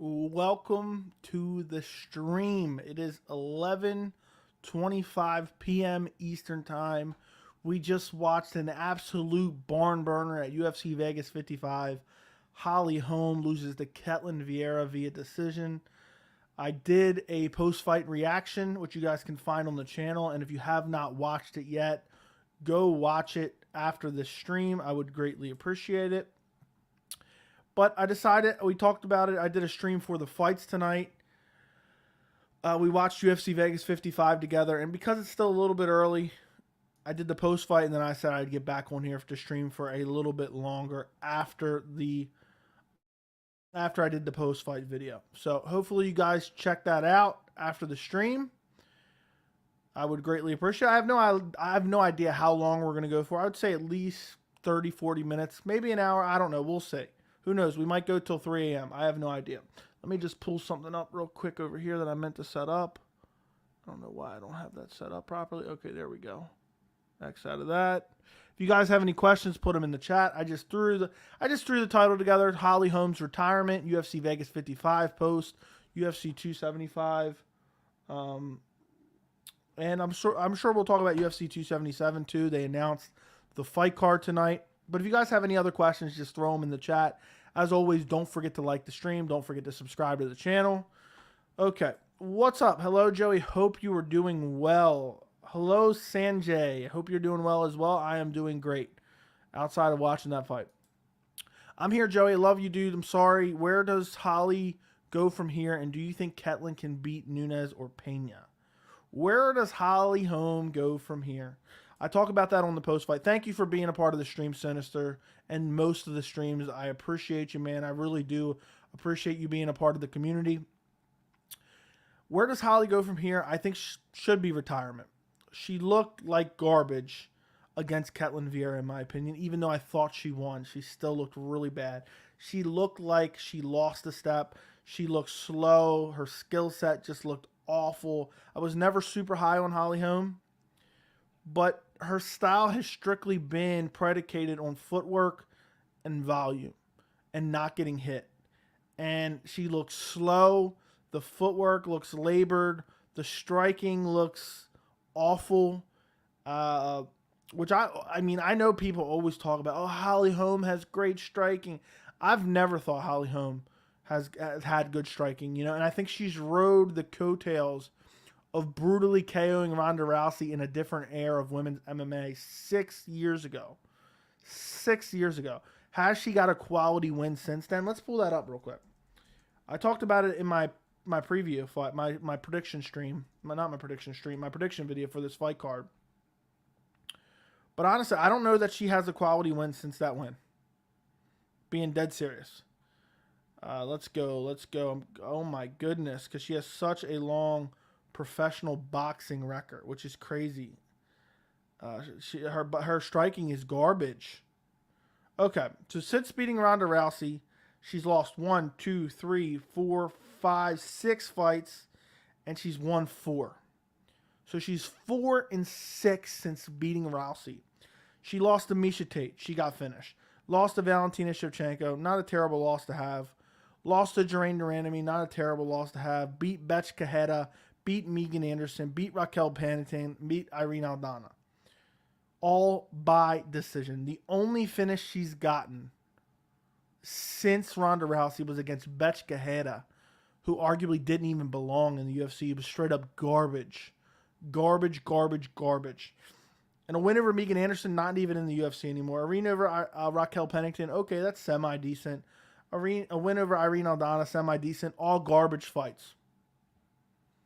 Welcome to the stream. It is 11:25 p.m. Eastern Time. We just watched an absolute barn burner at UFC Vegas 55. Holly Holm loses to Ketlen Vieira via decision. I did a post-fight reaction, which you guys can find on the channel, and if you have not watched it yet, go watch it after the stream. I would greatly appreciate it. But I decided, we talked about it, I did a stream for the fights tonight. We watched UFC Vegas 55 together, and because it's still a little bit early, I did the post-fight, and then I said I'd get back on here to stream for a little bit longer after I did the post-fight video. So hopefully you guys check that out after the stream. I would greatly appreciate it. I have no idea how long we're going to go for. I would say at least 30, 40 minutes, maybe an hour. I don't know. We'll see. Who knows? We might go till 3 a.m. I have no idea. Let me just pull something up real quick over here that I meant to set up. I don't know why I don't have that set up properly. Okay, there we go. X out of that. If you guys have any questions, put them in the chat. I just threw the title together. Holly Holm's retirement, UFC Vegas 55 post, UFC 275. And I'm sure we'll talk about UFC 277 too. They announced the fight card tonight. But if you guys have any other questions, just throw them in the chat. As always, don't forget to like the stream. Don't forget to subscribe to the channel. Okay, what's up? Hello, Joey. Hope you are doing well. Hello, Sanjay. Hope you're doing well as well. I am doing great outside of watching that fight. I'm here, Joey. Love you, dude. I'm sorry. Where does Holly go from here? And do you think Ketlen can beat Nunes or Pena? Where does Holly Holm go from here? I talk about that on the post-fight. Thank you for being a part of the stream, Sinister, and most of the streams. I appreciate you, man. I really do appreciate you being a part of the community. Where does Holly go from here? I think should be retirement. She looked like garbage against Ketlen Vieira, in my opinion. Even though I thought she won, she still looked really bad. She looked like she lost a step. She looked slow. Her skill set just looked awful. I was never super high on Holly Holm, but her style has strictly been predicated on footwork and volume and not getting hit. And she looks slow. The footwork looks labored. The striking looks awful. Which I mean, I know people always talk about, oh, Holly Holm has great striking. I've never thought Holly Holm has had good striking, you know, and I think she's rode the coattails of brutally KOing Ronda Rousey in a different era of women's MMA 6 years ago. 6 years ago. Has she got a quality win since then? Let's pull that up real quick. I talked about it in my preview fight, my prediction stream. Not my prediction stream, my prediction video for this fight card. But honestly, I don't know that she has a quality win since that win. Being dead serious. Let's go. Oh my goodness, because she has such a long professional boxing record, which is crazy. Her striking is garbage. Okay, so since beating Ronda Rousey, she's lost 1, 2, 3, 4, 5, 6 fights, and she's won 4. So she's 4-6 since beating Rousey. She lost to Miesha Tate. She got finished. Lost to Valentina Shevchenko. Not a terrible loss to have. Lost to Jeraine Duranami. Not a terrible loss to have. Beat Betch Cajeda. Beat Megan Anderson. Beat Raquel Pennington. Beat Irene Aldana. All by decision. The only finish she's gotten since Ronda Rousey was against Betch Cajeda, who arguably didn't even belong in the UFC. It was straight up garbage. Garbage. And a win over Megan Anderson, not even in the UFC anymore. A win over Raquel Pennington, okay, that's semi-decent. A win over Irene Aldana, semi-decent. All garbage fights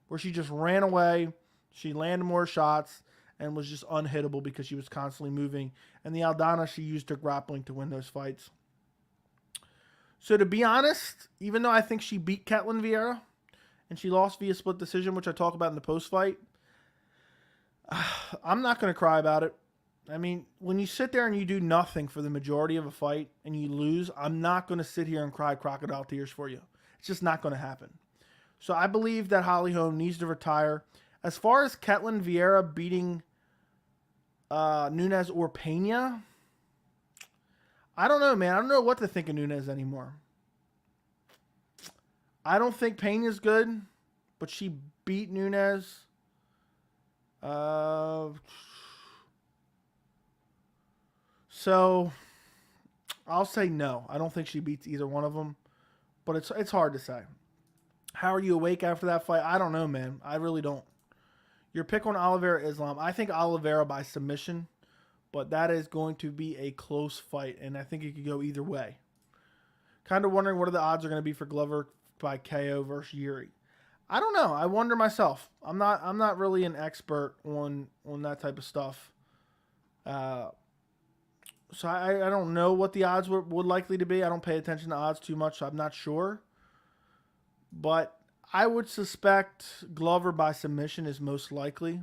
where she just ran away, she landed more shots, and was just unhittable because she was constantly moving. And the Aldana, she used her grappling to win those fights. So to be honest, even though I think she beat Ketlen Vieira, and she lost via split decision, which I talk about in the post-fight, I'm not going to cry about it. I mean, when you sit there and you do nothing for the majority of a fight and you lose, I'm not going to sit here and cry crocodile tears for you. It's just not going to happen. So I believe that Holly Holm needs to retire. As far as Ketlen Vieira beating Nunez or Pena, I don't know, man. I don't know what to think of Nunez anymore. I don't think Pena's good, but she beat Nunes. So I'll say no. I don't think she beats either one of them, but it's hard to say. How are you awake after that fight? I don't know, man. I really don't. Your pick on Oliveira Islam. I think Oliveira by submission, but that is going to be a close fight, and I think it could go either way. Kind of wondering what are the odds are going to be for Glover by KO versus Yuri. I don't know. I wonder myself. I'm not really an expert on that type of stuff. So I don't know what the odds would likely to be. I don't pay attention to odds too much, so I'm not sure. But I would suspect Glover by submission is most likely.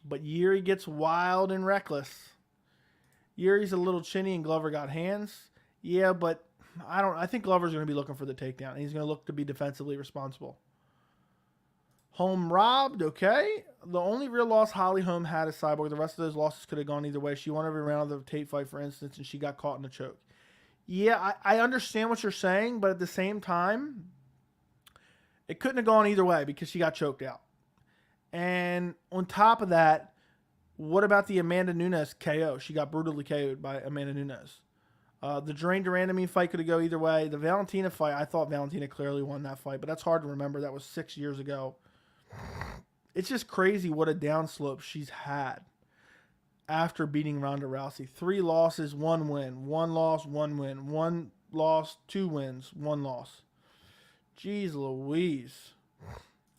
But Yuri gets wild and reckless. Yuri's a little chinny and Glover got hands. Yeah, but I think Glover's going to be looking for the takedown. He's going to look to be defensively responsible. Holm robbed, okay. The only real loss Holly Holm had is Cyborg. The rest of those losses could have gone either way. She won every round of the Tate fight, for instance, and she got caught in a choke. Yeah, I understand what you're saying, but at the same time, it couldn't have gone either way because she got choked out. And on top of that, what about the Amanda Nunes KO? She got brutally KO'd by Amanda Nunes. The Drain Durandamine fight could have go either way. The Valentina fight, I thought Valentina clearly won that fight, but that's hard to remember. That was 6 years ago. It's just crazy what a downslope she's had after beating Ronda Rousey. 3 losses, 1 win. 1 loss, 1 win. 1 loss, 2 wins, 1 loss. Jeez Louise.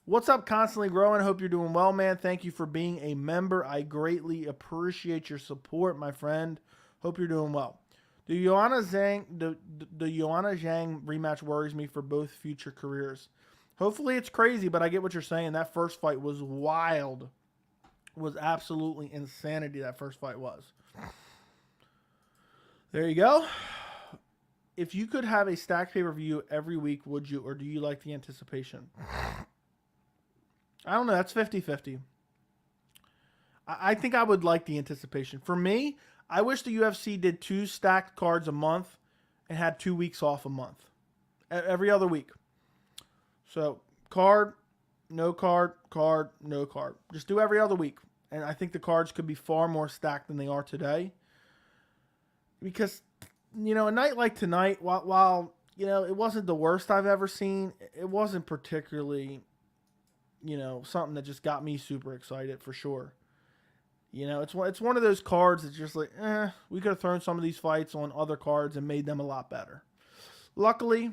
What's up, Constantly Growing? Hope you're doing well, man. Thank you for being a member. I greatly appreciate your support, my friend. Hope you're doing well. The Joanna Zhang rematch worries me for both future careers. Hopefully it's crazy, but I get what you're saying. That first fight was wild. It was absolutely insanity, that first fight was. There you go. If you could have a stacked pay-per-view every week, would you? Or do you like the anticipation? I don't know. That's 50-50. I think I would like the anticipation. For me, I wish the UFC did 2 stacked cards a month and had 2 weeks off a month. Every other week. So, card, no card, card, no card. Just do every other week. And I think the cards could be far more stacked than they are today. Because, you know, a night like tonight, while you know, it wasn't the worst I've ever seen, it wasn't particularly, you know, something that just got me super excited for sure. You know, it's one of those cards that's just like, we could have thrown some of these fights on other cards and made them a lot better. Luckily,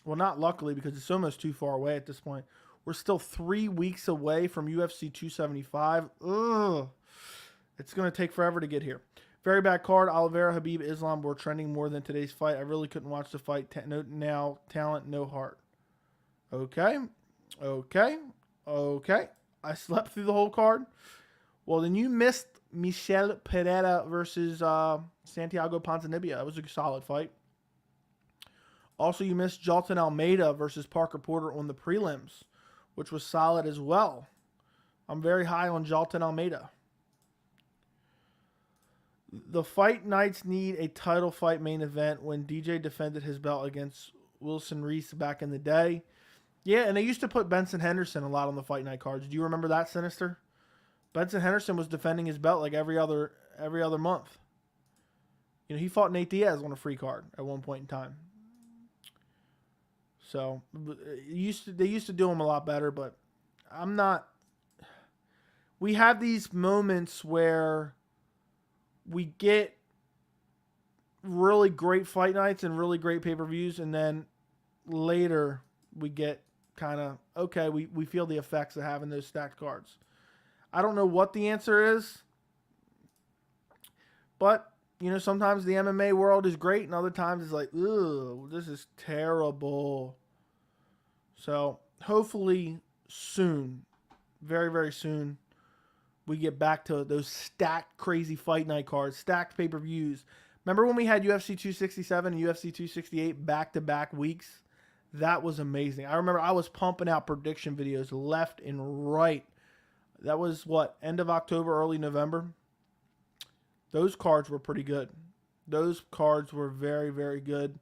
well, not luckily because it's almost too far away at this point. We're still 3 weeks away from UFC 275. Ugh. It's going to take forever to get here. Very bad card. Oliveira, Habib, Islam were trending more than today's fight. I really couldn't watch the fight. Now, talent, no heart. Okay. I slept through the whole card. Well, then you missed Michel Pereira versus Santiago Ponzinibbio. That was a solid fight. Also, you missed Jalton Almeida versus Parker Porter on the prelims, which was solid as well. I'm very high on Jalton Almeida. The fight nights need a title fight main event when DJ defended his belt against Wilson Reese back in the day. Yeah, and they used to put Benson Henderson a lot on the fight night cards. Do you remember that, Sinister? Benson Henderson was defending his belt like every other month. You know, he fought Nate Diaz on a free card at one point in time. So they used to do them a lot better, but I'm not. We have these moments where we get really great fight nights and really great pay-per-views, and then later we get kind of, okay, we feel the effects of having those stacked cards. I don't know what the answer is, but, you know, sometimes the MMA world is great, and other times it's like, ugh, this is terrible. So, hopefully soon, very, very soon, we get back to those stacked crazy fight night cards, stacked pay-per-views. Remember when we had UFC 267 and UFC 268 back-to-back weeks? That was amazing. I remember I was pumping out prediction videos left and right. That was, what, end of October, early November? Those cards were pretty good. Those cards were very, very good.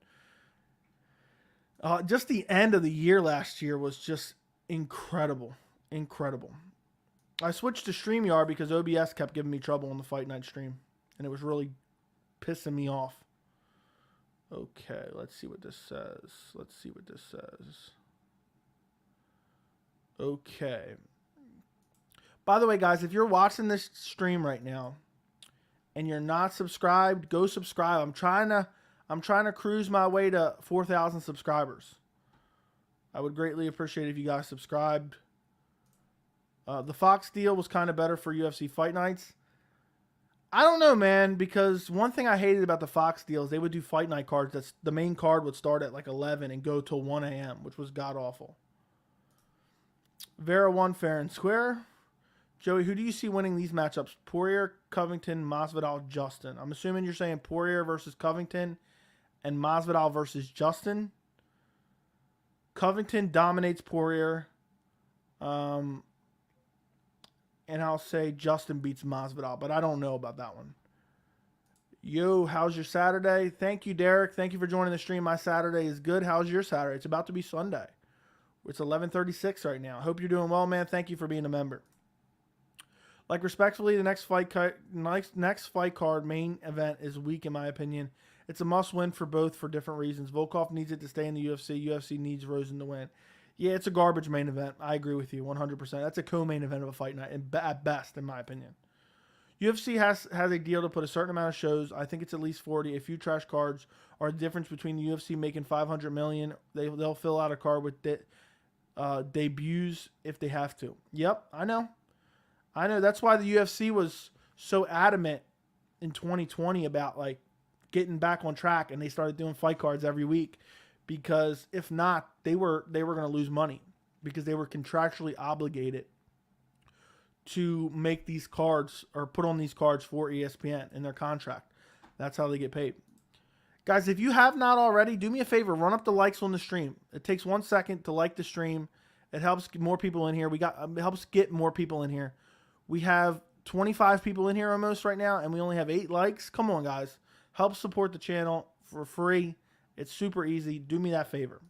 Just the end of the year last year was just incredible. Incredible. I switched to StreamYard because OBS kept giving me trouble on the Fight Night stream. And it was really pissing me off. Okay, let's see what this says. Let's see what this says. Okay. By the way, guys, if you're watching this stream right now and you're not subscribed, go subscribe. I'm trying to cruise my way to 4,000 subscribers. I would greatly appreciate if you guys subscribed. The Fox deal was kind of better for UFC Fight Nights. I don't know, man, because one thing I hated about the Fox deal is they would do Fight Night cards. The main card would start at like 11 and go till 1 a.m., which was god-awful. Vera won fair and square. Joey, who do you see winning these matchups? Poirier, Covington, Masvidal, Justin. I'm assuming you're saying Poirier versus Covington and Masvidal versus Justin. Covington dominates Poirier. And I'll say Justin beats Masvidal, but I don't know about that one. Yo, how's your Saturday? Thank you, Derek. Thank you for joining the stream. My Saturday is good. How's your Saturday? It's about to be Sunday. It's 11:36 right now. I hope you're doing well, man. Thank you for being a member. Like, respectfully, the next fight card main event is weak, in my opinion. It's a must-win for both for different reasons. Volkov needs it to stay in the UFC. UFC needs Rosen to win. Yeah, it's a garbage main event. I agree with you 100%. That's a co-main event of a fight night, at best, in my opinion. UFC has a deal to put a certain amount of shows. I think it's at least 40. A few trash cards are the difference between the UFC making $500 million. They'll fill out a card with debuts if they have to. Yep, I know. That's why the UFC was so adamant in 2020 about like getting back on track, and they started doing fight cards every week. Because if not, they were going to lose money because they were contractually obligated to make these cards or put on these cards for ESPN in their contract. That's how they get paid. Guys, if you have not already, do me a favor, run up the likes on the stream. It takes 1 second to like the stream. It helps get more people in here. It helps get more people in here. We have 25 people in here almost right now, and we only have 8 likes. Come on, guys. Help support the channel for free. It's super easy. Do me that favor.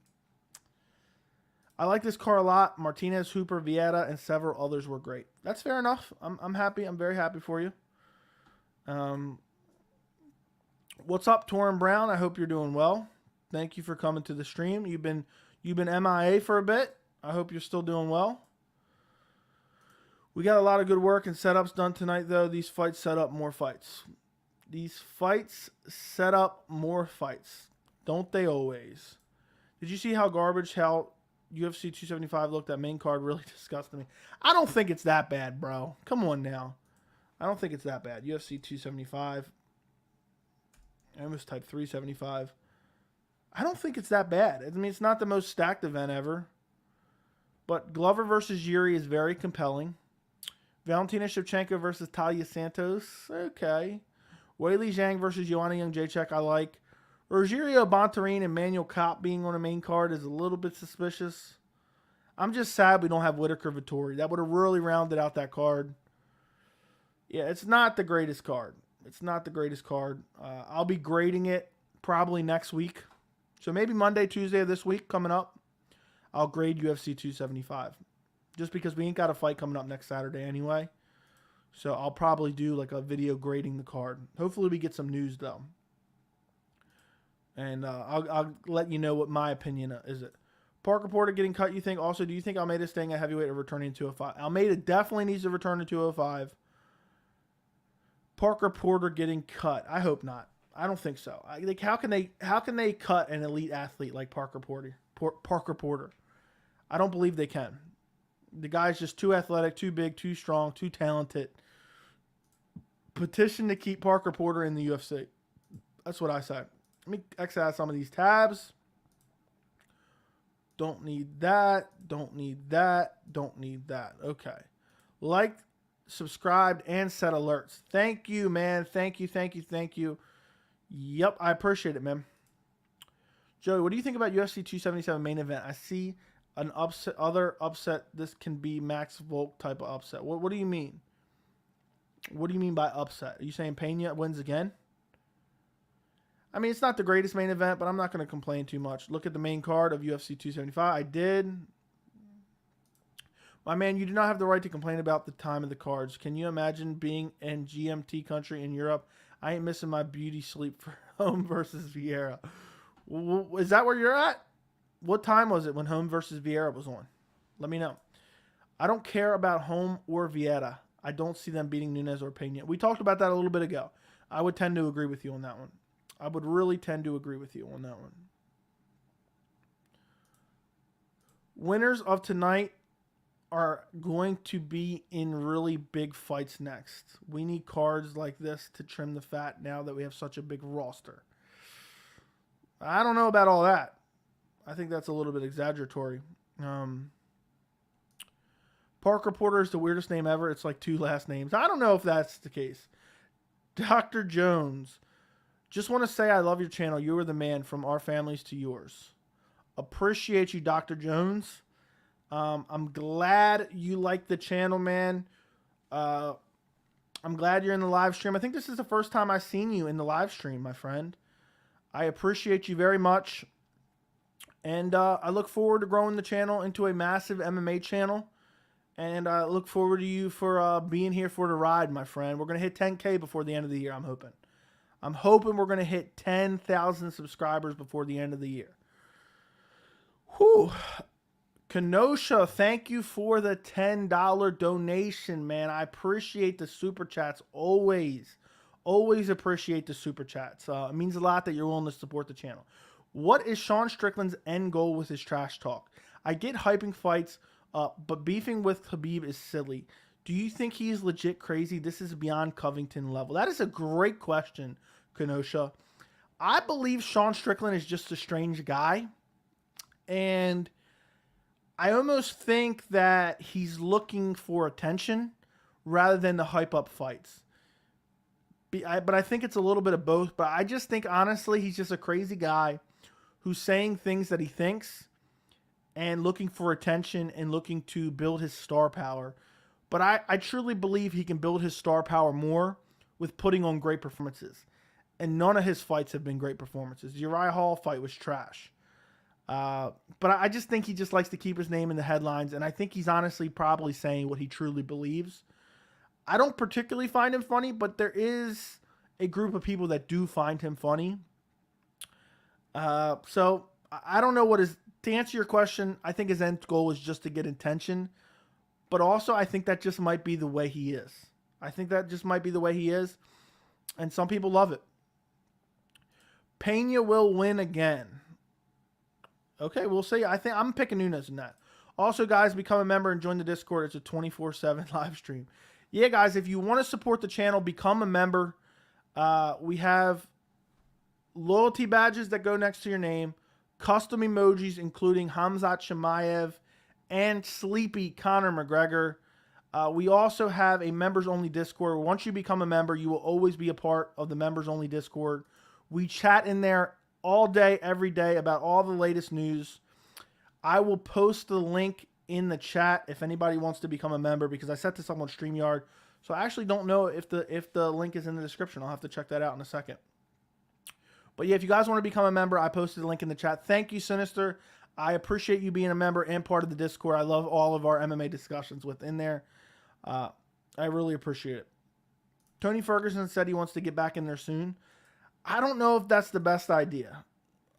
I like this card a lot. Martinez, Hooper, Vieira, and several others were great. That's fair enough. I'm happy. I'm very happy for you. What's up, Torin Brown? I hope you're doing well. Thank you for coming to the stream. You've been MIA for a bit. I hope you're still doing well. We got a lot of good work and setups done tonight, though. These fights set up more fights. Don't they always? Did you see how UFC 275 looked? That main card really disgusted me. I don't think it's that bad, bro. Come on now. I don't think it's that bad. UFC 275. I almost typed 375. I don't think it's that bad. I mean, it's not the most stacked event ever. But Glover versus Yuri is very compelling. Valentina Shevchenko versus Talia Santos. Okay. Weili Zhang versus Joanna Jędrzejczyk, I like. Rogerio Bontorin and Manuel Kopp being on the main card is a little bit suspicious. I'm just sad we don't have Whittaker Vettori. That would have really rounded out that card. Yeah, it's not the greatest card. I'll be grading it probably next week. So maybe Monday, Tuesday of this week coming up, I'll grade UFC 275. Just because we ain't got a fight coming up next Saturday anyway. So I'll probably do like a video grading the card. Hopefully we get some news though. And I'll let you know what my opinion is. It Parker Porter getting cut, you think? Also, do you think Almeida's staying at heavyweight or returning to 205? Almeida definitely needs to return to 205. Parker Porter getting cut. I hope not. I don't think so. Like, how can they cut an elite athlete like Parker Porter? I don't believe they can. The guy's just too athletic, too big, too strong, too talented. Petition to keep Parker Porter in the UFC. That's what I say. Let me X out some of these tabs. Don't need that. Don't need that. Don't need that. Okay. Like, subscribed, and set alerts. Thank you, man. Thank you. Yep, I appreciate it, man. Joey, what do you think about UFC 277 main event? I see an upset. This can be Max Volk type of upset. What do you mean? What do you mean by upset? Are you saying Pena wins again? I mean, it's not the greatest main event, but I'm not going to complain too much. Look at the main card of UFC 275. I did. My man, you do not have the right to complain about the time of the cards. Can you imagine being in GMT country in Europe? I ain't missing my beauty sleep for Holm versus Vieira. Is that where you're at? What time was it when Holm versus Vieira was on? Let me know. I don't care about Holm or Vieira. I don't see them beating Nunes or Pena. We talked about that a little bit ago. I would tend to agree with you on that one. I would really tend to agree with you on that one. Winners of tonight are going to be in really big fights next. We need cards like this to trim the fat now that we have such a big roster. I don't know about all that. I think that's a little bit exaggeratory. Park Reporter is the weirdest name ever. It's like 2 last names. I don't know if that's the case. Dr. Jones. Just want to say I love your channel. You are the man, from our families to yours. Appreciate you, Dr. Jones. I'm glad you like the channel, man. I'm glad you're in the live stream. I think this is the first time I've seen you in the live stream, my friend. I appreciate you very much. And I look forward to growing the channel into a massive MMA channel. And I look forward to you for being here for the ride, my friend. We're going to hit 10K before the end of the year, I'm hoping. I'm hoping we're going to hit 10,000 subscribers before the end of the year. Whew. Kenosha, thank you for the $10 donation, man. I appreciate the super chats always. Always appreciate the super chats. It means a lot that you're willing to support the channel. What is Sean Strickland's end goal with his trash talk? I get hyping fights, but beefing with Khabib is silly. Do you think he's legit crazy? This is beyond Covington level. That is a great question, Kenosha. I believe Sean Strickland is just a strange guy. And I almost think that he's looking for attention rather than to hype up fights. But I think it's a little bit of both. But I just think, honestly, he's just a crazy guy who's saying things that he thinks and looking for attention and looking to build his star power. But I truly believe he can build his star power more with putting on great performances. And none of his fights have been great performances. The Uriah Hall fight was trash. But I just think he just likes to keep his name in the headlines. And I think he's honestly probably saying what he truly believes. I don't particularly find him funny, but there is a group of people that do find him funny. So I don't know to answer your question, I think his end goal is just to get attention. But also, I think that just might be the way he is. I think that just might be the way he is. And some people love it. Pena will win again. Okay, we'll see. I think I'm picking Nunez in that. Also, guys, become a member and join the Discord. It's a 24/7 live stream. Yeah, guys, if you want to support the channel, become a member. We have loyalty badges that go next to your name, custom emojis, including Hamzat Shemaev and Sleepy Conor McGregor. We also have a members-only Discord. Once you become a member, you will always be a part of the members-only Discord. We chat in there all day, every day about all the latest news. I will post the link in the chat if anybody wants to become a member, because I set this up on StreamYard. So I actually don't know if the link is in the description. I'll have to check that out in a second. But yeah, if you guys want to become a member, I posted the link in the chat. Thank you, Sinister. I appreciate you being a member and part of the Discord. I love all of our MMA discussions within there. I really appreciate it. Tony Ferguson said he wants to get back in there soon. I don't know if that's the best idea.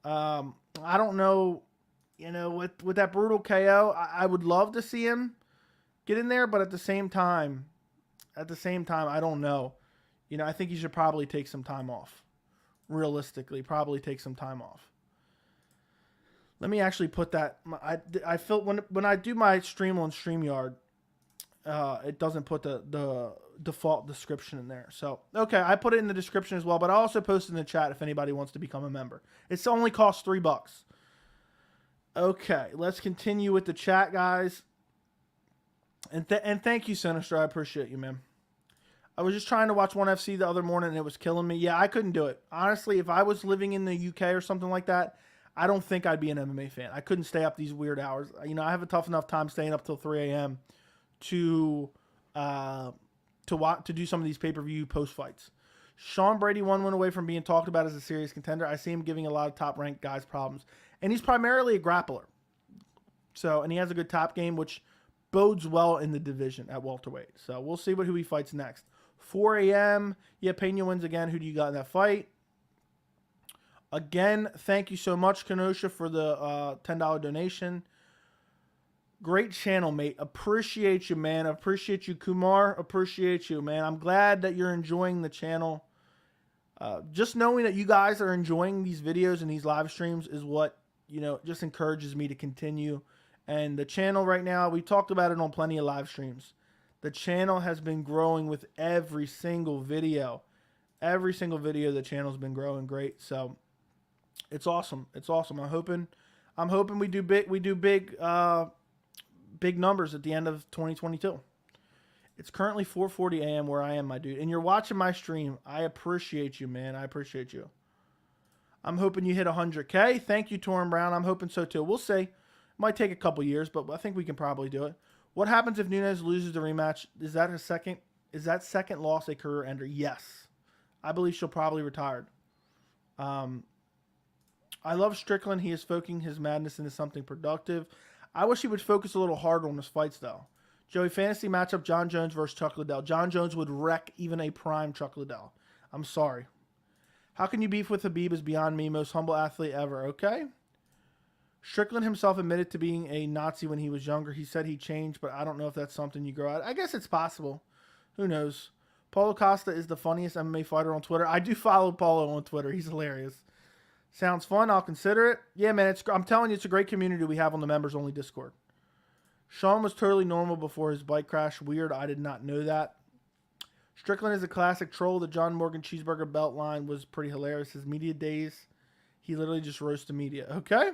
I don't know, with that brutal KO, I would love to see him get in there, but at the same time, I don't know. I think he should probably take some time off. Realistically, probably take some time off. Let me actually put that. I feel when I do my stream on StreamYard, it doesn't put the default description in there. So, okay, I put it in the description as well, but I also posted in the chat if anybody wants to become a member. It's only costs $3. Okay, let's continue with the chat, guys. And thank you, Sinister. I appreciate you, man. I was just trying to watch ONE FC the other morning, and it was killing me. Yeah, I couldn't do it. Honestly, if I was living in the UK or something like that, I don't think I'd be an MMA fan. I couldn't stay up these weird hours. I have a tough enough time staying up till 3 a.m. to do some of these pay-per-view post fights. Sean Brady 1 win away from being talked about as a serious contender. I see him giving a lot of top-ranked guys problems. And he's primarily a grappler. So, and he has a good top game, which bodes well in the division at welterweight. So, we'll see who he fights next. 4 a.m. Yeah, Pena wins again. Who do you got in that fight? Again, thank you so much, Kenosha, for the $10 donation. Great channel, mate. Appreciate you, man. Appreciate you, Kumar. Appreciate you, man. I'm glad that you're enjoying the channel. Just knowing that you guys are enjoying these videos and these live streams is what, just encourages me to continue. And the channel right now, we talked about it on plenty of live streams. The channel has been growing with every single video. Every single video, the channel's been growing great. So it's awesome. It's awesome. I'm hoping we do big numbers at the end of 2022. It's currently 4:40 a.m. where I am, my dude. And you're watching my stream. I appreciate you, man. I appreciate you. I'm hoping you hit 100K. Thank you, Torrin Brown. I'm hoping so too. We'll see. Might take a couple years, but I think we can probably do it. What happens if Nunes loses the rematch? Is that second loss a career ender? Yes. I believe she'll probably retire. I love Strickland. He is focusing his madness into something productive. I wish he would focus a little harder on his fights, though. Joey, fantasy matchup, John Jones versus Chuck Liddell. John Jones would wreck even a prime Chuck Liddell. I'm sorry. How can you beef with Habib is beyond me. Most humble athlete ever. Okay. Strickland himself admitted to being a Nazi when he was younger. He said he changed, but I don't know if that's something you grow out. I guess it's possible. Who knows? Paulo Costa is the funniest MMA fighter on Twitter. I do follow Paulo on Twitter. He's hilarious. Sounds fun. I'll consider it. Yeah, man. I'm telling you, it's a great community we have on the members-only Discord. Sean was totally normal before his bike crash. Weird. I did not know that. Strickland is a classic troll. The John Morgan cheeseburger belt line was pretty hilarious. His media days, he literally just roasted the media. Okay.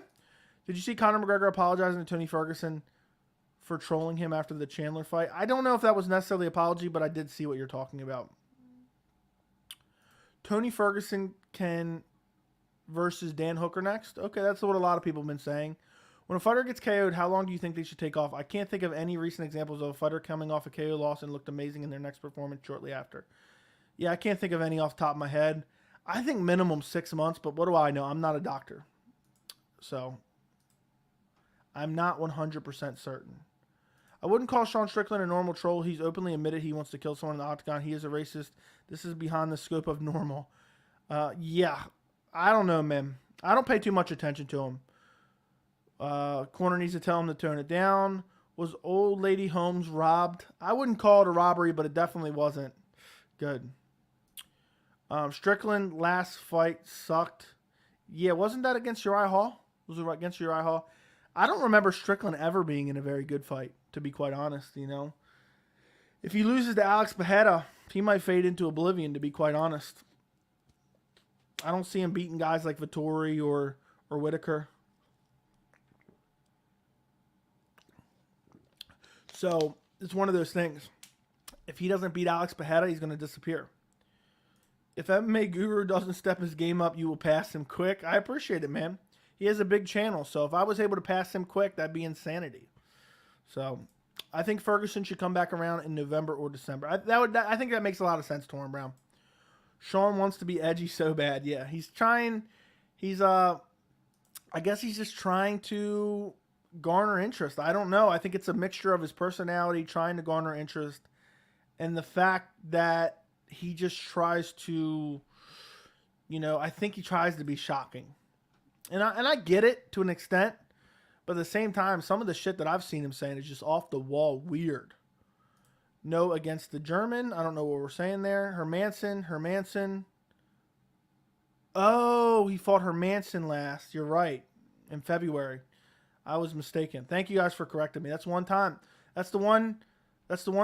Did you see Conor McGregor apologizing to Tony Ferguson for trolling him after the Chandler fight? I don't know if that was necessarily an apology, but I did see what you're talking about. Tony Ferguson versus Dan Hooker next. Okay, that's what a lot of people have been saying. When a fighter gets KO'd, how long do you think they should take off? I can't think of any recent examples of a fighter coming off a KO loss and looked amazing in their next performance shortly after. Yeah, I can't think of any off the top of my head. I think minimum 6 months, but what do I know? I'm not a doctor. So I'm not 100% certain. I wouldn't call Sean Strickland a normal troll. He's openly admitted he wants to kill someone in the octagon. He is a racist. This is beyond the scope of normal. Yeah, I don't know, man. I don't pay too much attention to him. Corner needs to tell him to tone it down. Was old lady Holmes robbed? I wouldn't call it a robbery, but it definitely wasn't. Good. Strickland last fight sucked. Yeah, wasn't that against Uriah Hall? Was it against Uriah Hall? I don't remember Strickland ever being in a very good fight, to be quite honest, If he loses to Alex Pereira, he might fade into oblivion, to be quite honest. I don't see him beating guys like Vettori or Whitaker. So, it's one of those things. If he doesn't beat Alex Pereira, he's going to disappear. If MMA Guru doesn't step his game up, you will pass him quick. I appreciate it, man. He has a big channel, so if I was able to pass him quick, that'd be insanity. So, I think Ferguson should come back around in November or December. I think that makes a lot of sense, Torrin Brown. Sean wants to be edgy so bad. Yeah, he's trying. I guess he's just trying to garner interest. I don't know. I think it's a mixture of his personality trying to garner interest and the fact that he just tries to, I think he tries to be shocking. And I get it to an extent, but at the same time, some of the shit that I've seen him saying is just off the wall weird. No against the German. I don't know what we're saying there. Hermanson. Oh, he fought Hermanson last. You're right. In February. I was mistaken. Thank you guys for correcting me. That's one time. That's the one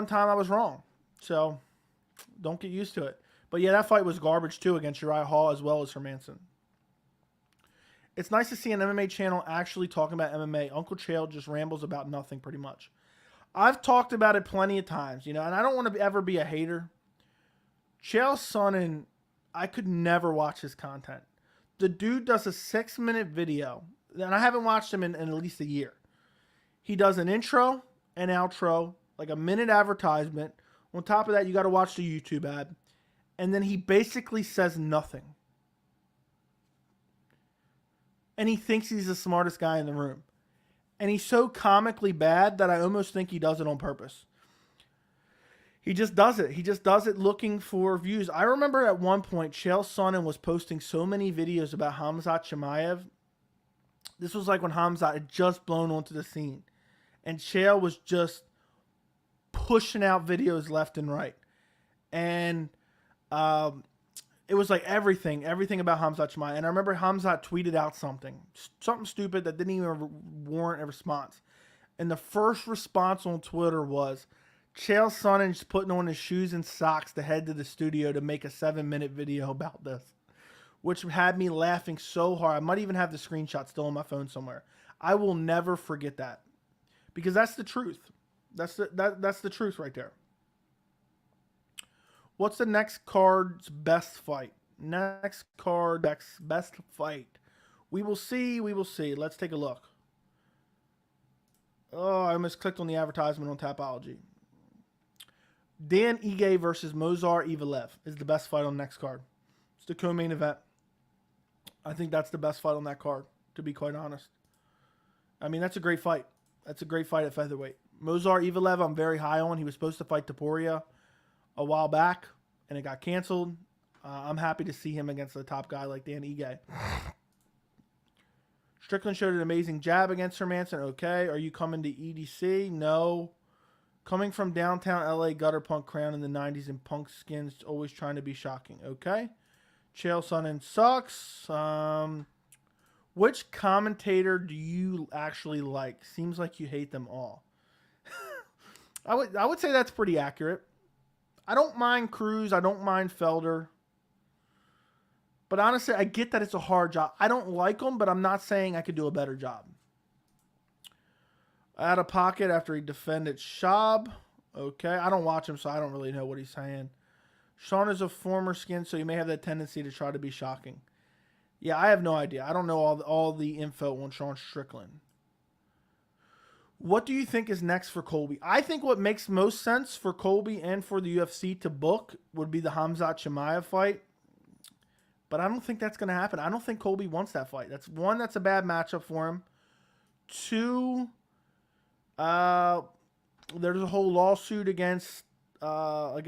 time I was wrong. So, don't get used to it. But yeah, that fight was garbage too against Uriah Hall as well as Hermanson. It's nice to see an MMA channel actually talking about MMA. Uncle Chael just rambles about nothing pretty much. I've talked about it plenty of times, and I don't want to ever be a hater. Chael Sonnen, I could never watch his content. The dude does a 6-minute video, and I haven't watched him in at least a year. He does an intro, an outro, like a minute advertisement. On top of that, you got to watch the YouTube ad. and then he basically says nothing. And he thinks he's the smartest guy in the room. And he's so comically bad that I almost think he does it on purpose. He just does it. He just does it looking for views. I remember at one point, Chael Sonnen was posting so many videos about Khamzat Chimaev. This was like when Khamzat had just blown onto the scene. And Chael was just pushing out videos left and right. And it was like everything about Khamzat Chimaev. And I remember Khamzat tweeted out something stupid that didn't even warrant a response. And the first response on Twitter was, Chael Sonnen's putting on his shoes and socks to head to the studio to make a 7-minute video about this, which had me laughing so hard. I might even have the screenshot still on my phone somewhere. I will never forget that, because that's the truth. That's the truth right there. What's the next card's best fight? Next card, best fight. We will see. We will see. Let's take a look. Oh, I almost clicked on the advertisement on Tapology. Dan Ige versus Movsar Evloev is the best fight on the next card. It's the co-main event. I think that's the best fight on that card, to be quite honest. I mean, that's a great fight. That's a great fight at featherweight. Movsar Evloev, I'm very high on. He was supposed to fight Topuria a while back, and it got canceled. I'm happy to see him against a top guy like Dan Ige. Strickland showed an amazing jab against Hermanson. Okay. Are you coming to EDC? No. Coming from downtown LA, gutter punk crown in the 90s and punk skins, always trying to be shocking. Okay. Chael Sonnen sucks. Which commentator do you actually like? Seems like you hate them all. I would say that's pretty accurate. I don't mind Cruz. I don't mind Felder. But honestly, I get that it's a hard job. I don't like him, but I'm not saying I could do a better job. Out of pocket after he defended Schaub. Okay. I don't watch him, so I don't really know what he's saying. Sean is a former skin, so he may have that tendency to try to be shocking. Yeah, I have no idea. I don't know all the info on Sean Strickland. What do you think is next for Colby? I think what makes most sense for Colby and for the UFC to book would be the Khamzat Chimaev fight. But I don't think that's going to happen. I don't think Colby wants that fight. That's one, that's a bad matchup for him. Two, there's a whole lawsuit against Jorge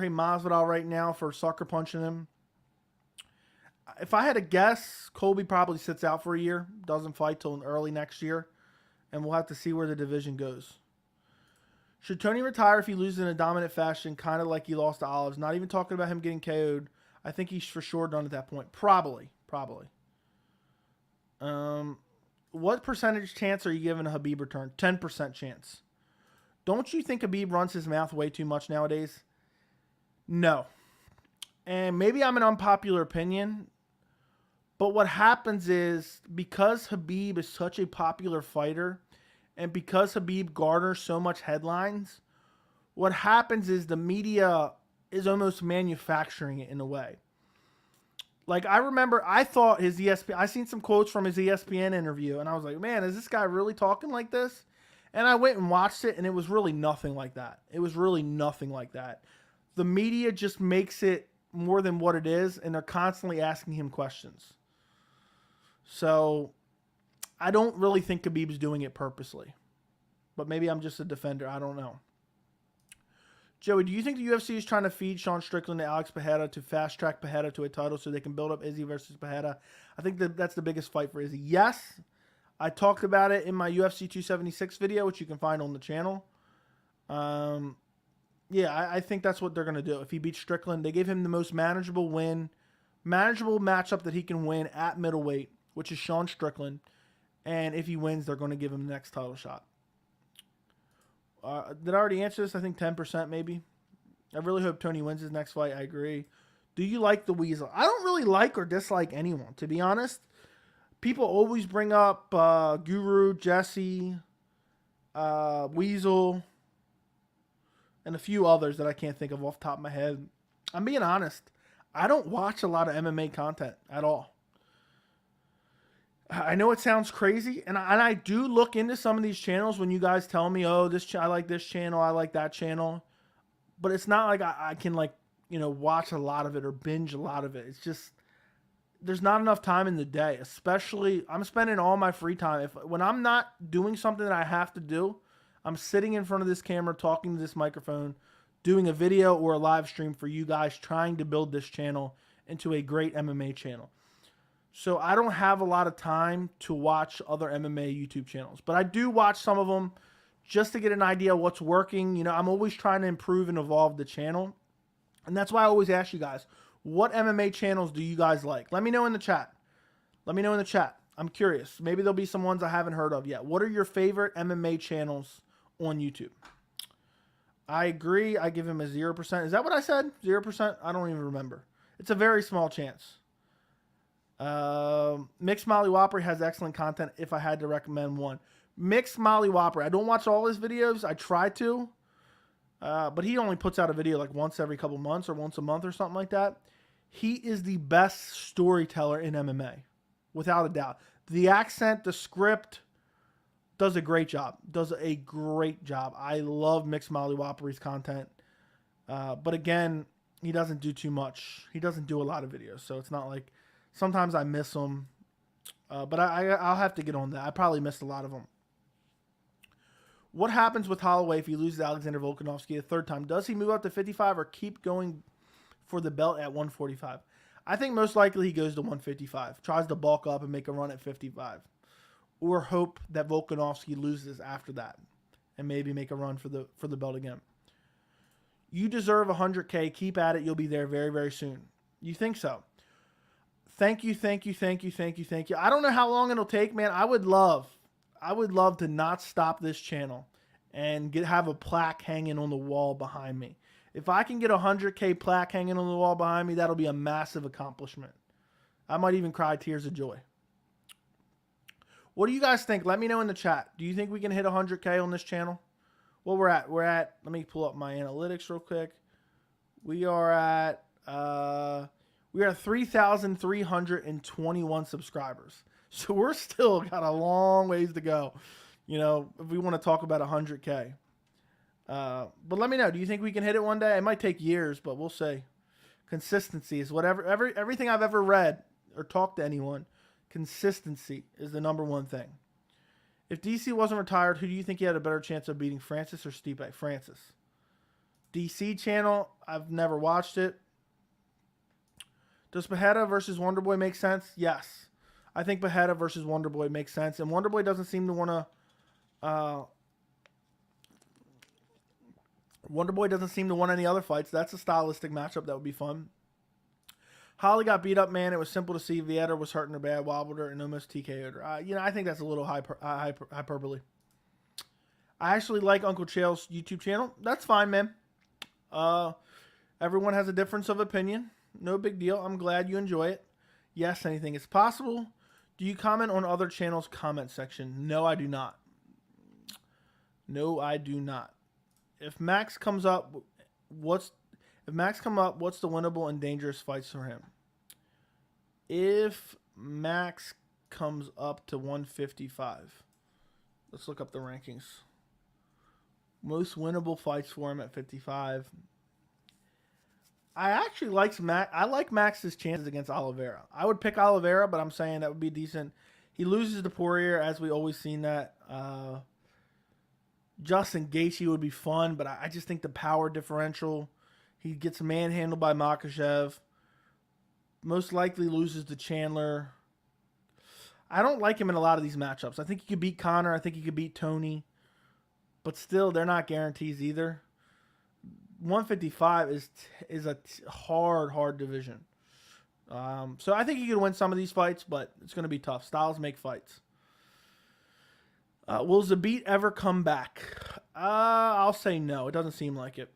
Masvidal right now for sucker punching him. If I had to guess, Colby probably sits out for a year, doesn't fight till early next year, and we'll have to see where the division goes. Should Tony retire if he loses in a dominant fashion, kind of like he lost to Olives? Not even talking about him getting KO'd. I think he's for sure done at that point. Probably. What percentage chance are you giving a Khabib return? 10% chance. Don't you think Khabib runs his mouth way too much nowadays? No. And maybe I'm an unpopular opinion, but what happens is, because Khabib is such a popular fighter, and because Khabib garners so much headlines, what happens is the media is almost manufacturing it in a way. Like, I remember, I thought his ESPN, I seen some quotes from his ESPN interview, and I was like, man, is this guy really talking like this? And I went and watched it, and it was really nothing like that. It was really nothing like that. The media just makes it more than what it is, and they're constantly asking him questions. So, I don't really think Khabib's doing it purposely. But maybe I'm just a defender. I don't know. Joey, do you think the UFC is trying to feed Sean Strickland to Alex Pereira to fast-track Pereira to a title so they can build up Izzy versus Pereira? I think that's the biggest fight for Izzy. Yes, I talked about it in my UFC 276 video, which you can find on the channel. Yeah, I think that's what they're going to do. If he beats Strickland, they gave him the most manageable matchup that he can win at middleweight, which is Sean Strickland. And if he wins, they're going to give him the next title shot. Did I already answer this? I think 10% maybe. I really hope Tony wins his next fight. I agree. Do you like the Weasel? I don't really like or dislike anyone, to be honest. People always bring up Guru, Jesse, Weasel, and a few others that I can't think of off the top of my head. I'm being honest. I don't watch a lot of MMA content at all. I know it sounds crazy, and I do look into some of these channels when you guys tell me, oh, I like this channel, I like that channel. But it's not like I can like watch a lot of it or binge a lot of it. It's just, there's not enough time in the day, especially I'm spending all my free time. When I'm not doing something that I have to do, I'm sitting in front of this camera, talking to this microphone, doing a video or a live stream for you guys, trying to build this channel into a great MMA channel. So I don't have a lot of time to watch other MMA YouTube channels, but I do watch some of them just to get an idea of what's working. I'm always trying to improve and evolve the channel. And that's why I always ask you guys, what MMA channels do you guys like? Let me know in the chat. Let me know in the chat. I'm curious. Maybe there'll be some ones I haven't heard of yet. What are your favorite MMA channels on YouTube? I agree. I give him a 0%. Is that what I said? 0%? I don't even remember. It's a very small chance. Mixed Molly Whopper has excellent content if I had to recommend one. Mixed Molly Whopper. I don't watch all his videos. I try to. But he only puts out a video like once every couple months or once a month or something like that. He is the best storyteller in MMA, without a doubt. The accent, the script, does a great job. Does a great job. I love Mixed Molly Whopper's content. But again, he doesn't do too much. He doesn't do a lot of videos, so it's not like sometimes I miss him. But I'll have to get on that. I probably missed a lot of them. What happens with Holloway if he loses Alexander Volkanovski a third time? Does he move up to 55 or keep going for the belt at 145? I think most likely he goes to 155, tries to bulk up and make a run at 55, or hope that Volkanovski loses after that and maybe make a run for the belt again. You deserve 100K. Keep at it. You'll be there very, very soon. You think so? Thank you, thank you, thank you, thank you, thank you. I don't know how long it'll take, man. I would love to not stop this channel and have a plaque hanging on the wall behind me. If I can get a 100K plaque hanging on the wall behind me, that'll be a massive accomplishment. I might even cry tears of joy. What do you guys think? Let me know in the chat. Do you think we can hit 100K on this channel? Well, we're at, let me pull up my analytics real quick. We are at 3,321 subscribers. So we're still got a long ways to go, if we want to talk about 100K. But let me know. Do you think we can hit it one day? It might take years, but we'll see. Consistency is everything I've ever read or talked to anyone. Consistency is the number one thing. If DC wasn't retired, who do you think he had a better chance of beating, Francis or Stipe? Francis. DC channel, I've never watched it. Does Pena versus Wonderboy make sense? Yes. I think Pena versus Wonderboy makes sense. And Wonderboy doesn't seem to want to... Wonderboy doesn't seem to want any other fights. That's a stylistic matchup that would be fun. Holly got beat up, man. It was simple to see. Vieira was hurting her bad, wobbled her, and almost TKO'd her. I think that's a little hyperbole. I actually like Uncle Chael's YouTube channel. That's fine, man. Everyone has a difference of opinion. No big deal. I'm glad you enjoy it. Yes, anything is possible. Do you comment on other channels' comment section? No, I do not. No, I do not. If Max comes up, what's the winnable and dangerous fights for him? If Max comes up to 155, let's look up the rankings. Most winnable fights for him at 55. I actually like Max. I like Max's chances against Oliveira. I would pick Oliveira, but I'm saying that would be decent. He loses to Poirier, as we always seen that. Justin Gaethje would be fun, but I just think the power differential. He gets manhandled by Makhachev. Most likely loses to Chandler. I don't like him in a lot of these matchups. I think he could beat Conor. I think he could beat Tony. But still, they're not guarantees either. 155 is a hard division. So I think he could win some of these fights, but it's going to be tough. Styles make fights. Will Zabit ever come back? I'll say no. It doesn't seem like it.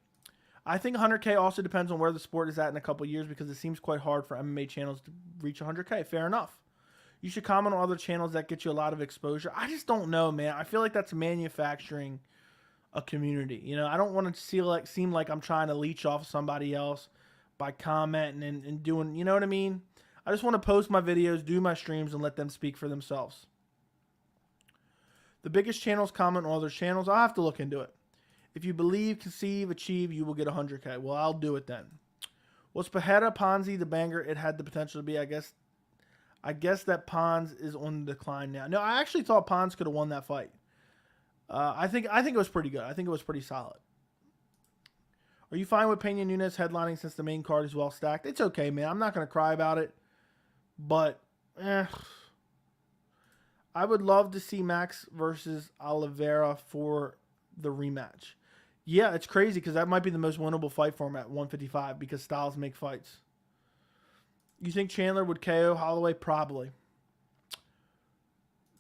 I think 100K also depends on where the sport is at in a couple of years, because it seems quite hard for MMA channels to reach 100K. Fair enough. You should comment on other channels that get you a lot of exposure. I just don't know, man. I feel like that's manufacturing a community. I don't want to seem like I'm trying to leech off somebody else by commenting and doing, you know what I mean? I just want to post my videos, do my streams, and let them speak for themselves. The biggest channels comment on other channels. I'll have to look into it. If you believe, conceive, achieve, you will get 100K. Well, I'll do it then. Was Pajeda Ponzi the banger it had the potential to be? I guess that Pons is on the decline now. No, I actually thought Pons could have won that fight. I think it was pretty good. I think it was pretty solid. Are you fine with Pena Nunes headlining since the main card is well stacked? It's okay, man. I'm not going to cry about it. But, I would love to see Max versus Oliveira for the rematch. Yeah, it's crazy because that might be the most winnable fight for him at 155 because styles make fights. You think Chandler would KO Holloway? Probably.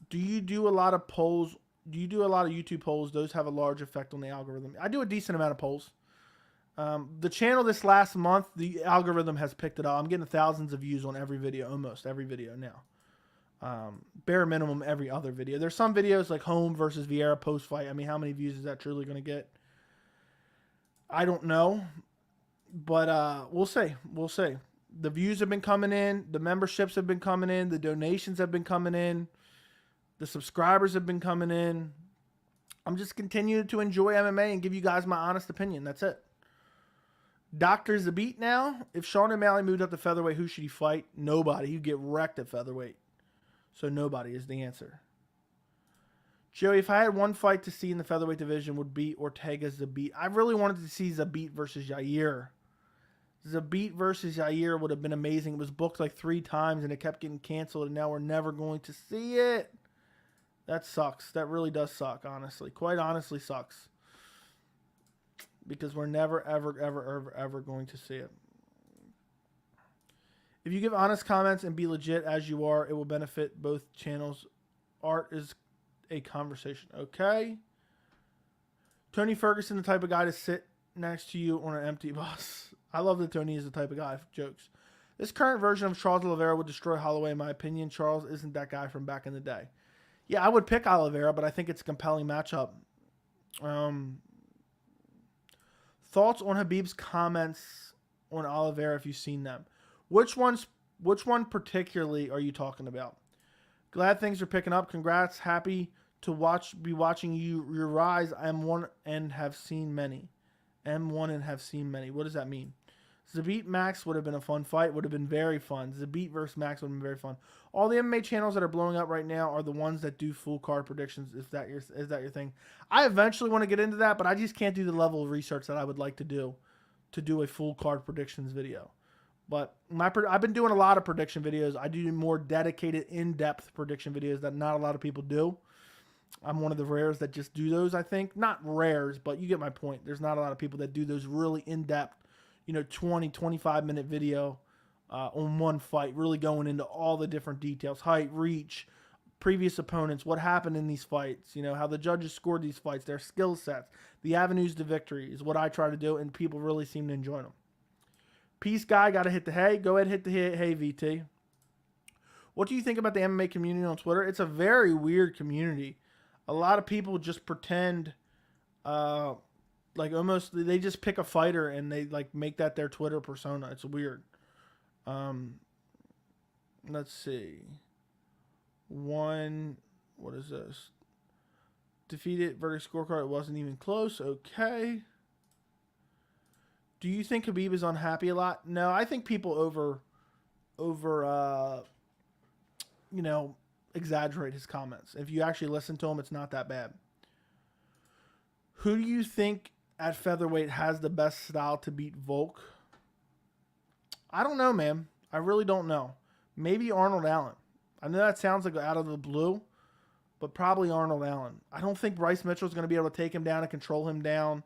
Do you do a lot of polls? Do you do a lot of YouTube polls? Those have a large effect on the algorithm. I do a decent amount of polls. The channel this last month, the algorithm has picked it up. I'm getting thousands of views on every video, almost every video now. Bare minimum every other video. There's some videos like Holm versus Vieira post-fight. I mean, how many views is that truly going to get? I don't know. But we'll see. We'll see. The views have been coming in. The memberships have been coming in. The donations have been coming in. The subscribers have been coming in. I'm just continuing to enjoy MMA and give you guys my honest opinion. That's it. Doctor's the beat now. If Sean O'Malley moved up to featherweight, who should he fight? Nobody. He'd get wrecked at featherweight. So nobody is the answer. Joey, if I had one fight to see in the featherweight division, would be Ortega's Zabit. I really wanted to see Zabit versus Yair. Zabit versus Yair would have been amazing. It was booked like 3 times and it kept getting canceled, and now we're never going to see it. That sucks. That really does suck, honestly. Quite honestly sucks. Because we're never, ever going to see it. If you give honest comments and be legit as you are, it will benefit both channels. Art is a conversation. Okay. Tony Ferguson, the type of guy to sit next to you on an empty bus. I love that Tony is the type of guy. Jokes. This current version of Charles Oliveira would destroy Holloway, in my opinion. Charles isn't that guy from back in the day. Yeah, I would pick Oliveira, but I think it's a compelling matchup. Thoughts on Khabib's comments on Oliveira if you've seen them. Which one particularly are you talking about? Glad things are picking up. Congrats. Happy to be watching your rise. M1 and have seen many. M1 and have seen many. What does that mean? Zabit Max would have been a fun fight. Would have been very fun. Zabit versus Max would have been very fun. All the MMA channels that are blowing up right now are the ones that do full card predictions. Is that your thing? I eventually want to get into that, but I just can't do the level of research that I would like to do a full card predictions video. But I've been doing a lot of prediction videos. I do more dedicated, in-depth prediction videos that not a lot of people do. I'm one of the rares that just do those, I think. Not rares, but you get my point. There's not a lot of people that do those really in-depth, 20, 25-minute video on one fight, really going into all the different details, height, reach, previous opponents, what happened in these fights, how the judges scored these fights, their skill sets, the avenues to victory is what I try to do, and people really seem to enjoy them. Peace, guy. Got to hit the hay. Go ahead, hit the hay, VT. What do you think about the MMA community on Twitter? It's a very weird community. A lot of people just pretend, they just pick a fighter and they make that their Twitter persona. It's weird. Let's see. What is this? Defeated verdict scorecard. It wasn't even close. Okay. Do you think Khabib is unhappy a lot? No, I think people exaggerate his comments. If you actually listen to him, it's not that bad. Who do you think at featherweight has the best style to beat Volk? I don't know, man. I really don't know. Maybe Arnold Allen. I know that sounds like out of the blue, but probably Arnold Allen. I don't think Bryce Mitchell's going to be able to take him down and control him down.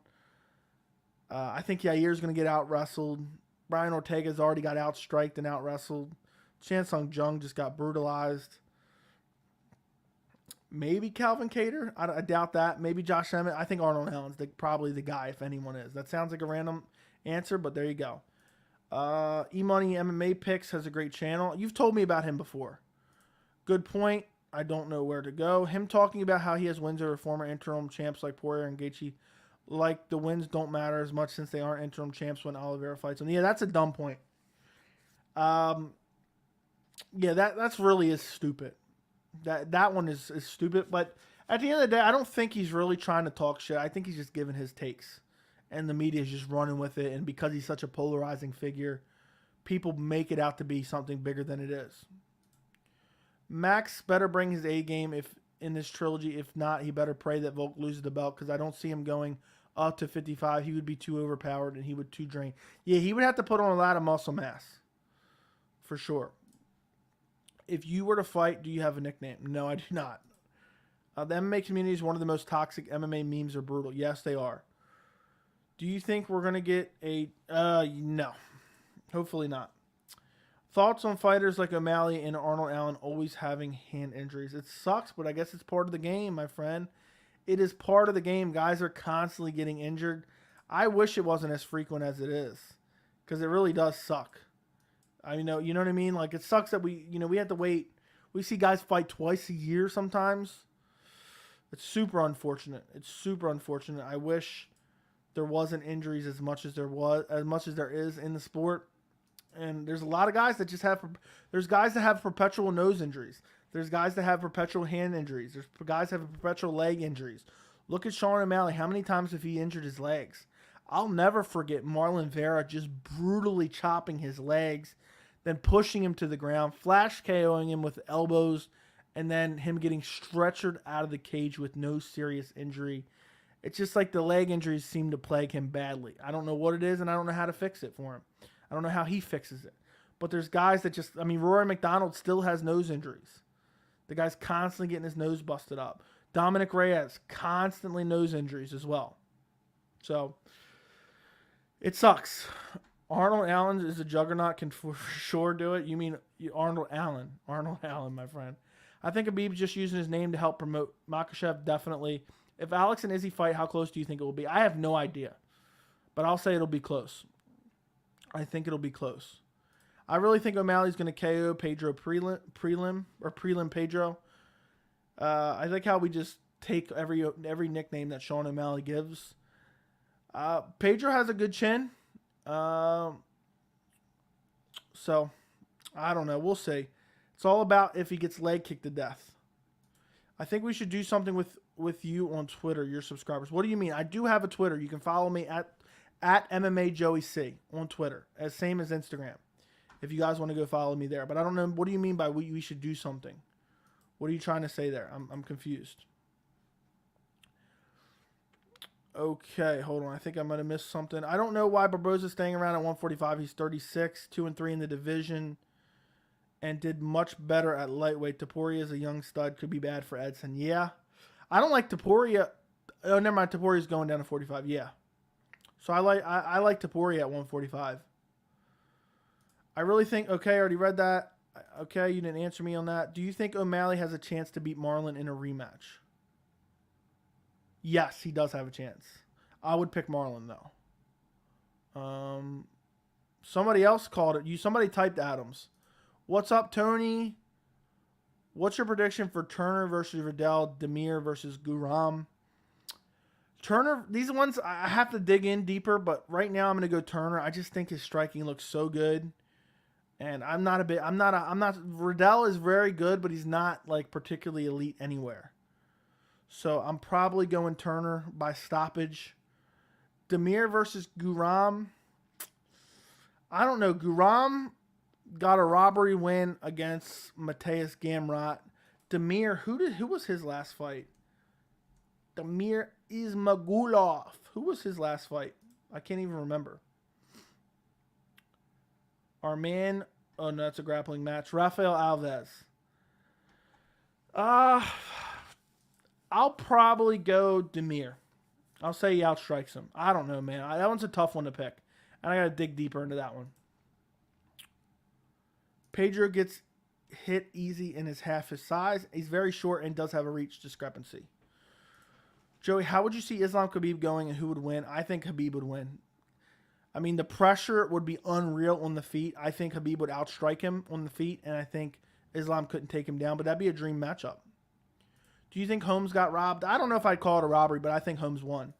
I think Yair's going to get out-wrestled. Brian Ortega's already got out-striked and out-wrestled. Chan Sung Jung just got brutalized. Maybe Calvin Kattar. I doubt that. Maybe Josh Emmett. I think Arnold Allen's probably the guy, if anyone is. That sounds like a random answer, but there you go. E-Money MMA Picks has a great channel. You've told me about him before. Good point. I don't know where to go. Him talking about how he has wins over former interim champs like Poirier and Gaethje. Like the wins don't matter as much since they aren't interim champs when Oliveira fights them. Yeah, that's a dumb point. Yeah, that's really is stupid. That one is stupid. But at the end of the day, I don't think he's really trying to talk shit. I think he's just giving his takes. And the media is just running with it. And because he's such a polarizing figure, people make it out to be something bigger than it is. Max better bring his A game if in this trilogy. If not, he better pray that Volk loses the belt because I don't see him going up to 55. He would be too overpowered and he would too drain. Yeah, he would have to put on a lot of muscle mass. For sure. If you were to fight, do you have a nickname? No, I do not. The MMA community is one of the most toxic. MMA memes are brutal. Yes, they are. Do you think we're going to get a... no. Hopefully not. Thoughts on fighters like O'Malley and Arnold Allen always having hand injuries? It sucks, but I guess it's part of the game, my friend. It is part of the game. Guys are constantly getting injured. I wish it wasn't as frequent as it is because it really does suck. I mean, you know what I mean? Like, it sucks that we have to wait. We see guys fight twice a year sometimes. It's super unfortunate. It's super unfortunate. I wish there wasn't injuries as much as there is in the sport. And there's a lot of guys that just have, there's guys that have perpetual nose injuries. There's guys that have perpetual hand injuries. There's guys that have perpetual leg injuries. Look at Sean O'Malley. How many times have he injured his legs? I'll never forget Marlon Vera just brutally chopping his legs, then pushing him to the ground, flash KOing him with elbows, and then him getting stretchered out of the cage with no serious injury. It's just like the leg injuries seem to plague him badly. I don't know what it is, and I don't know how to fix it for him. I don't know how he fixes it. But there's guys that just, I mean, Rory McDonald still has nose injuries. The guy's constantly getting his nose busted up. Dominic Reyes, constantly nose injuries as well. So, it sucks. Arnold Allen is a juggernaut, can for sure do it. You mean Arnold Allen. Arnold Allen, my friend. I think Khabib's just using his name to help promote Makhachev, definitely. If Alex and Izzy fight, how close do you think it will be? I have no idea. But I'll say it'll be close. I think it'll be close. I really think O'Malley's going to KO Pedro prelim Pedro. I like how we just take every nickname that Sean O'Malley gives. Pedro has a good chin. So, I don't know. We'll see. It's all about if he gets leg kicked to death. I think we should do something with you on Twitter, your subscribers. What do you mean? I do have a Twitter. You can follow me at MMA Joey C on Twitter, same as Instagram. If you guys want to go follow me there. But I don't know. What do you mean by we should do something? What are you trying to say there? I'm confused. Okay, hold on. I think I might have missed something. I don't know why Barboza's staying around at 145. He's 36, 2-3 in the division, and did much better at lightweight. Topuria is a young stud. Could be bad for Edson. Yeah. I don't like Topuria. Oh, never mind. Topuria's going down to 45. Yeah. So I like Topuria at 145. I really think, okay, I already read that. Okay, you didn't answer me on that. Do you think O'Malley has a chance to beat Marlon in a rematch? Yes, he does have a chance. I would pick Marlon, though. Somebody else called it. Somebody typed Adams. What's up, Tony? What's your prediction for Turner versus Riddell, Demir versus Guram? Turner, these ones, I have to dig in deeper, but right now I'm going to go Turner. I just think his striking looks so good. And Riddell is very good, but he's not like particularly elite anywhere. So I'm probably going Turner by stoppage. Demir versus Guram. I don't know. Guram got a robbery win against Mateus Gamrot. Demir, who was his last fight? Demir Ismagulov. Who was his last fight? I can't even remember. Our man, oh no, that's a grappling match. Rafael Alves. I'll probably go Demir. I'll say he outstrikes him. I don't know, man. That one's a tough one to pick. And I got to dig deeper into that one. Pedro gets hit easy and is half his size. He's very short and does have a reach discrepancy. Joey, how would you see Islam Khabib going and who would win? I think Khabib would win. I mean, the pressure would be unreal on the feet. I think Khabib would outstrike him on the feet, and I think Islam couldn't take him down, but that'd be a dream matchup. Do you think Holmes got robbed? I don't know if I'd call it a robbery, but I think Holmes won.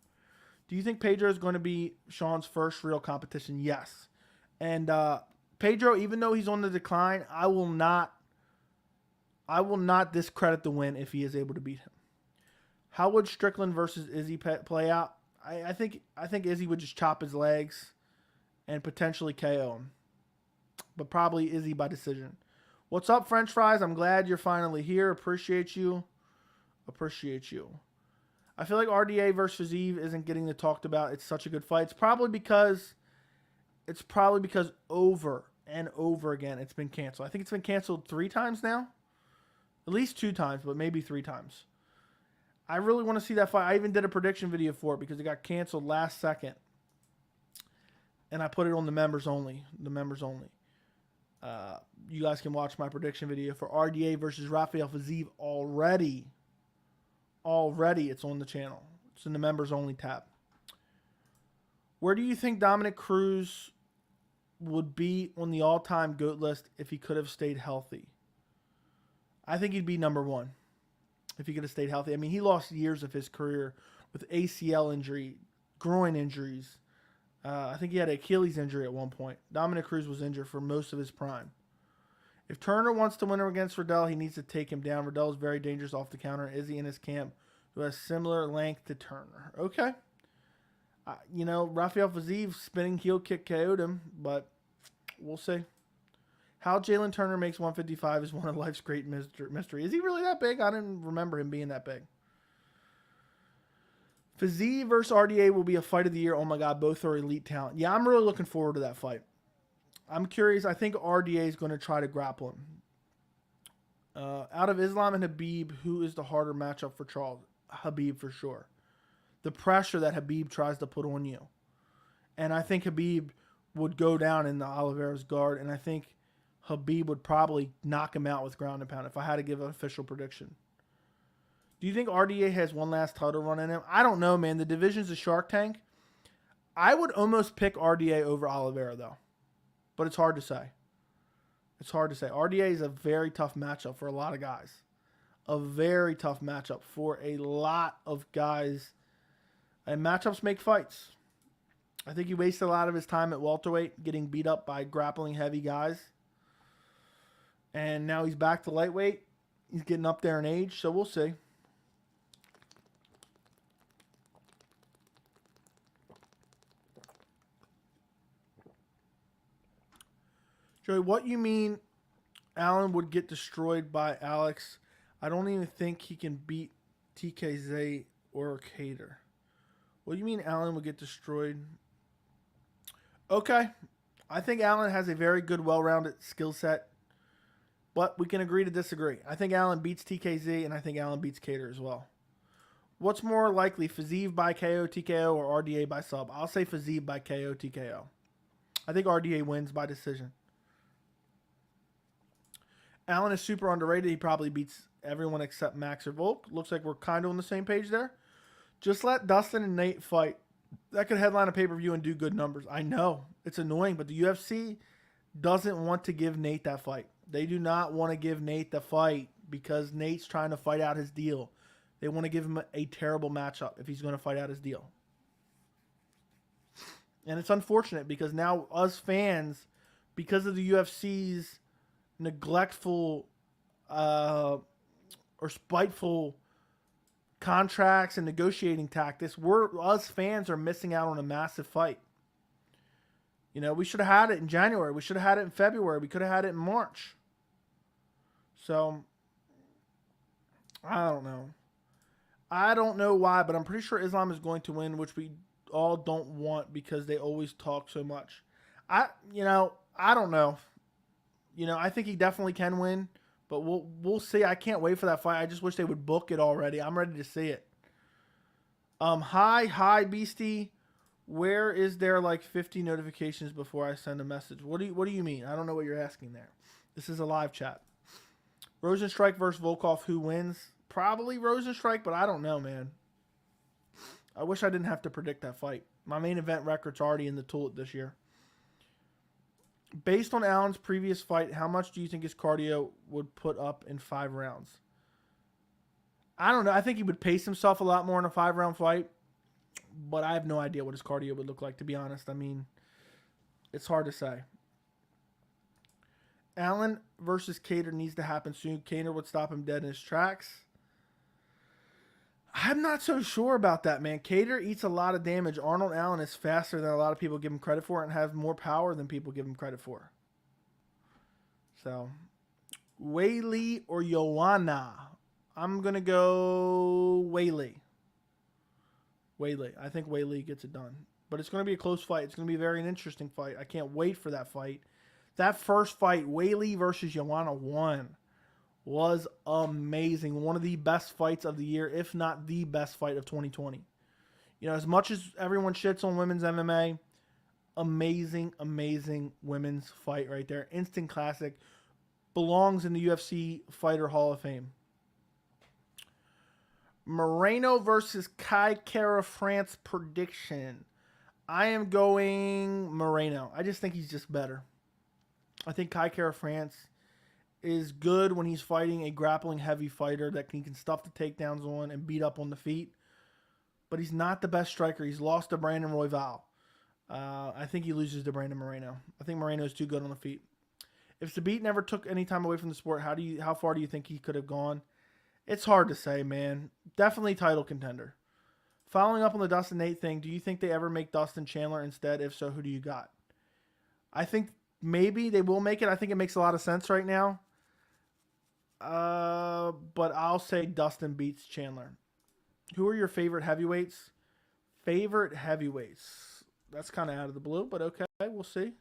Do you think Pedro is going to be Sean's first real competition? Yes. And Pedro, even though he's on the decline, I will not discredit the win if he is able to beat him. How would Strickland versus Izzy play out? I think Izzy would just chop his legs and potentially KO him. but probably Izzy by decision. What's up, French fries? I'm glad you're finally here. Appreciate you. Appreciate you. I feel like RDA versus Fiziev isn't getting talked about. It's such a good fight. It's probably because over and over again it's been canceled. I think it's been canceled 3 times now. At least 2 times, but maybe 3 times. I really want to see that fight. I even did a prediction video for it because it got canceled last second. And I put it on the members only. The members only. You guys can watch my prediction video for RDA versus Rafael Fiziev already. Already it's on the channel. It's in the members only tab. Where do you think Dominic Cruz would be on the all-time GOAT list if he could have stayed healthy? I think he'd be number 1 if he could have stayed healthy. I mean, he lost years of his career with ACL injury, groin injuries. I think he had an Achilles injury at one point. Dominic Cruz was injured for most of his prime. If Turner wants to win against Riddell, he needs to take him down. Riddell is very dangerous off the counter. Izzy in his camp, who has similar length to Turner. Okay. Rafael Fiziev spinning heel kick KO'd him, but we'll see. How Jalen Turner makes 155 is one of life's great mystery. Is he really that big? I didn't remember him being that big. Fiziev versus RDA will be a fight of the year. Oh my God, both are elite talent. Yeah, I'm really looking forward to that fight. I'm curious. I think RDA is going to try to grapple him. Out of Islam and Khabib, who is the harder matchup for Charles? Khabib for sure. The pressure that Khabib tries to put on you. And I think Khabib would go down in the Oliveira's guard, and I think Khabib would probably knock him out with ground and pound if I had to give an official prediction. Do you think RDA has one last title run in him? I don't know, man. The division's a Shark Tank. I would almost pick RDA over Oliveira, though. But it's hard to say. It's hard to say. RDA is a very tough matchup for a lot of guys. A very tough matchup for a lot of guys. And matchups make fights. I think he wasted a lot of his time at welterweight getting beat up by grappling heavy guys. And now he's back to lightweight. He's getting up there in age, so we'll see. Joey, what you mean Allen would get destroyed by Alex? I don't even think he can beat TKZ or Cater. What do you mean Allen would get destroyed? Okay. I think Allen has a very good, well-rounded skill set. But we can agree to disagree. I think Allen beats TKZ, and I think Allen beats Cater as well. What's more likely, Fiziev by KO, TKO, or RDA by sub? I'll say Fiziev by KO, TKO. I think RDA wins by decision. Allen is super underrated. He probably beats everyone except Max or Volk. Looks like we're kind of on the same page there. Just let Dustin and Nate fight. That could headline a pay-per-view and do good numbers. I know. It's annoying, but the UFC doesn't want to give Nate that fight. They do not want to give Nate the fight because Nate's trying to fight out his deal. They want to give him a terrible matchup if he's going to fight out his deal. And it's unfortunate because now us fans, because of the UFC's neglectful or spiteful contracts and negotiating tactics, us fans are missing out on a massive fight. You know, we should have had it in January. We should have had it in February. We could have had it in March. So, I don't know. I don't know why, but I'm pretty sure Islam is going to win, which we all don't want because they always talk so much. I don't know. I think he definitely can win, but we'll see. I can't wait for that fight. I just wish they would book it already. I'm ready to see it. Hi, Beastie. Where is there like 50 notifications before I send a message? What do you mean? I don't know what you're asking there. This is a live chat. Rosenstrike versus Volkov, who wins? Probably Rosenstrike, but I don't know, man. I wish I didn't have to predict that fight. My main event record's already in the toilet this year. Based on Allen's previous fight, how much do you think his cardio would put up in 5 rounds? I don't know. I think he would pace himself a lot more in a 5-round fight, but I have no idea what his cardio would look like, to be honest. I mean, it's hard to say. Allen versus Cater needs to happen soon. Cater would stop him dead in his tracks. I'm not so sure about that, man. Cater eats a lot of damage. Arnold Allen is faster than a lot of people give him credit for and has more power than people give him credit for. So, Weili or Joanna? I'm going to go Weili. Weili. I think Weili gets it done. But it's going to be a close fight. It's going to be a very interesting fight. I can't wait for that fight. That first fight, Weili versus Joanna 1, was amazing. One of the best fights of the year, if not the best fight of 2020. You know, as much as everyone shits on women's MMA, amazing, amazing women's fight right there. Instant classic. Belongs in the UFC Fighter Hall of Fame. Moreno versus Kai Kara France prediction. I am going Moreno. I just think he's just better. I think Kai Kara France is good when he's fighting a grappling heavy fighter that he can stuff the takedowns on and beat up on the feet. But he's not the best striker. He's lost to Brandon Royval. I think he loses to Brandon Moreno. I think Moreno is too good on the feet. If Sabit never took any time away from the sport, how far do you think he could have gone? It's hard to say, man. Definitely title contender. Following up on the Dustin Nate thing, do you think they ever make Dustin Chandler instead? If so, who do you got? I think maybe they will make it. I think it makes a lot of sense right now. But I'll say Dustin beats Chandler. Who are your favorite heavyweights? Favorite heavyweights. That's kind of out of the blue, but okay, we'll see.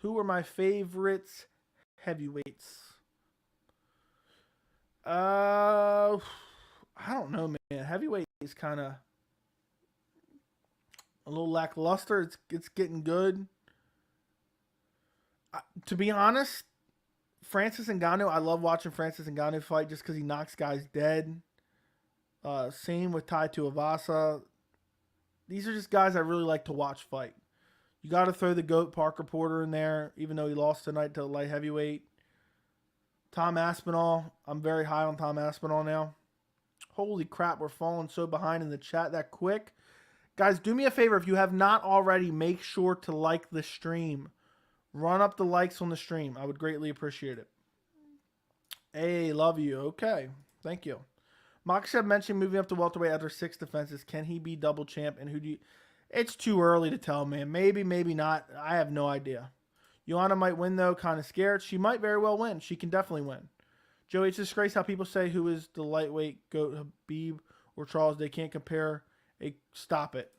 Who are my favorites heavyweights? I don't know, man. Heavyweight is kind of a little lackluster. It's getting good. To be honest, Francis Ngannou, I love watching Francis Ngannou fight just because he knocks guys dead. Same with Tai Tuivasa. These are just guys I really like to watch fight. You got to throw the GOAT Parker Porter in there, even though he lost tonight to light heavyweight. Tom Aspinall. I'm very high on Tom Aspinall now. Holy crap, we're falling so behind in the chat that quick. Guys, do me a favor. If you have not already, make sure to like the stream. Run up the likes on the stream. I would greatly appreciate it. Hey, love you. Okay. Thank you. Makhachev mentioned moving up to welterweight after 6 defenses. Can he be double champ? And who do you... It's too early to tell, man. Maybe, maybe not. I have no idea. Joanna might win, though. Kind of scared. She might very well win. She can definitely win. Joey, it's disgrace how people say who is the lightweight GOAT, Habib or Charles. They can't compare. Stop it.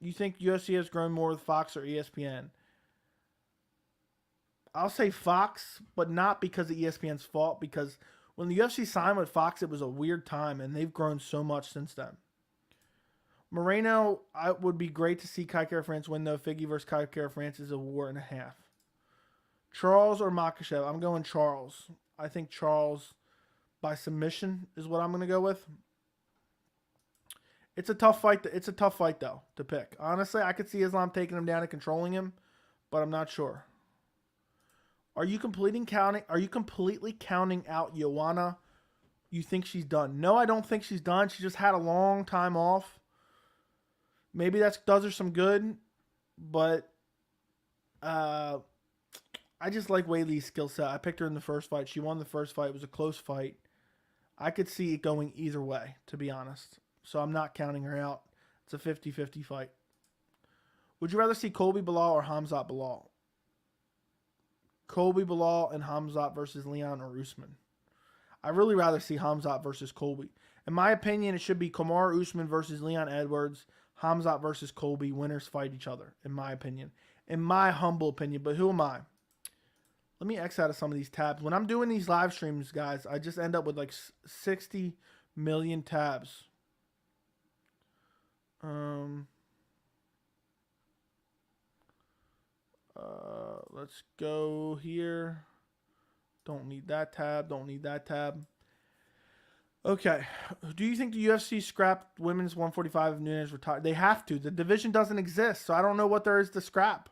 You think UFC has grown more with Fox or ESPN? I'll say Fox, but not because of ESPN's fault. Because when the UFC signed with Fox, it was a weird time, and they've grown so much since then. Moreno, it would be great to see Kai Kara France win, though. Figgy versus Kai Kara France is a war and a half. Charles or Makhachev? I'm going Charles. I think Charles by submission is what I'm going to go with. It's a tough fight. It's a tough fight, though, to pick. Honestly, I could see Islam taking him down and controlling him, but I'm not sure. Are you completely counting out Joanna? You think she's done? No, I don't think she's done. She just had a long time off. Maybe that does her some good, but I just like Weili's skill set. I picked her in the first fight. She won the first fight. It was a close fight. I could see it going either way, to be honest. So I'm not counting her out. It's a 50-50 fight. Would you rather see Colby Bilal or Hamzat Bilal? Colby Bilal and Hamzat versus Leon or Usman. I'd really rather see Hamzat versus Colby. In my opinion, it should be Kamaru Usman versus Leon Edwards. Hamzat versus Colby. Winners fight each other, in my opinion. In my humble opinion. But who am I? Let me X out of some of these tabs. When I'm doing these live streams, guys, I just end up with like 60 million tabs. Let's go here. Don't need that tab. Don't need that tab. Okay. Do you think the UFC scrapped women's 145 if Nunez retired? They have to. The division doesn't exist, so I don't know what there is to scrap.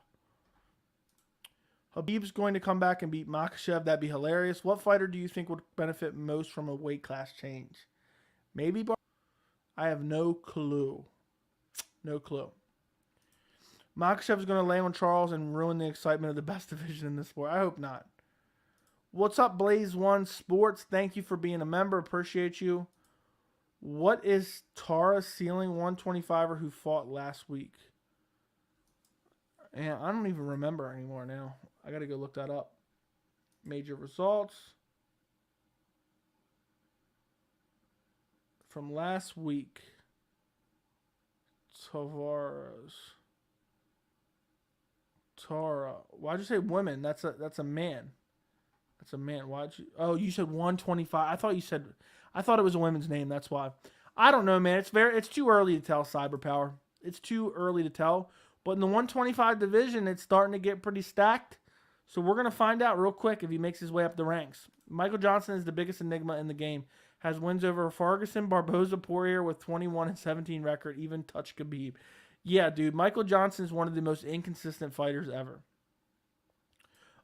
Habib's going to come back and beat Makhachev. That'd be hilarious. What fighter do you think would benefit most from a weight class change? Maybe I have no clue. No clue. Makhachev is going to lay on Charles and ruin the excitement of the best division in the sport. I hope not. What's up, Blaze One Sports? Thank you for being a member. Appreciate you. What is Tara's ceiling 125er who fought last week? And I don't even remember anymore now. I got to go look that up. Major results from last week. Tara. Why'd you say women? That's a man. That's a man. Why'd you? Oh, you said 125. I thought it was a women's name. That's why. I don't know, man. It's too early to tell. Cyberpower. It's too early to tell. But in the 125 division, it's starting to get pretty stacked. So we're gonna find out real quick if he makes his way up the ranks. Michael Johnson is the biggest enigma in the game. Has wins over Ferguson, Barboza, Poirier with 21-17 record. Even touch Khabib. Yeah, dude. Michael Johnson is one of the most inconsistent fighters ever.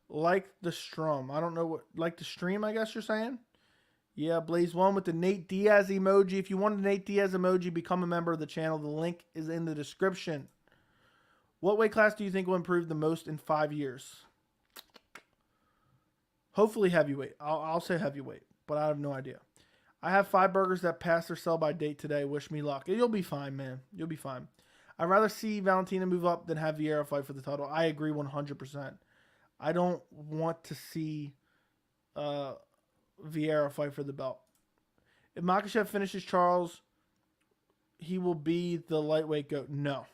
Like the strum. I don't know what. Like the stream, I guess you're saying? Yeah, Blaze One with the Nate Diaz emoji. If you want a Nate Diaz emoji, become a member of the channel. The link is in the description. What weight class do you think will improve the most in 5 years? Hopefully heavyweight. I'll say heavyweight, but I have no idea. I have 5 burgers that passed their sell-by date today. Wish me luck. You'll be fine, man. You'll be fine. I'd rather see Valentina move up than have Vieira fight for the title. I agree 100%. I don't want to see Vieira fight for the belt. If Makhachev finishes Charles, he will be the lightweight GOAT. No.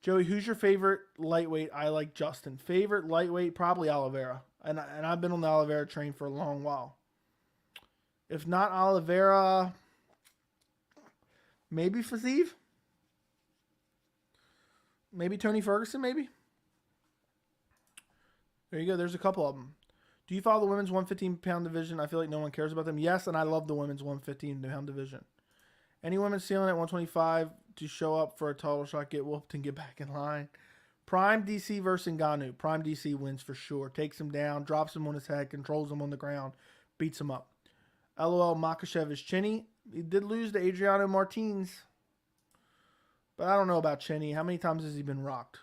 Joey, who's your favorite lightweight? I like Justin. Favorite lightweight? Probably Oliveira. And I've been on the Oliveira train for a long while. If not Oliveira, maybe Fiziev? Maybe Tony Ferguson, maybe? There you go. There's a couple of them. Do you follow the women's 115-pound division? I feel like no one cares about them. Yes, and I love the women's 115-pound division. Any women ceiling at 125 to show up for a title shot, get whooped, and get back in line. Prime DC versus Ngannou. Prime DC wins for sure. Takes him down, drops him on his head, controls him on the ground, beats him up. LOL, Makhachev is chinny. He did lose to Adriano Martins. But I don't know about chinny. How many times has he been rocked?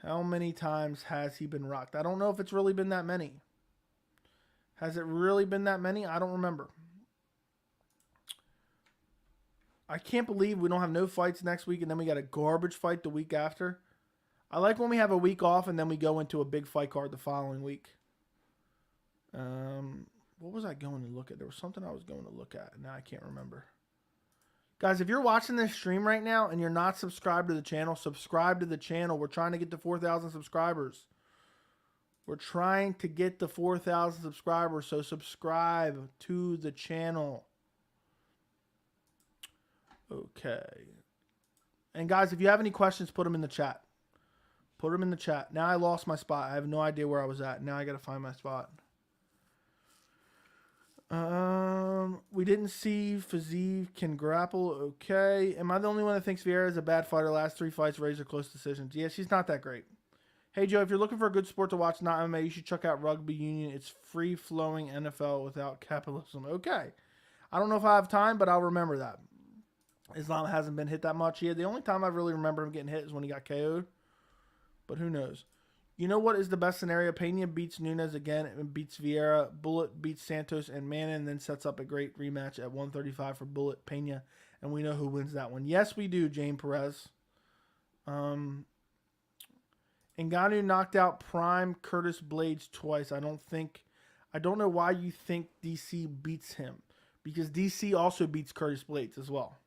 How many times has he been rocked? I don't know if it's really been that many. Has it really been that many? I don't remember. I can't believe we don't have no fights next week and then we got a garbage fight the week after. I like when we have a week off and then we go into a big fight card the following week. What was I going to look at? There was something I was going to look at. Now I can't remember. Guys, if you're watching this stream right now and you're not subscribed to the channel, subscribe to the channel. We're trying to get to 4,000 subscribers. We're trying to get to 4,000 subscribers, so subscribe to the channel. Okay. And guys, if you have any questions, put them in the chat. Put them in the chat. Now I lost my spot. I have no idea where I was at. Now I got to find my spot. We didn't see Fiziev can grapple. Okay. Am I the only one that thinks Vieira is a bad fighter? Last 3 fights, razor close decisions. Yeah, she's not that great. Hey, Joe, if you're looking for a good sport to watch, not MMA, you should check out Rugby Union. It's free-flowing NFL without capitalism. Okay. I don't know if I have time, but I'll remember that. Islam hasn't been hit that much. Yeah, the only time I really remember him getting hit is when he got KO'd. But who knows? You know what is the best scenario? Pena beats Nunes again and beats Vieira. Bullet beats Santos and Manning, and then sets up a great rematch at 135 for Bullet Pena. And we know who wins that one. Yes, we do, James Perez. Ngannou knocked out Prime Curtis Blades twice. I don't know why you think DC beats him. Because DC also beats Curtis Blades as well.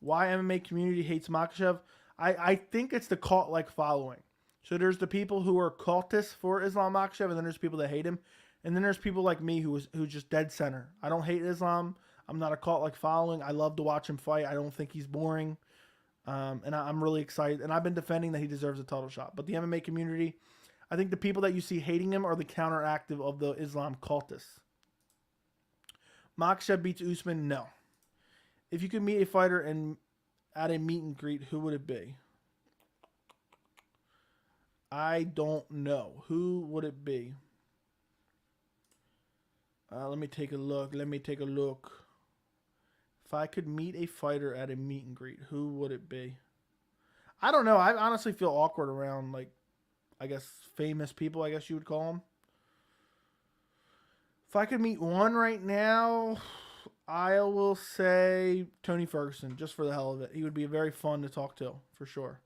Why MMA community hates Makhachev? I think it's the cult-like following. So there's the people who are cultists for Islam Makhachev, and then there's people that hate him. And then there's people like me who's just dead center. I don't hate Islam. I'm not a cult-like following. I love to watch him fight. I don't think he's boring. And I'm really excited. And I've been defending that he deserves a title shot. But the MMA community, I think the people that you see hating him are the counteractive of the Islam cultists. Makhachev beats Usman? No. If you could meet a fighter and at a meet and greet, who would it be? I don't know. Who would it be? Let me take a look. If I could meet a fighter at a meet and greet, who would it be? I don't know. I honestly feel awkward around, like, I guess, famous people, I guess you would call them. If I could meet one right now, I will say Tony Ferguson, just for the hell of it. He would be very fun to talk to, for sure.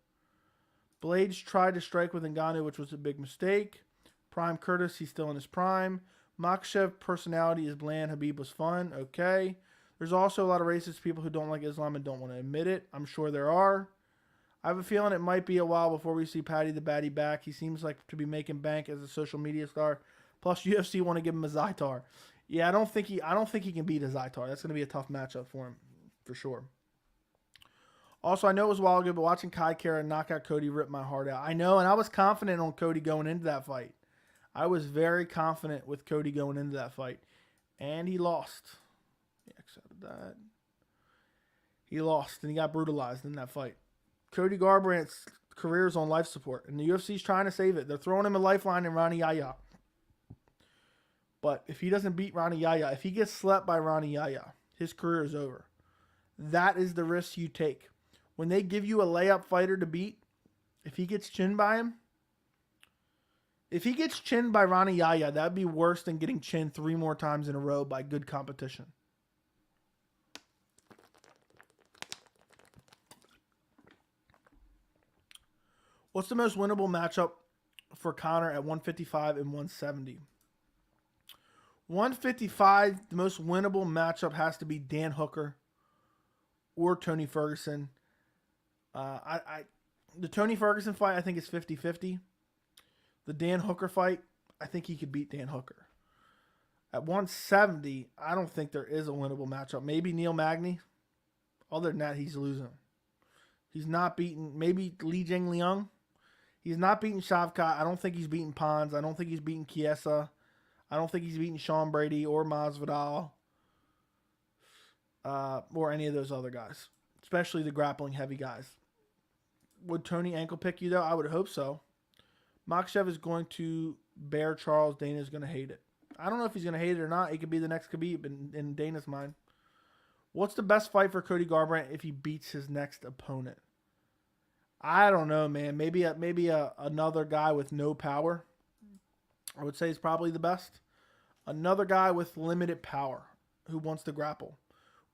Blades tried to strike with Ngannou, which was a big mistake. Prime Curtis, he's still in his prime. Makhachev personality is bland. Habib was fun. Okay. There's also a lot of racist people who don't like Islam and don't want to admit it. I'm sure there are. I have a feeling it might be a while before we see Paddy the Baddie back. He seems like to be making bank as a social media star. Plus, UFC want to give him a Zaitar. Yeah, I don't think he can beat a Zaitar. That's going to be a tough matchup for him, for sure. Also, I know it was a while ago, but watching Kai Kara knock out Cody ripped my heart out. I know, and I was confident on Cody going into that fight. I was very confident with Cody going into that fight. And he lost. He accepted that. He lost, and he got brutalized in that fight. Cody Garbrandt's career is on life support, and the UFC's trying to save it. They're throwing him a lifeline in Ronnie Yaya. But if he doesn't beat Ronnie Yaya, if he gets slept by Ronnie Yaya, his career is over. That is the risk you take. When they give you a layup fighter to beat, if he gets chinned by him, if he gets chinned by Ronnie Yaya, that would be worse than getting chinned 3 more times in a row by good competition. What's the most winnable matchup for Conor at 155 and 170? 155, the most winnable matchup has to be Dan Hooker or Tony Ferguson. The Tony Ferguson fight, I think, is 50-50. The Dan Hooker fight, I think he could beat Dan Hooker. At 170, I don't think there is a winnable matchup. Maybe Neil Magny. Other than that, he's losing. He's not beating, maybe Li Jingliang. He's not beating Shavkat. I don't think he's beating Pons. I don't think he's beating Chiesa. I don't think he's beating Sean Brady or Masvidal. Or any of those other guys. Especially the grappling heavy guys. Would Tony ankle pick you, though? I would hope so. Makhachev is going to bear Charles. Dana's going to hate it. I don't know if he's going to hate it or not. It could be the next Khabib in Dana's mind. What's the best fight for Cody Garbrandt if he beats his next opponent? I don't know, man. Maybe another guy with no power. I would say is probably the best. Another guy with limited power who wants to grapple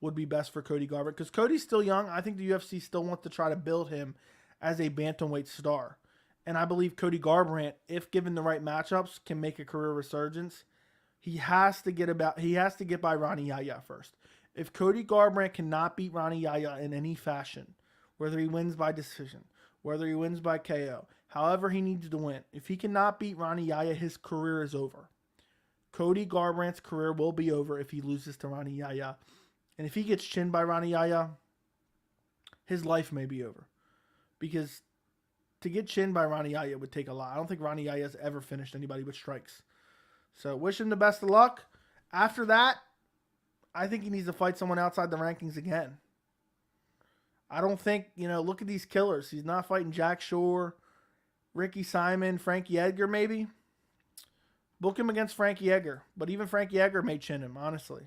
would be best for Cody Garbrandt. Because Cody's still young. I think the UFC still wants to try to build him as a bantamweight star. And I believe Cody Garbrandt, if given the right matchups, can make a career resurgence. He has to get by Ronnie Yaya first. If Cody Garbrandt cannot beat Ronnie Yaya in any fashion, whether he wins by decision, whether he wins by KO, however he needs to win, if he cannot beat Ronnie Yaya, his career is over. Cody Garbrandt's career will be over if he loses to Ronnie Yaya. And if he gets chinned by Ronnie Yaya, his life may be over. Because to get chinned by Ronnie Yaya would take a lot. I don't think Ronnie Yaya's ever finished anybody with strikes. So wish him the best of luck. After that, I think he needs to fight someone outside the rankings again. I don't think, look at these killers. He's not fighting Jack Shore, Ricky Simon, Frankie Edgar maybe. Book him against Frankie Edgar. But even Frankie Edgar may chin him, honestly.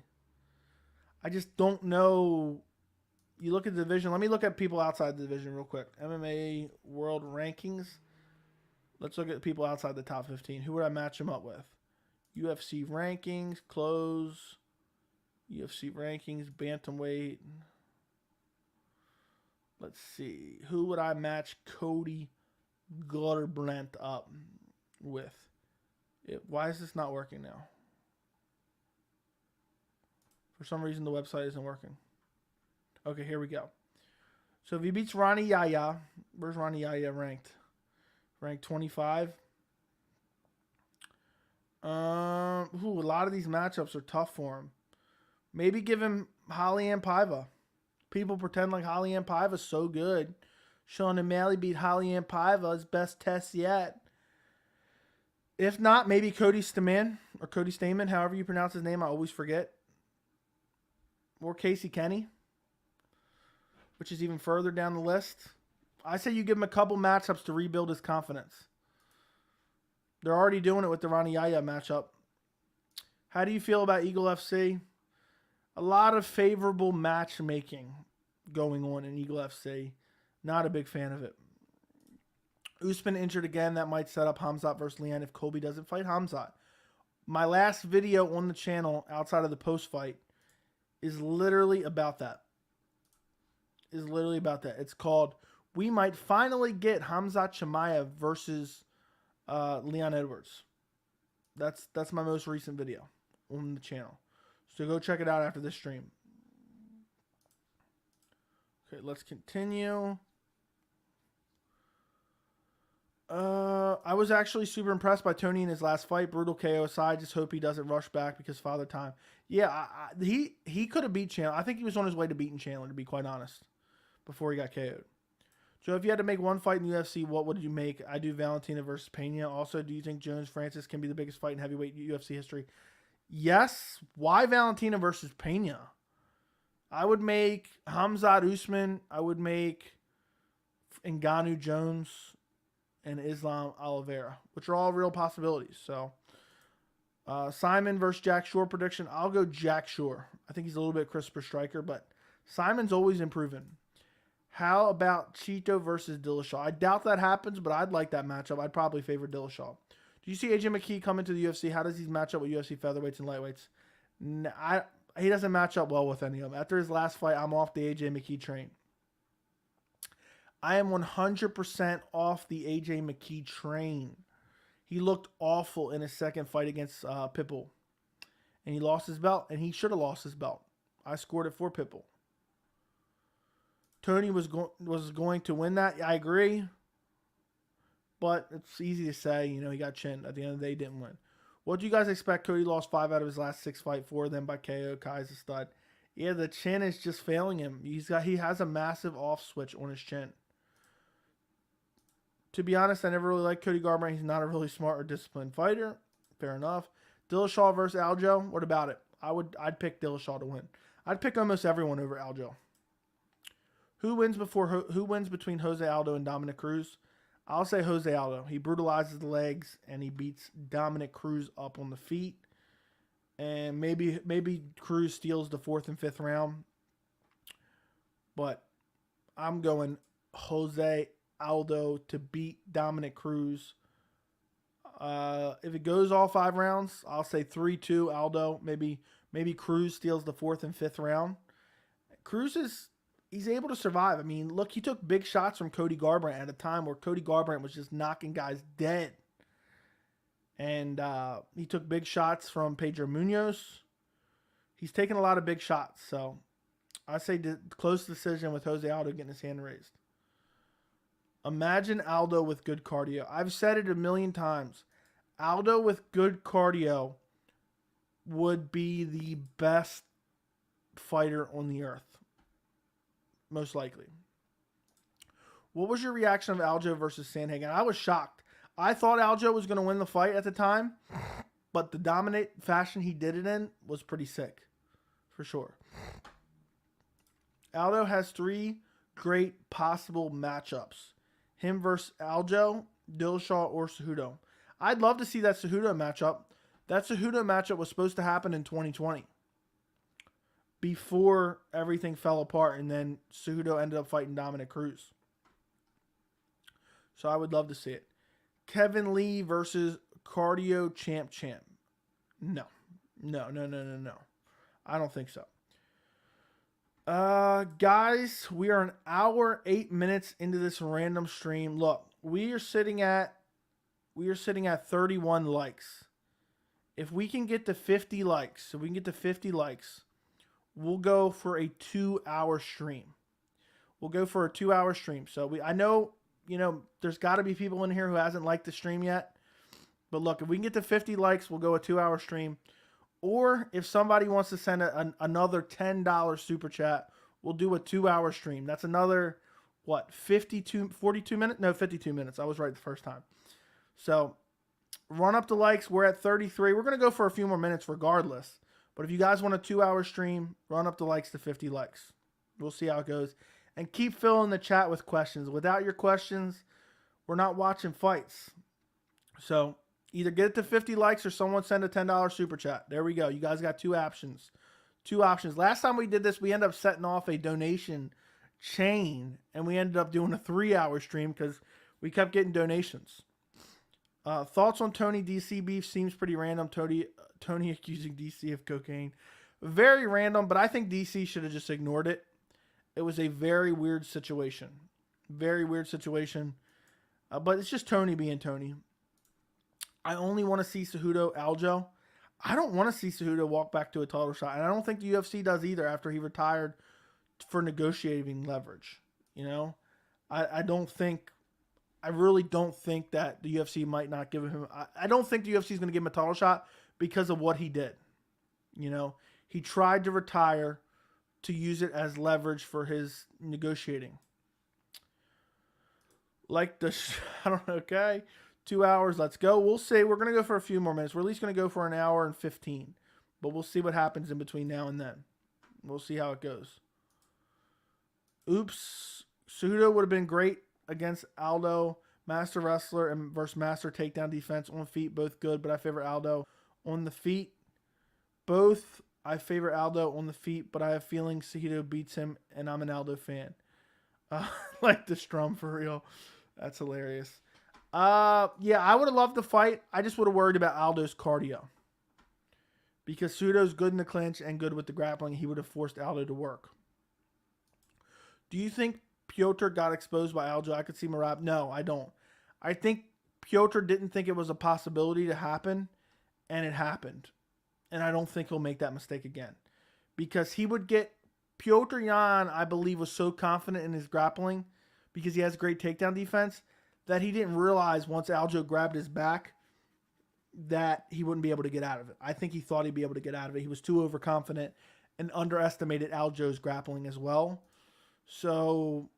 I just don't know. You look at the division. Let me look at people outside the division real quick. MMA World Rankings. Let's look at people outside the top 15. Who would I match him up with? UFC Rankings. Close. UFC Rankings. Bantamweight. Let's see. Who would I match Cody Garbrandt up with? Why is this not working now? For some reason, the website isn't working. Okay, here we go. So if he beats Ronnie Yaya, where's Ronnie Yaya ranked? Ranked 25. A lot of these matchups are tough for him. Maybe give him Holly and Paiva. People pretend like Holly and Paiva's so good. Sean O'Malley beat Holly and Paiva, his best test yet. If not, maybe Cody Stamann, or Cody Stamann, however you pronounce his name, I always forget. Or Casey Kenny, which is even further down the list. I say you give him a couple matchups to rebuild his confidence. They're already doing it with the Ronnie Yaya matchup. How do you feel about Eagle FC? A lot of favorable matchmaking going on in Eagle FC. Not a big fan of it. Usman injured again. That might set up Hamzat versus Leon if Colby doesn't fight Hamzat. My last video on the channel outside of the post fight is literally about that. It's called we might finally get Khamzat Chimaev versus Leon Edwards. That's my most recent video on the channel. So go check it out after this stream. Okay, let's continue. I was actually super impressed by Tony in his last fight. Brutal KO aside, just hope he doesn't rush back because father time. Yeah, he could have beat Chandler. I think he was on his way to beating Chandler, to be quite honest, before he got KO'd. Joe, if you had to make one fight in the UFC, what would you make? I do Valentina versus Pena. Also, do you think Jones-Francis can be the biggest fight in heavyweight UFC history? Yes. Why Valentina versus Pena? I would make Khamzat Usman. I would make Ngannou Jones and Islam Oliveira, which are all real possibilities. So, Simon versus Jack Shore prediction. I'll go Jack Shore. I think he's a little bit crisper striker, but Simon's always improving. How about Cheeto versus Dillashaw? I doubt that happens, but I'd like that matchup. I'd probably favor Dillashaw. Do you see AJ McKee coming to the UFC? How does he match up with UFC featherweights and lightweights? He doesn't match up well with any of them. After his last fight, I'm off the AJ McKee train. I am 100% off the AJ McKee train. He looked awful in his second fight against Pitbull. And he lost his belt, and he should have lost his belt. I scored it for Pitbull. Tony was going to win that. I agree. But it's easy to say. You know, he got chinned. At the end of the day, he didn't win. What do you guys expect? Cody lost 5 out of his last 6 fights, 4 of them by KO. Kai's a stud. Yeah, the chin is just failing him. He has a massive off switch on his chin. To be honest, I never really liked Cody Garbrandt. He's not a really smart or disciplined fighter. Fair enough. Dillashaw versus Aljo. What about it? I'd pick Dillashaw to win. I'd pick almost everyone over Aljo. Who wins between Jose Aldo and Dominic Cruz? I'll say Jose Aldo. He brutalizes the legs and he beats Dominic Cruz up on the feet. And maybe Cruz steals the 4th and 5th round. But I'm going Jose Aldo to beat Dominic Cruz. If it goes all 5 rounds, I'll say 3-2 Aldo. Maybe Cruz steals the 4th and 5th round. He's able to survive. I mean, look, he took big shots from Cody Garbrandt at a time where Cody Garbrandt was just knocking guys dead. And he took big shots from Pedro Munoz. He's taken a lot of big shots. So I say close decision with Jose Aldo getting his hand raised. Imagine Aldo with good cardio. I've said it a million times. Aldo with good cardio would be the best fighter on the earth. Most likely. What was your reaction of Aljo versus Sandhagen? I was shocked. I thought Aljo was going to win the fight at the time, but the dominant fashion he did it in was pretty sick, for sure. Aldo has 3 great possible matchups. Him versus Aljo, Dillashaw, or Cejudo. I'd love to see that Cejudo matchup. That Cejudo matchup was supposed to happen in 2020. Before everything fell apart, and then Cejudo ended up fighting Dominic Cruz. So I would love to see it. Kevin Lee versus Cardio Champ. No. I don't think so. Guys, we are an hour, 8 minutes into this random stream. Look, we are sitting at 31 likes. If we can get to 50 likes, we'll go for a 2-hour stream. So I know, there's got to be people in here who hasn't liked the stream yet. But look, if we can get to 50 likes, we'll go a 2-hour stream. Or if somebody wants to send another $10 super chat, we'll do a 2-hour stream. That's another, 42 minutes? No, 52 minutes. I was right the first time. So run up the likes. We're at 33. We're going to go for a few more minutes regardless. But if you guys want a 2-hour stream, run up the likes to 50 likes. We'll see how it goes. And keep filling the chat with questions. Without your questions, we're not watching fights. So either get it to 50 likes or someone send a $10 super chat. There we go. You guys got 2 options. Last time we did this, we ended up setting off a donation chain. And we ended up doing a 3-hour stream because we kept getting donations. Thoughts on Tony DC beef? Seems pretty random. Tony accusing DC of cocaine. Very random, but I think DC should have just ignored it. It was a very weird situation. Very weird situation. But it's just Tony being Tony. I only want to see Cejudo Aljo. I don't want to see Cejudo walk back to a title shot. And I don't think the UFC does either after he retired for negotiating leverage. You know? I really don't think that the UFC might not give him... I don't think the UFC is going to give him a title shot because of what he did. You know? He tried to retire to use it as leverage for his negotiating. Like the... I don't know, okay? 2 hours, let's go. We'll see. We're going to go for a few more minutes. We're at least going to go for an hour and 15. But we'll see what happens in between now and then. We'll see how it goes. Oops. Cejudo would have been great against Aldo. Master wrestler and versus master takedown defense on feet. Both good, but I favor Aldo on the feet. Both, I favor Aldo on the feet, but I have feelings Cejudo beats him, and I'm an Aldo fan. Like the Strum for real. That's hilarious. Yeah, I would have loved the fight. I just would have worried about Aldo's cardio. Because Cejudo's good in the clinch and good with the grappling. He would have forced Aldo to work. Do you think Piotr got exposed by Aljo? I could see Merab. No, I don't. I think Piotr didn't think it was a possibility to happen, and it happened. And I don't think he'll make that mistake again. Because he would get... Piotr Jan, I believe, was so confident in his grappling because he has great takedown defense that he didn't realize once Aljo grabbed his back that he wouldn't be able to get out of it. I think he thought he'd be able to get out of it. He was too overconfident and underestimated Aljo's grappling as well. So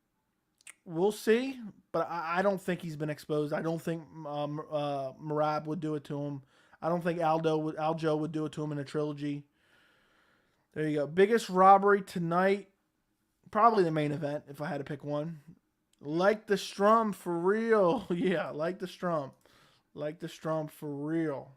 we'll see, but I don't think he's been exposed. I don't think Merab would do it to him. I don't think Aljo would do it to him in a trilogy. There you go. Biggest robbery tonight. Probably the main event, if I had to pick one. Like the Strum for real. Yeah, like the Strum. Like the Strum for real.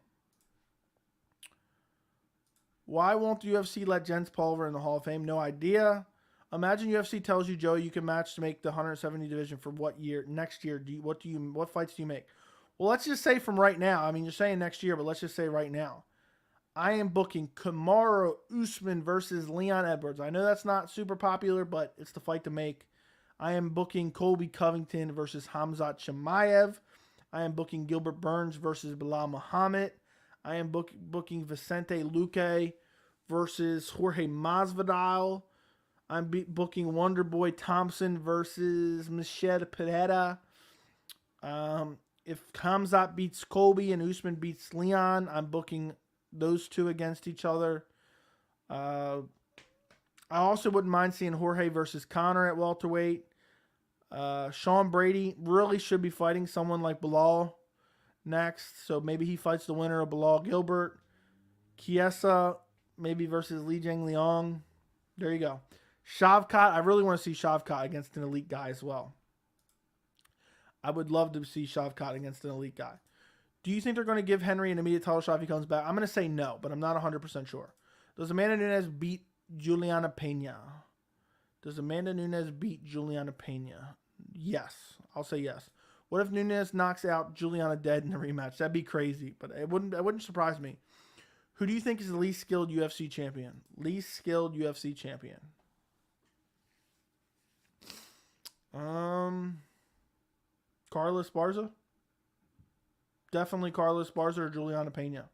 Why won't the UFC let Jens Pulver in the Hall of Fame? No idea. Imagine UFC tells you, Joey, you can match to make the 170 division for what year? Next year. What fights do you make? Well, let's just say from right now. I mean, you're saying next year, but let's just say right now. I am booking Kamaru Usman versus Leon Edwards. I know that's not super popular, but it's the fight to make. I am booking Colby Covington versus Hamzat Chimaev. I am booking Gilbert Burns versus Bilal Muhammad. I am booking Vicente Luque versus Jorge Masvidal. I'm booking Wonderboy Thompson versus Michelle Pereira. If Hamzat beats Colby and Usman beats Leon, I'm booking those two against each other. I also wouldn't mind seeing Jorge versus Conor at welterweight. Sean Brady really should be fighting someone like Bilal next. So maybe he fights the winner of Bilal Gilbert. Chiesa maybe versus Li Jingliang. There you go. Shavkat. I really want to see Shavkat against an elite guy as well. I would love to see Shavkat against an elite guy. Do you think they're going to give Henry an immediate title shot if he comes back? I'm going to say no, but I'm not 100% sure. Does Amanda Nunes beat Juliana Pena? Does Amanda Nunes beat Juliana Pena? Yes. I'll say yes. What if Nunes knocks out Juliana dead in a rematch? That'd be crazy, but it wouldn't surprise me. Who do you think is the least skilled UFC champion? Least skilled UFC champion. Carlos Barza? Definitely Carlos Barza or Juliana Pena.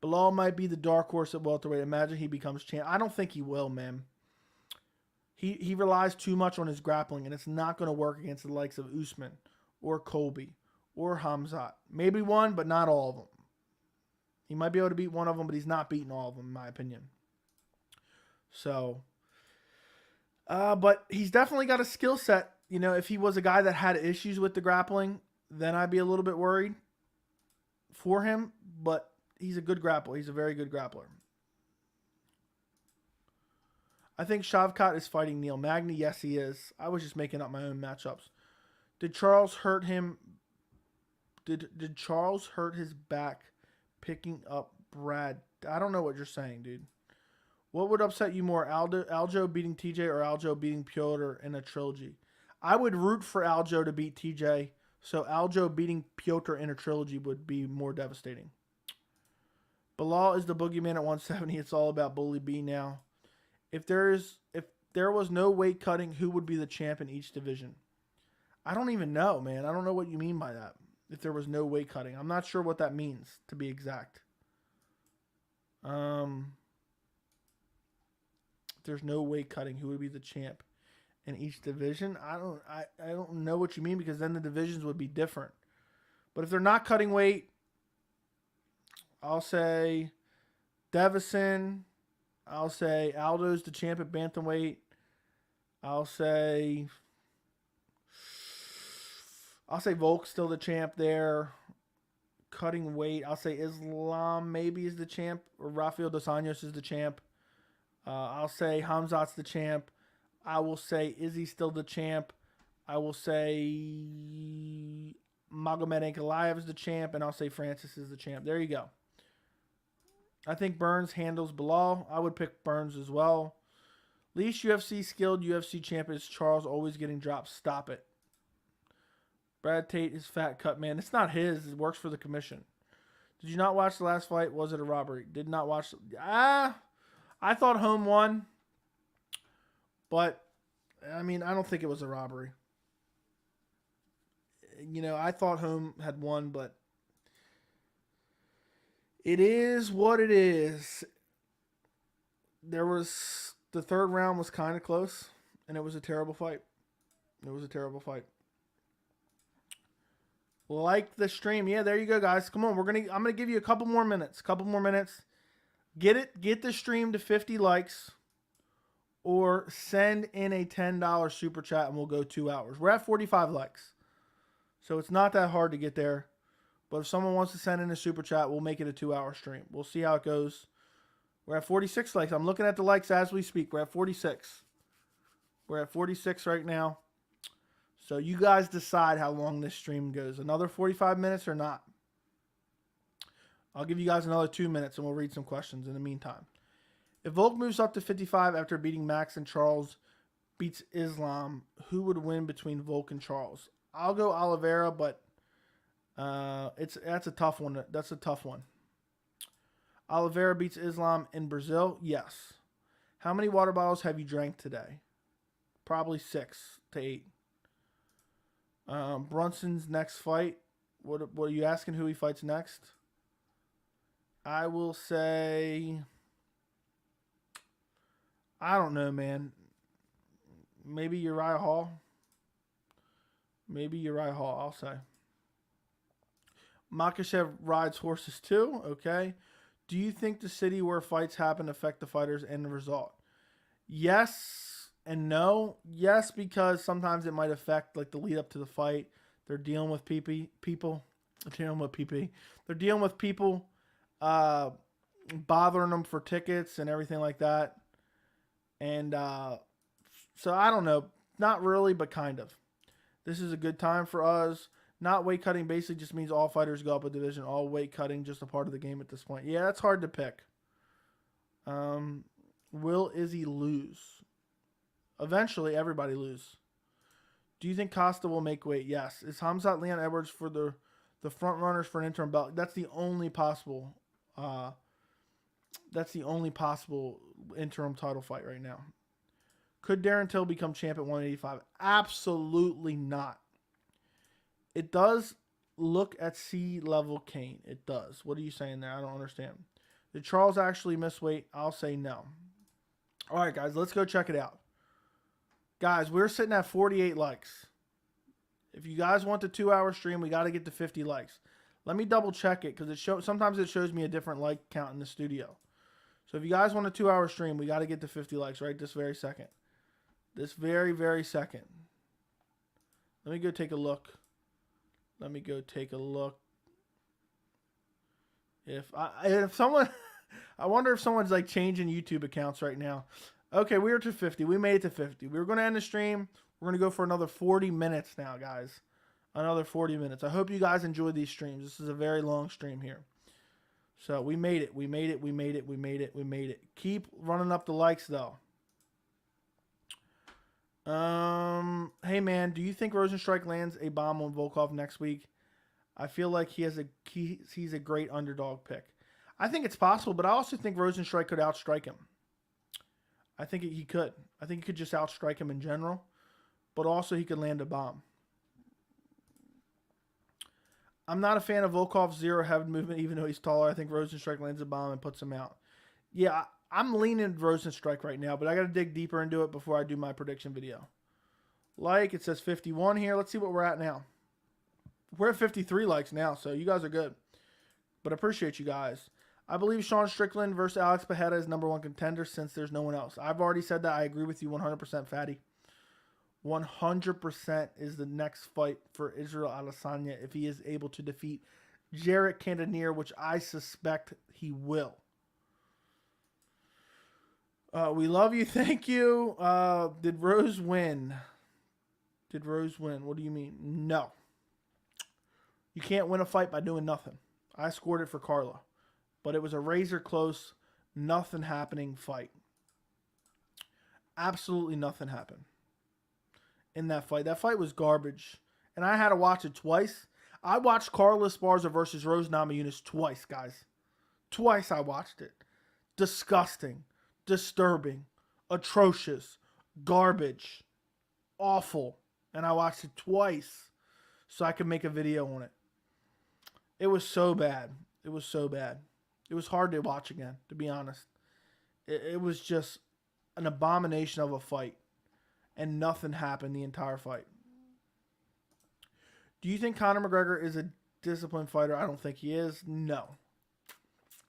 Bilal might be the dark horse at welterweight. Imagine he becomes champ. I don't think he will, man. He relies too much on his grappling, and it's not going to work against the likes of Usman or Colby or Hamzat. Maybe one, but not all of them. He might be able to beat one of them, but he's not beating all of them, in my opinion. So, but he's definitely got a skill set. You know, if he was a guy that had issues with the grappling, then I'd be a little bit worried for him. But he's a good grappler. He's a very good grappler. I think Shavkat is fighting Neil Magny. Yes, he is. I was just making up my own matchups. Did Charles hurt him? Did Charles hurt his back picking up Brad? I don't know what you're saying, dude. What would upset you more, Aljo beating TJ or Aljo beating Piotr in a trilogy? I would root for Aljo to beat TJ, so Aljo beating Piotr in a trilogy would be more devastating. Bilal is the boogeyman at 170. It's all about Bully B now. If they there was no weight cutting, who would be the champ in each division? I don't even know, man. I don't know what you mean by that. If there was no weight cutting. I'm not sure what that means, to be exact. If there's no weight cutting, who would be the champ in each division? I don't know what you mean, because then the divisions would be different. But if they're not cutting weight, I'll say Davison. I'll say Aldo's the champ at bantamweight. I'll say Volk's still the champ there. Cutting weight, I'll say Islam maybe is the champ, or Rafael Dos Anjos is the champ. I'll say Hamzat's the champ. I will say Izzy's still the champ. I will say Magomed Ankalaev is the champ, and I'll say Francis is the champ. There you go. I think Burns handles Bilal. I would pick Burns as well. Least UFC skilled UFC champ is Charles, always getting dropped. Stop it. Brad Tate is fat cut, man. It's not his. It works for the commission. Did you not watch the last fight? Was it a robbery? Did not watch. I thought Holm won. But, I mean, I don't think it was a robbery. You know, I thought Holm had won, but it is what it is. The third round was kind of close, and it was a terrible fight. It was a terrible fight. Like the stream. Yeah, there you go, guys. Come on, I'm gonna give you a couple more minutes. Get the stream to 50 likes, or send in a $10 super chat and we'll go 2 hours. We're at 45 likes. So it's not that hard to get there. But if someone wants to send in a super chat, we'll make it a 2-hour stream. We'll see how it goes. We're at 46 likes. I'm looking at the likes as we speak. We're at 46. We're at 46 right now. So you guys decide how long this stream goes. Another 45 minutes or not? I'll give you guys another 2 minutes and we'll read some questions in the meantime. If Volk moves up to 55 after beating Max and Charles beats Islam, who would win between Volk and Charles? I'll go Oliveira, but that's a tough one. That's a tough one. Oliveira beats Islam in Brazil? Yes. How many water bottles have you drank today? Probably 6 to 8. Brunson's next fight. What are you asking who he fights next? I will say, I don't know, man. Maybe Uriah Hall. I'll say. Makhachev rides horses too. Okay. Do you think the city where fights happen affect the fighters and the result? Yes and no. Yes, because sometimes it might affect like the lead up to the fight. They're dealing with people. They're dealing with people bothering them for tickets and everything like that. And so I don't know. Not really, but kind of. This is a good time for us. Not weight cutting basically just means all fighters go up a division. All weight cutting just a part of the game at this point. Yeah, that's hard to pick. Will Izzy lose? Eventually, everybody lose. Do you think Costa will make weight? Yes. Is Hamzat Leon Edwards for the front runners for an interim belt? That's the only possible. That's the only possible interim title fight right now. Could Darren Till become champ at 185? Absolutely not. It does look at C-level Kane. It does. What are you saying there? I don't understand. Did Charles actually miss weight? I'll say no. All right, guys, let's go check it out. Guys, we're sitting at 48 likes. If you guys want the 2-hour stream, we got to get to 50 likes. Let me double check it because sometimes it shows me a different like count in the studio. So if you guys want a 2-hour stream, we got to get to 50 likes right this very second. This very, very second. Let me go take a look. If someone, I wonder if someone's like changing YouTube accounts right now. Okay, we are to 50. We made it to 50. We were going to end the stream. We're going to go for another 40 minutes now, guys. Another 40 minutes. I hope you guys enjoy these streams. This is a very long stream here. So we made it. We made it. Keep running up the likes, though. Hey, man, do you think Rosenstrike lands a bomb on Volkov next week? I feel like he's a great underdog pick. I think it's possible, but I also think Rosenstrike could outstrike him. I think he could. I think he could just outstrike him in general, but also he could land a bomb. I'm not a fan of Volkov's zero head movement, even though he's taller. I think Rosenstrike lands a bomb and puts him out. Yeah, I'm leaning Rosenstrike right now, but I got to dig deeper into it before I do my prediction video. Like, it says 51 here. Let's see what we're at now. We're at 53 likes now, so you guys are good. But I appreciate you guys. I believe Sean Strickland versus Alex Pereira is #1 contender since there's no one else. I've already said that. I agree with you 100%, Fatty. 100% is the next fight for Israel Adesanya if he is able to defeat Jarrett Cannonier, which I suspect he will. We love you. Thank you. Did Rose win? Did Rose win? What do you mean? No. You can't win a fight by doing nothing. I scored it for Carla. But it was a razor close, nothing happening fight. Absolutely nothing happened in that fight. That fight was garbage. And I had to watch it twice. I watched Carla Esparza versus Rose Namajunas twice, guys. Twice I watched it. Disgusting. Disturbing. Atrocious. Garbage. Awful. And I watched it twice so I could make a video on it. It was so bad. It was so bad. It was hard to watch again, to be honest. It was just an abomination of a fight. And nothing happened the entire fight. Do you think Conor McGregor is a disciplined fighter? I don't think he is. No.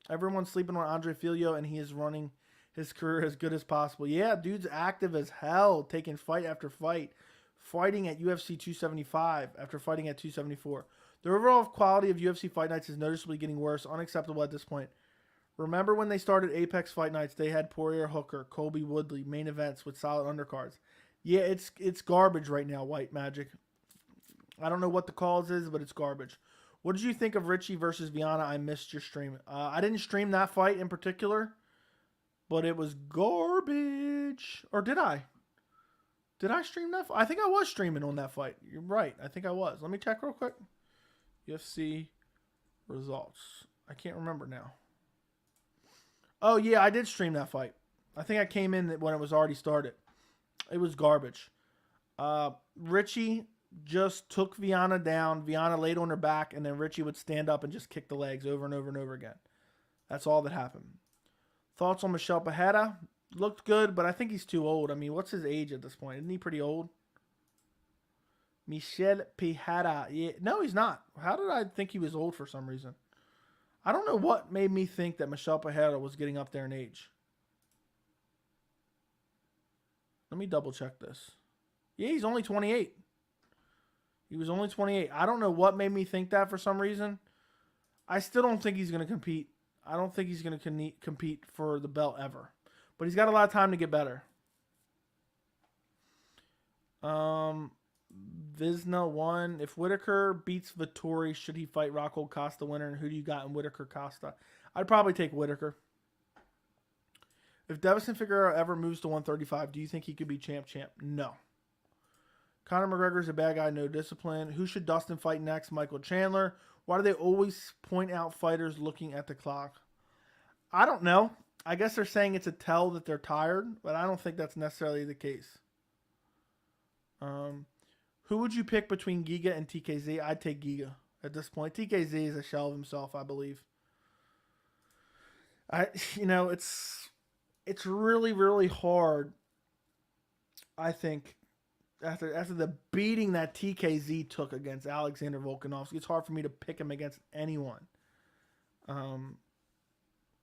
Everyone's sleeping on Andre Filio, and he is running his career as good as possible. Yeah, dude's active as hell, taking fight after fight. Fighting at UFC 275 after fighting at 274. The overall quality of UFC fight nights is noticeably getting worse, unacceptable at this point. Remember when they started Apex Fight Nights, they had Poirier Hooker, Colby Woodley, main events with solid undercards. Yeah, it's garbage right now, White Magic. I don't know what the cause is, but it's garbage. What did you think of Richie versus Viana? I missed your stream. I didn't stream that fight in particular, but it was garbage. Or did I? Did I stream that fight? I think I was streaming on that fight. You're right. I think I was. Let me check real quick. UFC results. I can't remember now. Oh, yeah, I did stream that fight. I think I came in when it was already started. It was garbage. Richie just took Viana down. Viana laid on her back, and then Richie would stand up and just kick the legs over and over and over again. That's all that happened. Thoughts on Michel Pereira? Looked good, but I think he's too old. I mean, what's his age at this point? Isn't he pretty old? Michel Pereira. Yeah, no, he's not. How did I think he was old for some reason? I don't know what made me think that Michel Pereira was getting up there in age. Let me double check this. Yeah, he's only 28. He was only 28. I don't know what made me think that for some reason. I still don't think he's going to compete. I don't think he's going to compete for the belt ever. But he's got a lot of time to get better. Visna won. If Whitaker beats Vettori, should he fight Rockhold Costa winner? And who do you got in Whitaker Costa? I'd probably take Whitaker. If Davison Figueroa ever moves to 135, do you think he could be champ? No. Conor McGregor's a bad guy, no discipline. Who should Dustin fight next? Michael Chandler. Why do they always point out fighters looking at the clock? I don't know. I guess they're saying it's a tell that they're tired, but I don't think that's necessarily the case. Who would you pick between Giga and TKZ? I'd take Giga at this point. TKZ is a shell of himself, I believe. It's really, really hard, I think, after the beating that TKZ took against Alexander Volkanovski. It's hard for me to pick him against anyone.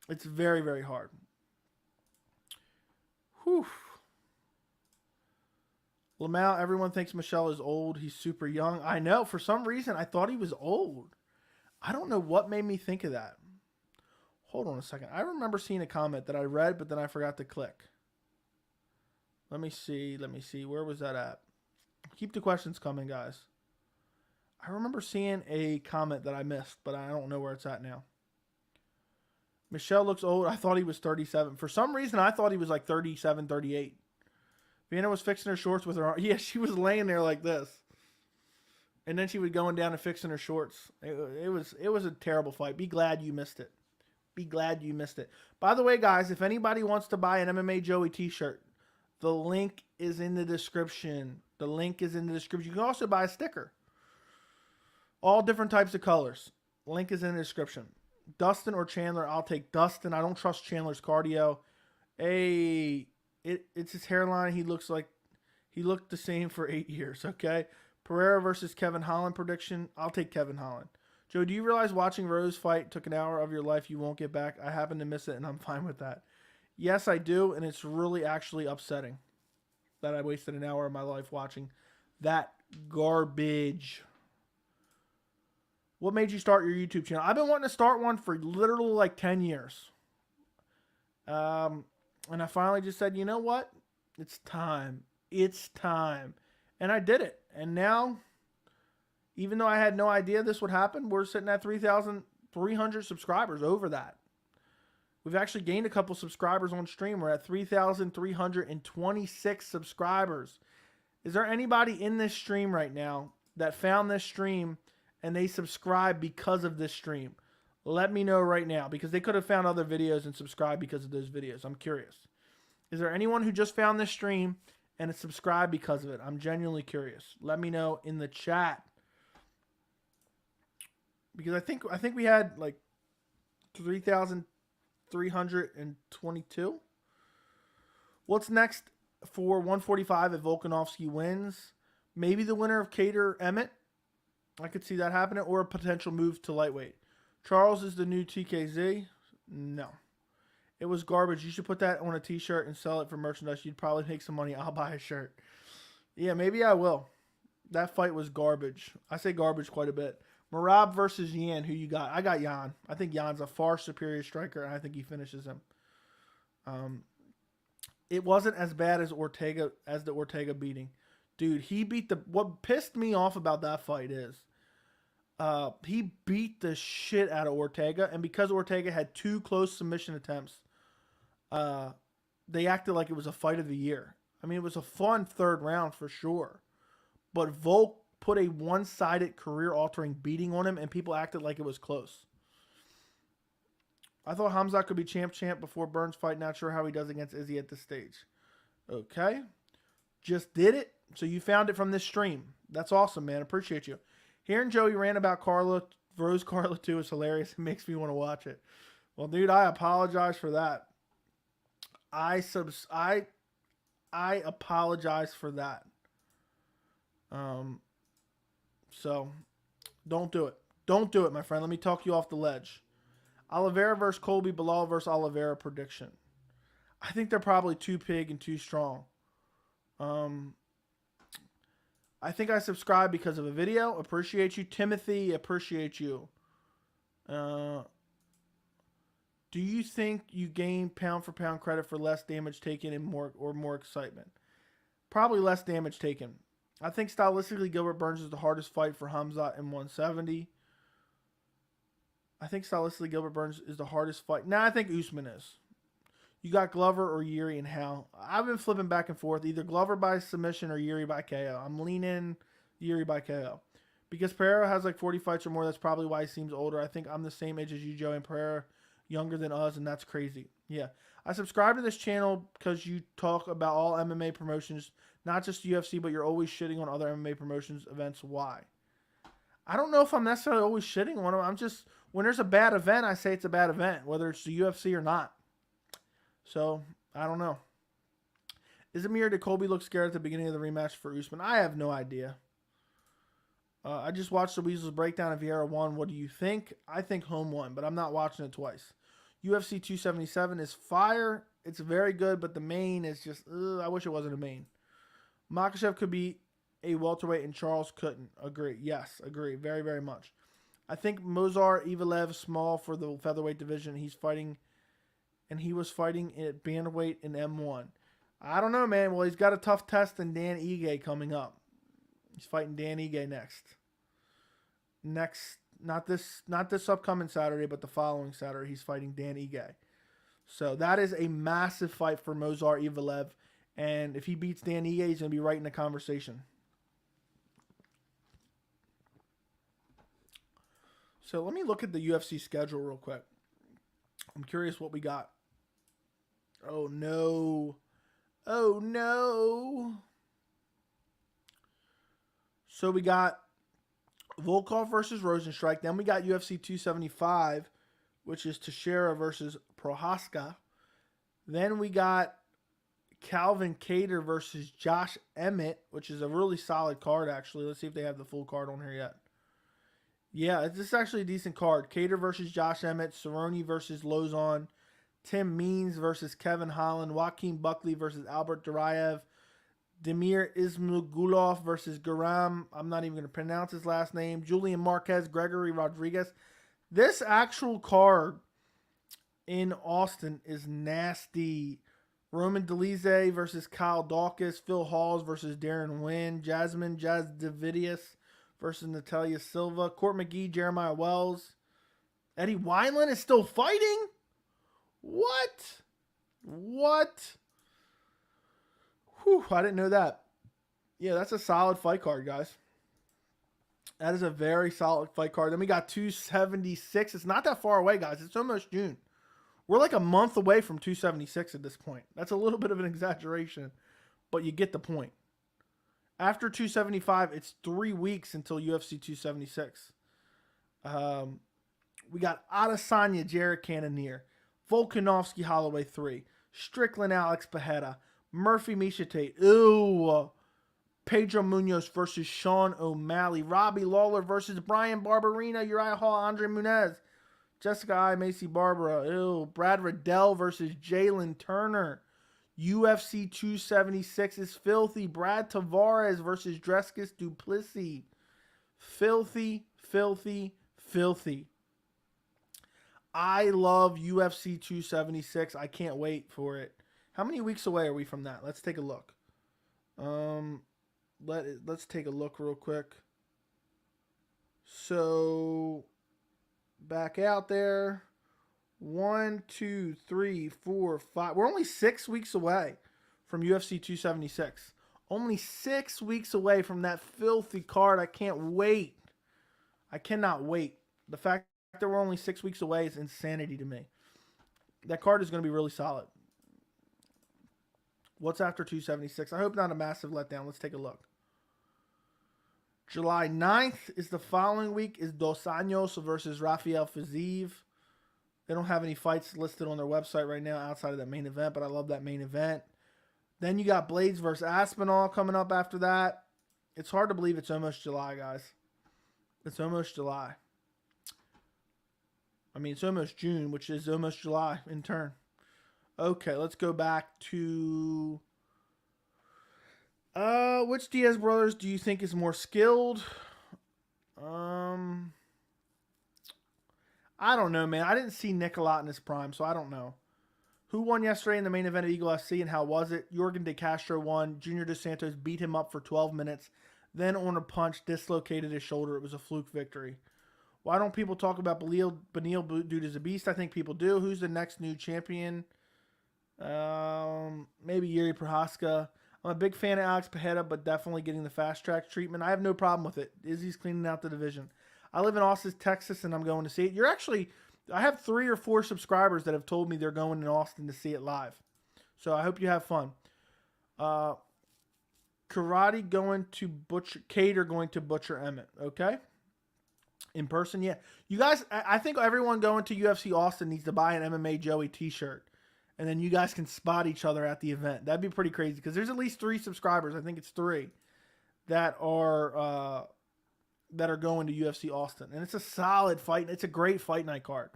It's very, very hard. Whew. Lamau, everyone thinks Michelle is old. He's super young. I know. For some reason, I thought he was old. I don't know what made me think of that. Hold on a second. I remember seeing a comment that I read, but then I forgot to click. Let me see. Where was that at? Keep the questions coming, guys. I remember seeing a comment that I missed, but I don't know where it's at now. Michelle looks old. I thought he was 37. For some reason, I thought he was like 37, 38. Vienna was fixing her shorts with her arm. Yeah, she was laying there like this. And then she was going down and fixing her shorts. It was a terrible fight. Be glad you missed it. be glad you missed it. By the way, guys, if anybody wants to buy an MMA Joey t-shirt, the link is in the description. The link is in the description. You can also buy a sticker. All different types of colors. Link is in the description. Dustin or Chandler, I'll take Dustin. I don't trust Chandler's cardio. It's his hairline. He looked the same for 8 years, okay? Pereira versus Kevin Holland prediction. I'll take Kevin Holland. Joe, do you realize watching Rose fight took an hour of your life you won't get back? I happen to miss it, and I'm fine with that. Yes, I do, and it's really actually upsetting that I wasted an hour of my life watching that garbage. What made you start your YouTube channel? I've been wanting to start one for literally like 10 years. And I finally just said, you know what? It's time. It's time. And I did it. And now, even though I had no idea this would happen, we're sitting at 3,300 subscribers, over that. We've actually gained a couple subscribers on stream. We're at 3,326 subscribers. Is there anybody in this stream right now that found this stream and they subscribe because of this stream? Let me know right now, because they could have found other videos and subscribed because of those videos. I'm curious. Is there anyone who just found this stream and is subscribed because of it? I'm genuinely curious. Let me know in the chat. Because I think we had like 3,322. What's next for 145 if Volkanovski wins? Maybe the winner of Cater Emmett. I could see that happening, or a potential move to lightweight. Charles is the new TKZ. No. It was garbage. You should put that on a t-shirt and sell it for merchandise. You'd probably make some money. I'll buy a shirt. Yeah, maybe I will. That fight was garbage. I say garbage quite a bit. Merab versus Yan. Who you got? I got Yan. I think Yan's a far superior striker, and I think he finishes him. It wasn't as bad as the Ortega beating. Dude, he beat what pissed me off about that fight is he beat the shit out of Ortega, and because Ortega had 2 close submission attempts, they acted like it was a fight of the year. I mean, it was a fun third round for sure, but Volk put a one-sided career-altering beating on him, and people acted like it was close. I thought Hamzat could be champ before Burns fight. Not sure how he does against Izzy at this stage. Okay. Just did it. So you found it from this stream. That's awesome, man. Appreciate you. Hearing Joey rant about Rose Carla 2 is hilarious. It makes me want to watch it. Well, dude, I apologize for that. I apologize for that. So don't do it. Don't do it, my friend. Let me talk you off the ledge. Oliveira versus Colby, Bilal versus Oliveira prediction. I think they're probably too big and too strong. I think I subscribed because of a video. Appreciate you. Timothy, appreciate you. Do you think you gain pound for pound credit for less damage taken and more excitement? Probably less damage taken. I think stylistically Gilbert Burns is the hardest fight for Hamzat in 170. I think stylistically Gilbert Burns is the hardest fight. Nah, I think Usman is. You got Glover or Yuri and Hal. I've been flipping back and forth. Either Glover by submission or Yuri by KO. I'm leaning Yuri by KO. Because Pereira has like 40 fights or more. That's probably why he seems older. I think I'm the same age as you, Joe, and Pereira younger than us, and that's crazy. Yeah. I subscribe to this channel because you talk about all MMA promotions, not just UFC, but you're always shitting on other MMA promotions events. Why? I don't know if I'm necessarily always shitting on them. I'm just, when there's a bad event, I say it's a bad event, whether it's the UFC or not. So, I don't know. Is it me or did Colby look scared at the beginning of the rematch for Usman? I have no idea. I just watched the Weasels breakdown of Vieira won. What do you think? I think Holm won, but I'm not watching it twice. UFC 277 is fire. It's very good, but the main is just, I wish it wasn't a main. Makhachev could be a welterweight and Charles couldn't. Agree. Yes, agree. Very, very much. I think Mozar Evelev small for the featherweight division. He was fighting at bantamweight in M1. I don't know, man. Well, he's got a tough test in Dan Ige coming up. He's fighting Dan Ige next. Not this upcoming Saturday, but the following Saturday, he's fighting Dan Ige. So that is a massive fight for Mozar Evelev. And if he beats Dan Ige, he's going to be right in the conversation. So let me look at the UFC schedule real quick. I'm curious what we got. Oh, no. Oh, no. So we got Volkov versus Rosenstrike. Then we got UFC 275, which is Teixeira versus Prohaska. Then we got Calvin Kattar versus Josh Emmett, which is a really solid card, actually. Let's see if they have the full card on here yet. Yeah, this is actually a decent card. Kattar versus Josh Emmett, Cerrone versus Lozon, Tim Means versus Kevin Holland, Joaquin Buckley versus Albert Duraev, Demir Ismagulov versus Garam. I'm not even going to pronounce his last name. Julian Marquez, Gregory Rodriguez. This actual card in Austin is nasty. Roman Dolidze versus Kyle Dawkins, Phil Halls versus Darren Wynn, Jasmine Jazdavidius versus Natalia Silva, Court McGee, Jeremiah Wells. Eddie Wineland is still fighting? What? Whew, I didn't know that. Yeah, that's a solid fight card, guys. That is a very solid fight card. Then we got 276. It's not that far away, guys. It's almost June. We're like a month away from 276 at this point. That's a little bit of an exaggeration, but you get the point. After 275, it's 3 weeks until UFC 276. We got Adesanya, Jared Cannonier, Volkanovski, Holloway 3, Strickland, Alex Pereira, Murphy, Miesha Tate, Pedro Munoz versus Sean O'Malley, Robbie Lawler versus Brian Barberina, Uriah Hall, Andre Nunez, Jessica I, Macy Barbara, Brad Riddell versus Jalen Turner. UFC 276 is filthy. Brad Tavares versus Dreskis Duplessis. Filthy. I love UFC 276. I can't wait for it. How many weeks away are we from that? Let's take a look. Let's take a look real quick. So, back out there. 1, 2, 3, 4, 5. We're only 6 weeks away from UFC 276. Only 6 weeks away from that filthy card. I can't wait. I cannot wait. The fact that we're only 6 weeks away is insanity to me. That card is going to be really solid. What's after 276? I hope not a massive letdown. Let's take a look. July 9th is the following week is Dos Anjos versus Rafael Fiziev. They don't have any fights listed on their website right now outside of that main event, but I love that main event. Then you got Blades versus Aspinall coming up after that. It's hard to believe it's almost July, guys. It's almost July. I mean, it's almost June, which is almost July in turn. Okay, let's go back to... which Diaz brothers do you think is more skilled? I don't know, man. I didn't see Nick a lot in his prime, so I don't know. Who won yesterday in the main event of Eagle FC and how was it? Jorgen De Castro won. Junior Dos Santos beat him up for 12 minutes. Then on a punch, dislocated his shoulder. It was a fluke victory. Why don't people talk about Beneil dude is a beast? I think people do. Who's the next new champion? Maybe Yuri Prohaska. I'm a big fan of Alex Pereira, but definitely getting the fast track treatment. I have no problem with it. Izzy's cleaning out the division. I live in Austin, Texas, and I'm going to see it. I have 3 or 4 subscribers that have told me they're going in Austin to see it live. So I hope you have fun. Karate going to Butcher, Cater going to Butcher Emmett. Okay. In person, yeah. You guys, I think everyone going to UFC Austin needs to buy an MMA Joey t-shirt. And then you guys can spot each other at the event. That'd be pretty crazy because there's at least 3 subscribers. I think it's 3 that are going to UFC Austin. And it's a solid fight. It's a great fight night card.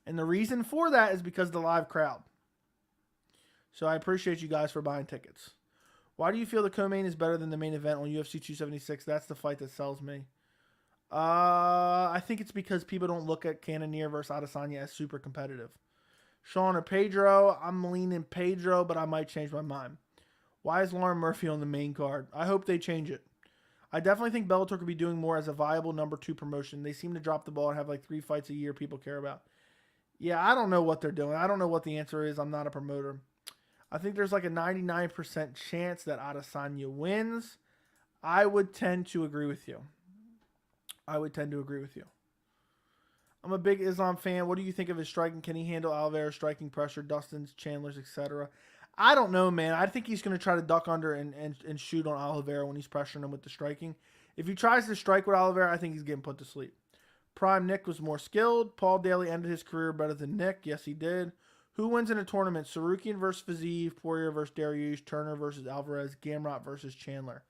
And the reason for that is because of the live crowd. So I appreciate you guys for buying tickets. Why do you feel the co-main is better than the main event on UFC 276? That's the fight that sells me. I think it's because people don't look at Cannonier versus Adesanya as super competitive. Sean or Pedro? I'm leaning Pedro, but I might change my mind. Why is Lauren Murphy on the main card? I hope they change it. I definitely think Bellator could be doing more as a viable number 2 promotion. They seem to drop the ball and have like 3 fights a year people care about. Yeah, I don't know what they're doing. I don't know what the answer is. I'm not a promoter. I think there's like a 99% chance that Adesanya wins. I would tend to agree with you. I'm a big Islam fan. What do you think of his striking? Can he handle Oliveira's striking pressure, Dustin's, Chandler's, etc.? I don't know, man. I think he's going to try to duck under and shoot on Oliveira when he's pressuring him with the striking. If he tries to strike with Oliveira, I think he's getting put to sleep. Prime Nick was more skilled. Paul Daly ended his career better than Nick. Yes, he did. Who wins in a tournament? Sarukian versus Fiziev, Poirier versus Dariush, Turner versus Alvarez, Gamrot versus Chandler.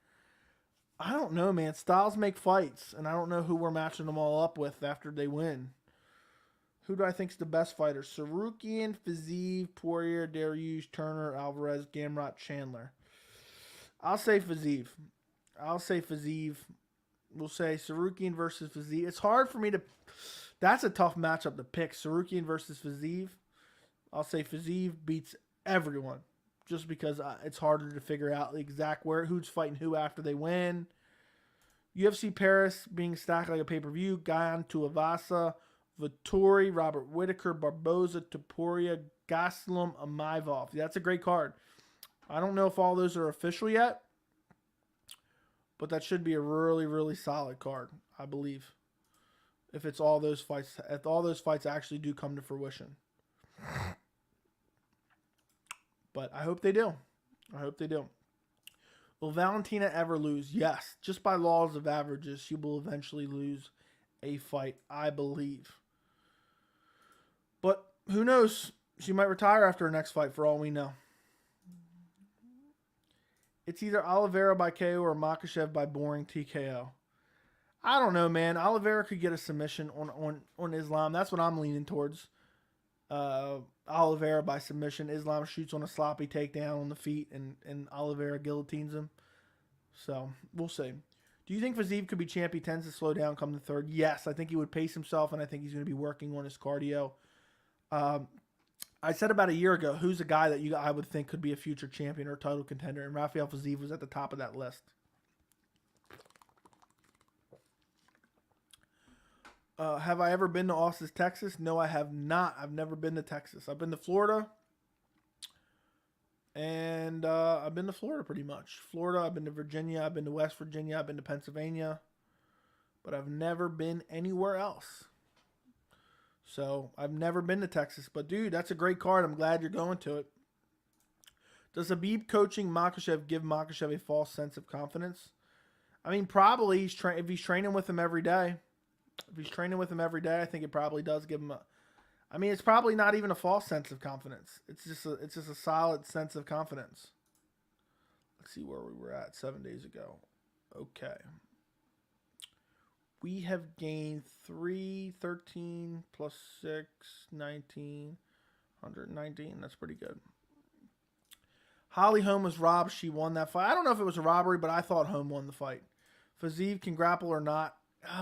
I don't know, man. Styles make fights, and I don't know who we're matching them all up with after they win. Who do I think is the best fighter? Sarukian, Fiziev, Poirier, Dariush, Turner, Alvarez, Gamrot, Chandler. I'll say Fiziev. We'll say Sarukian versus Fiziev. It's hard for me to... That's a tough matchup to pick. Sarukian versus Fiziev. I'll say Fiziev beats everyone. Just because it's harder to figure out the exact who's fighting who after they win. UFC Paris being stacked like a pay-per-view. Guyan Tuivasa, Vittori, Robert Whittaker, Barboza, Topuria, Gastelum, Amaivov. That's a great card. I don't know if all those are official yet, but that should be a really, really solid card, I believe. If all those fights actually do come to fruition. But I hope they do. Will Valentina ever lose? Yes. Just by laws of averages, she will eventually lose a fight, I believe. But who knows? She might retire after her next fight for all we know. It's either Oliveira by KO or Makhachev by boring TKO. I don't know, man. Oliveira could get a submission on Islam. That's what I'm leaning towards. Oliveira by submission. Islam shoots on a sloppy takedown on the feet, and Oliveira guillotines him. So, we'll see. Do you think Fiziev could be champ? He tends to slow down come the third. Yes, I think he would pace himself, and I think he's going to be working on his cardio. I said about a year ago, who's a guy that I would think could be a future champion or title contender, and Rafael Fiziev was at the top of that list. Have I ever been to Austin, Texas? No, I have not. I've never been to Texas. I've been to Florida. And I've been to Florida pretty much. Florida, I've been to Virginia. I've been to West Virginia. I've been to Pennsylvania. But I've never been anywhere else. So, I've never been to Texas. But, dude, that's a great card. I'm glad you're going to it. Does Habib coaching Makhachev give Makhachev a false sense of confidence? I mean, probably if he's training with him every day. I think it probably does give him it's probably not even a false sense of confidence. It's just a solid sense of confidence. Let's see where we were at 7 days ago. Okay. We have gained 13 plus 6, 19, 119. That's pretty good. Holly Holm was robbed. She won that fight. I don't know if it was a robbery, but I thought Holm won the fight. Fiziev can grapple or not.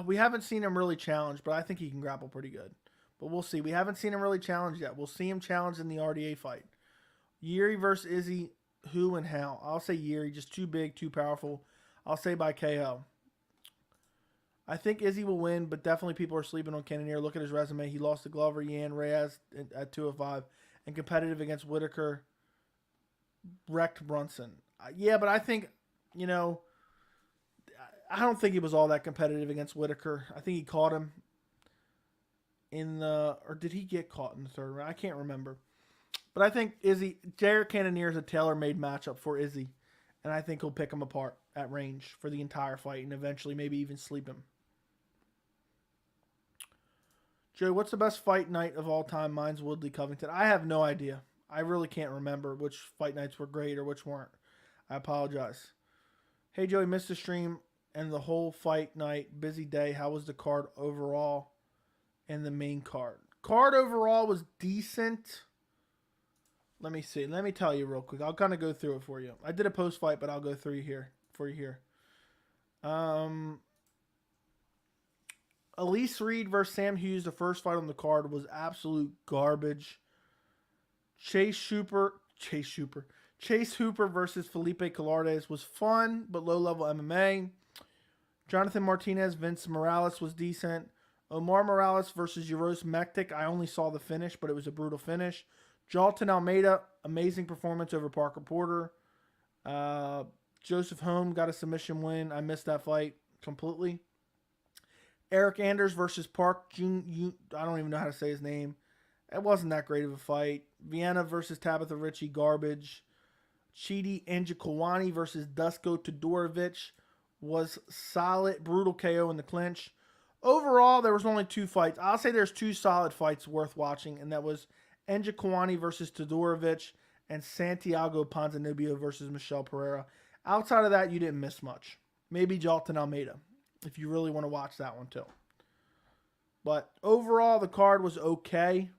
We haven't seen him really challenge, but I think he can grapple pretty good. But we'll see. We haven't seen him really challenge yet. We'll see him challenge in the RDA fight. Yuri versus Izzy, who and how? I'll say Yuri, just too big, too powerful. I'll say by KO. I think Izzy will win, but definitely people are sleeping on Cannonier. Look at his resume. He lost to Glover, Yan, Reyes at 205, and competitive against Whittaker, wrecked Brunson. Yeah, but I think, I don't think he was all that competitive against Whittaker. I think he caught him or did he get caught in the third round? I can't remember. But I think Jared Cannonier is a tailor-made matchup for Izzy. And I think he'll pick him apart at range for the entire fight and eventually maybe even sleep him. Joe, what's the best fight night of all time? Mine's Woodley Covington. I have no idea. I really can't remember which fight nights were great or which weren't. I apologize. Hey, Joey, missed the stream and the whole fight night. Busy day. How was the card overall and the main card? Card overall was decent. Let me see. Let me tell you real quick. I'll kind of go through it for you. I did a post-fight, but I'll go through for you here. Elise Reed versus Sam Hughes, the first fight on the card, was absolute garbage. Chase Hooper versus Felipe Colardes was fun, but low-level MMA. Jonathan Martinez, Vince Morales was decent. Omar Morales versus Uros Mektic. I only saw the finish, but it was a brutal finish. Jalton Almeida, amazing performance over Parker Porter. Joseph Holm got a submission win. I missed that fight completely. Eric Anders versus Park Jun. I don't even know how to say his name. It wasn't that great of a fight. Vienna versus Tabitha Ritchie, garbage. Chidi Njokuani versus Dusko Todorovic was solid. Brutal KO in the clinch. Overall, there was only 2 fights. I'll say there's 2 solid fights worth watching, and that was Njokuani versus Todorovic and Santiago Ponzinibbio versus Michelle Pereira. Outside of that, you didn't miss much. Maybe Jalton Almeida, if you really want to watch that one too. But overall, the card was okay.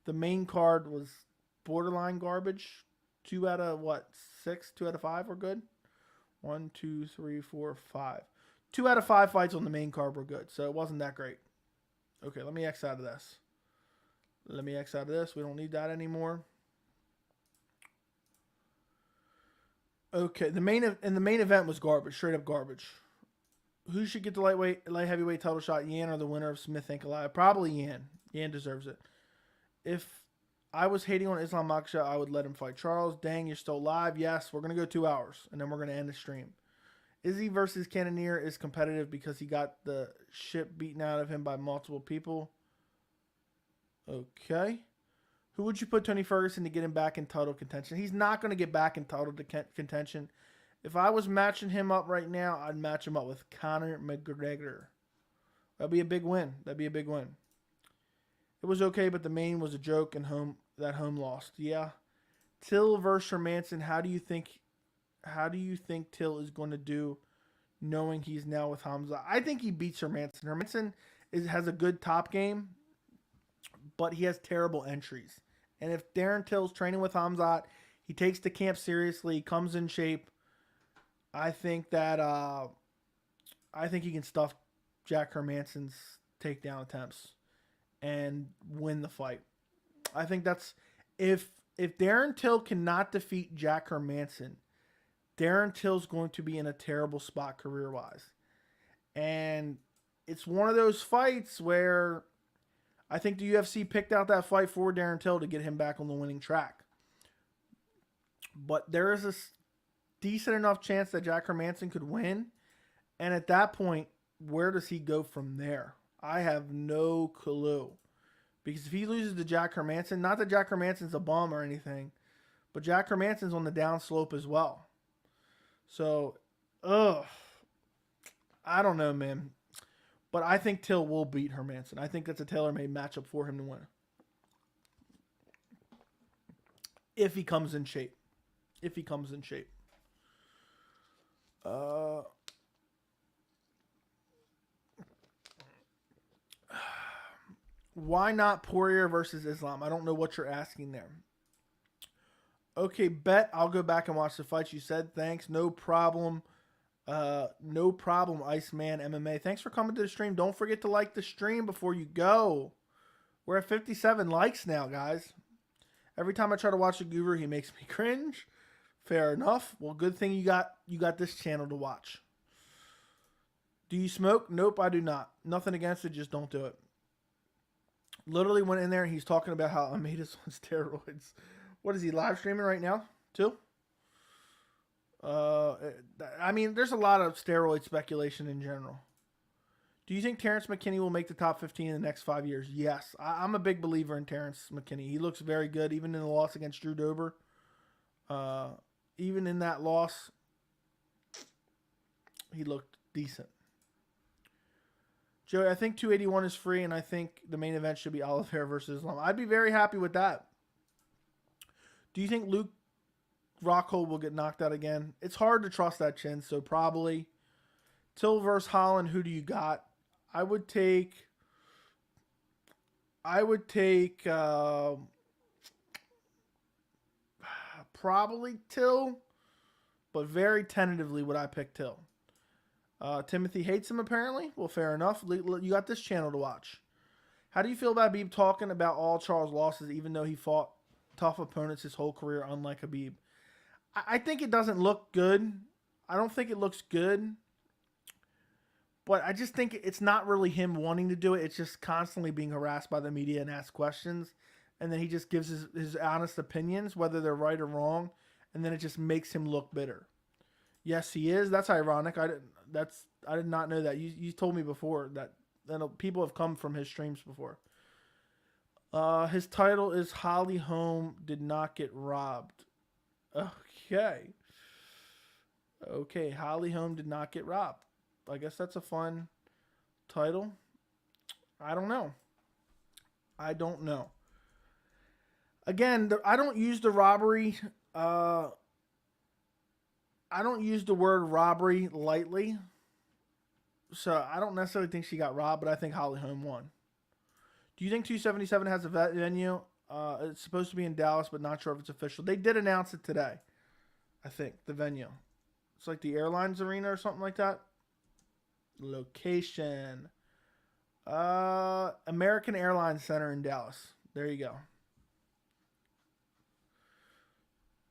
The main card was borderline garbage. 2 out of 6? 2 out of 5 were good. 1, 2, 3, 4, 5. 2 out of 5 fights on the main card were good, so it wasn't that great. Okay, let me X out of this. We don't need that anymore. Okay, the main event was garbage, straight up garbage. Who should get the light heavyweight title shot, Yan or the winner of Smith Ankalaev? Probably Yan. Yan deserves it. If I was hating on Islam Makhachev, I would let him fight Charles. Dang, you're still live. Yes, we're going to go 2 hours, and then we're going to end the stream. Izzy versus Cannonier is competitive because he got the shit beaten out of him by multiple people. Okay. Who would you put Tony Ferguson to get him back in title contention? He's not going to get back in title contention. If I was matching him up right now, I'd match him up with Conor McGregor. That'd be a big win. It was okay, but the main was a joke, and Holm lost. Yeah. Till versus Hermanson. How do you think Till is going to do, knowing he's now with Hamza? I think he beats Hermanson. Hermanson has a good top game, but he has terrible entries. And if Darren Till's training with Hamzat, he takes the camp seriously, comes in shape, I think he can stuff Jack Hermanson's takedown attempts and win the fight. I think that's if Darren Till cannot defeat Jack Hermanson, Darren Till's going to be in a terrible spot career-wise. And it's one of those fights where I think the UFC picked out that fight for Darren Till to get him back on the winning track. But there is a decent enough chance that Jack Hermanson could win. And at that point, where does he go from there? I have no clue. Because if he loses to Jack Hermanson, not that Jack Hermanson's a bum or anything, but Jack Hermanson's on the downslope as well. So, I don't know, man. But I think Till will beat Hermanson. I think that's a tailor-made matchup for him to win. If he comes in shape. Why not Poirier versus Islam? I don't know what you're asking there. Okay, bet I'll go back and watch the fights you said. Thanks. No problem. No problem, Iceman MMA. Thanks for coming to the stream. Don't forget to like the stream before you go. We're at 57 likes now, guys. Every time I try to watch a guru, he makes me cringe. Fair enough. Well, good thing you got this channel to watch. Do you smoke? Nope, I do not. Nothing against it, just don't do it. Literally went in there and he's talking about how Almeida's on steroids. What is he live streaming right now too? I mean, there's a lot of steroid speculation in general. Do you think Terrence McKinney will make the top 15 in the next 5 years? Yes. I'm a big believer in Terrence McKinney. He looks very good, even in the loss against Drew Dober. Even in that loss, he looked decent. Joey, I think 281 is free, and I think the main event should be Oliveira versus Islam. I'd be very happy with that. Do you think Luke Rockhold will get knocked out again? It's hard to trust that chin, so probably. Till versus Holland, who do you got? I would take probably Till, but very tentatively would I pick Till. Timothy hates him apparently. Well, fair enough. You got this channel to watch. How do you feel about Habib talking about all Charles' losses, even though he fought tough opponents his whole career, unlike Habib? I think it doesn't look good. I don't think it looks good. But I just think it's not really him wanting to do it. It's just constantly being harassed by the media and asked questions. And then he just gives his honest opinions, whether they're right or wrong. And then it just makes him look bitter. Yes, he is. That's ironic. I did not know that. You told me before that and people have come from his streams before. His title is Holly Holm did not get robbed. Okay. Okay, Holly Holm did not get robbed. I guess that's a fun title. I don't know. Again, I don't use the robbery. I don't use the word robbery lightly. So I don't necessarily think she got robbed, but I think Holly Holm won. Do you think 277 has a venue? It's supposed to be in Dallas, but not sure if it's official. They did announce it today, I think, the venue. It's like the Airlines Arena or something like that. Location. American Airlines Center in Dallas. There you go.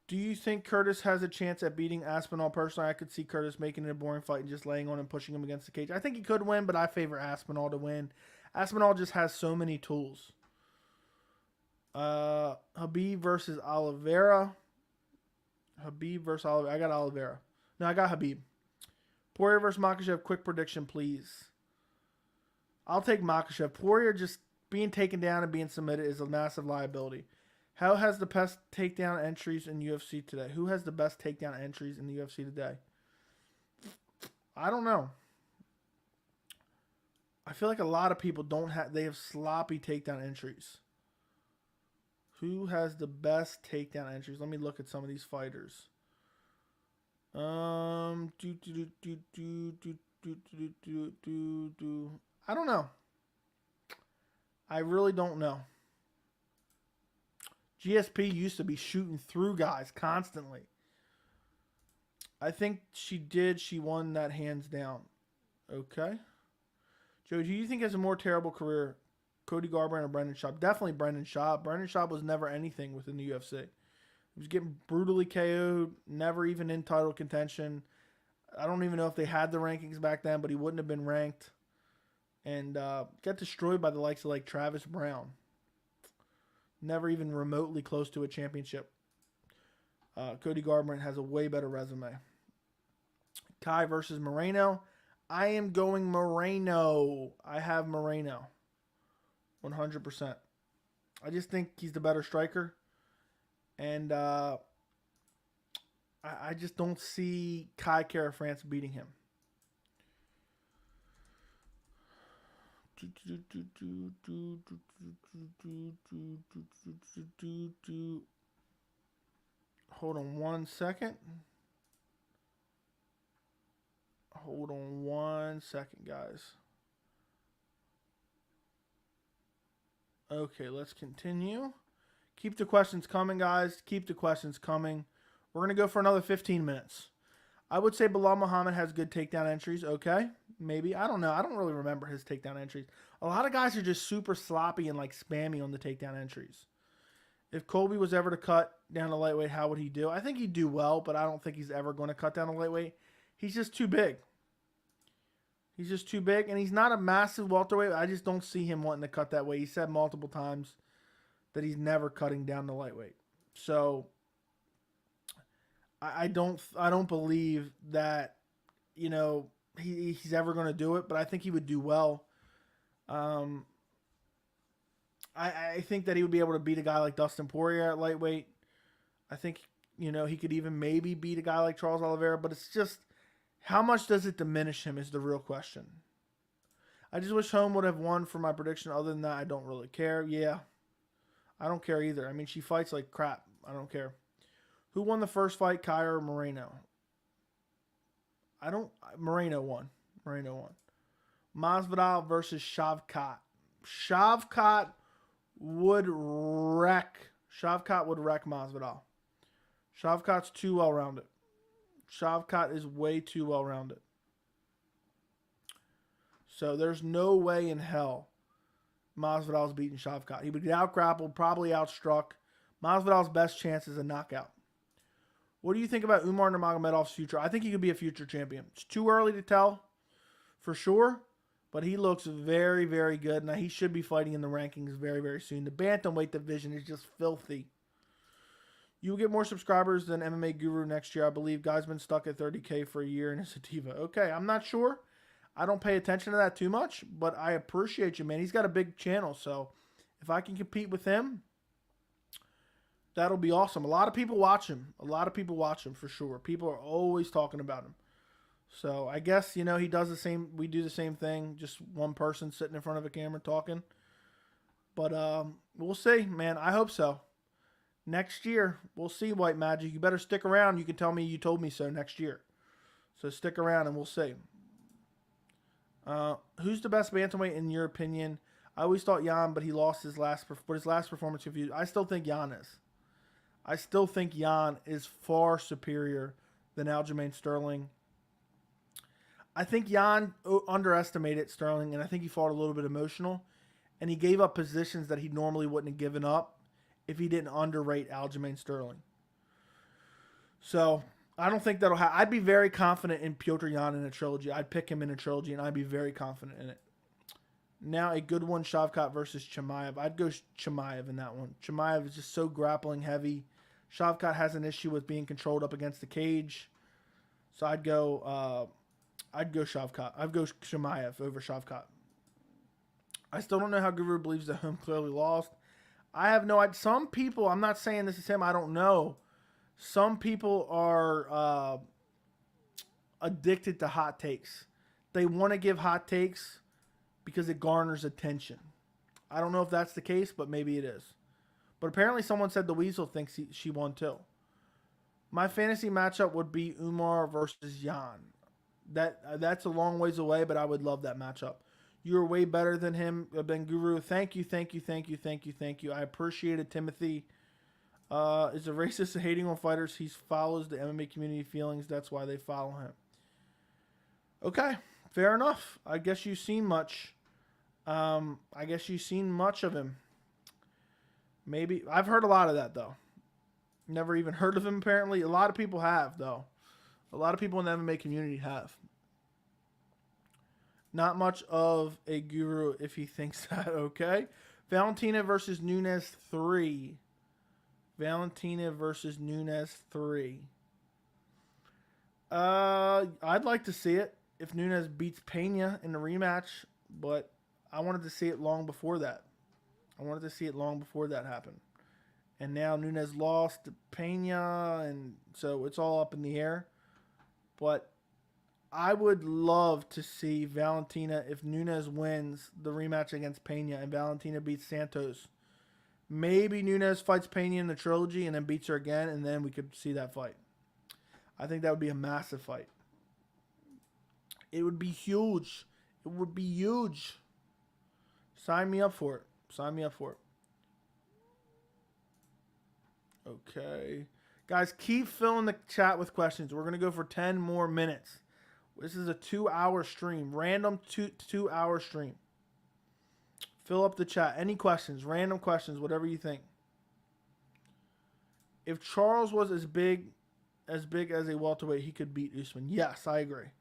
Do you think Curtis has a chance at beating Aspinall? Personally, I could see Curtis making it a boring fight and just laying on and pushing him against the cage. I think he could win, but I favor Aspinall to win. Aspinall just has so many tools. Khabib versus Oliveira. I got Oliveira. No, I got Khabib. Poirier versus Makhachev. Quick prediction, please. I'll take Makhachev. Poirier just being taken down and being submitted is a massive liability. How has the best takedown entries in UFC today? Who has the best takedown entries in the UFC today? I don't know. I feel like a lot of people they have sloppy takedown entries. Who has the best takedown entries? Let me look at some of these fighters. I don't know. I really don't know. GSP used to be shooting through guys constantly. I think she did. She won that hands down. Okay. Joe, do you think has a more terrible career, Cody Garbrandt or Brendan Schaub? Definitely Brendan Schaub. Brendan Schaub was never anything within the UFC. He was getting brutally KO'd, never even in title contention. I don't even know if they had the rankings back then, but he wouldn't have been ranked. And got destroyed by the likes of like Travis Brown. Never even remotely close to a championship. Cody Garbrandt has a way better resume. Kai versus Moreno. I am going Moreno. I have Moreno. 100%. I just think he's the better striker. And I just don't see Kai Kara France beating him. Hold on one second. Guys. Okay, let's continue. Keep the questions coming, guys. Keep the questions coming. We're going to go for another 15 minutes. I would say Bilal Muhammad has good takedown entries. Okay, maybe. I don't know. I don't really remember his takedown entries. A lot of guys are just super sloppy and like spammy on the takedown entries. If Colby was ever to cut down to lightweight, how would he do? I think he'd do well, but I don't think he's ever going to cut down to lightweight. He's just too big. And he's not a massive welterweight. I just don't see him wanting to cut that way. He said multiple times that he's never cutting down to lightweight. So I don't believe that, you know, he's ever going to do it, but I think he would do well. I think that he would be able to beat a guy like Dustin Poirier at lightweight. I think, you know, he could even maybe beat a guy like Charles Oliveira, but it's just, how much does it diminish him is the real question. I just wish Holm would have won for my prediction. Other than that, I don't really care. Yeah, I don't care either. I mean, she fights like crap. I don't care. Who won the first fight, Kai or Moreno? Moreno won. Masvidal versus Shavkat. Shavkat would wreck Masvidal. Shavkat's too well-rounded. Shavkat is way too well-rounded. So there's no way in hell Masvidal's beating Shavkat. He would get out-grappled, probably outstruck. Masvidal's best chance is a knockout. What do you think about Umar Nurmagomedov's future? I think he could be a future champion. It's too early to tell for sure, but he looks very, very good. Now, he should be fighting in the rankings very, very soon. The bantamweight division is just filthy. You will get more subscribers than MMA Guru next year. I believe guy's been stuck at 30K for a year in a sativa. Okay, I'm not sure. I don't pay attention to that too much, but I appreciate you, man. He's got a big channel, so if I can compete with him, that'll be awesome. A lot of people watch him. A lot of people watch him for sure. People are always talking about him. So I guess, he does the same. We do the same thing. Just one person sitting in front of a camera talking. But we'll see, man. I hope so. Next year, we'll see, White Magic. You better stick around. You can tell me you told me so next year. So stick around and we'll see. Who's the best bantamweight in your opinion? I always thought Jan, but he lost his last performance confused. I still think Jan is. I still think Jan is far superior than Aljamain Sterling. I think Jan underestimated Sterling, and I think he fought a little bit emotional, and he gave up positions that he normally wouldn't have given up if he didn't underrate Aljamain Sterling. So I don't think that'll happen. I'd be very confident in Petr Yan in a trilogy. I'd pick him in a trilogy, and I'd be very confident in it. Now a good one, Shavkat versus Chimaev. I'd go Chimaev in that one. Chimaev is just so grappling heavy. Shavkat has an issue with being controlled up against the cage. So I'd go Shavkat. I'd go Chimaev over Shavkat. I still don't know how Guru believes that Holm clearly lost. I have no idea. Some people, I'm not saying this is him, I don't know. Some people are addicted to hot takes. They want to give hot takes because it garners attention. I don't know if that's the case, but maybe it is. But apparently someone said the Weasel thinks she won too. My fantasy matchup would be Umar versus Jan. That's a long ways away, but I would love that matchup. You're way better than him, Ben Guru. Thank you. I appreciate it, Timothy. Is a racist hating on fighters. He follows the MMA community feelings. That's why they follow him. Okay, fair enough. I guess you've seen much. I guess you've seen much of him. Maybe. I've heard a lot of that, though. Never even heard of him, apparently. A lot of people have, though. A lot of people in the MMA community have. Not much of a guru if he thinks that, okay? Valentina versus Nunes 3. Valentina versus Nunes 3. I'd like to see it if Nunes beats Pena in the rematch, but I wanted to see it long before that. Happened. And now Nunes lost to Pena, and so it's all up in the air. But I would love to see Valentina, if Nunes wins the rematch against Pena and Valentina beats Santos. Maybe Nunes fights Pena in the trilogy and then beats her again, and then we could see that fight. I think that would be a massive fight. It would be huge. Sign me up for it. Okay. Guys, keep filling the chat with questions. We're going to go for 10 more minutes. This is a 2-hour stream. Random 2-hour stream. Fill up the chat. Any questions, random questions, whatever you think. If Charles was as big as a welterweight, he could beat Usman. Yes, I agree.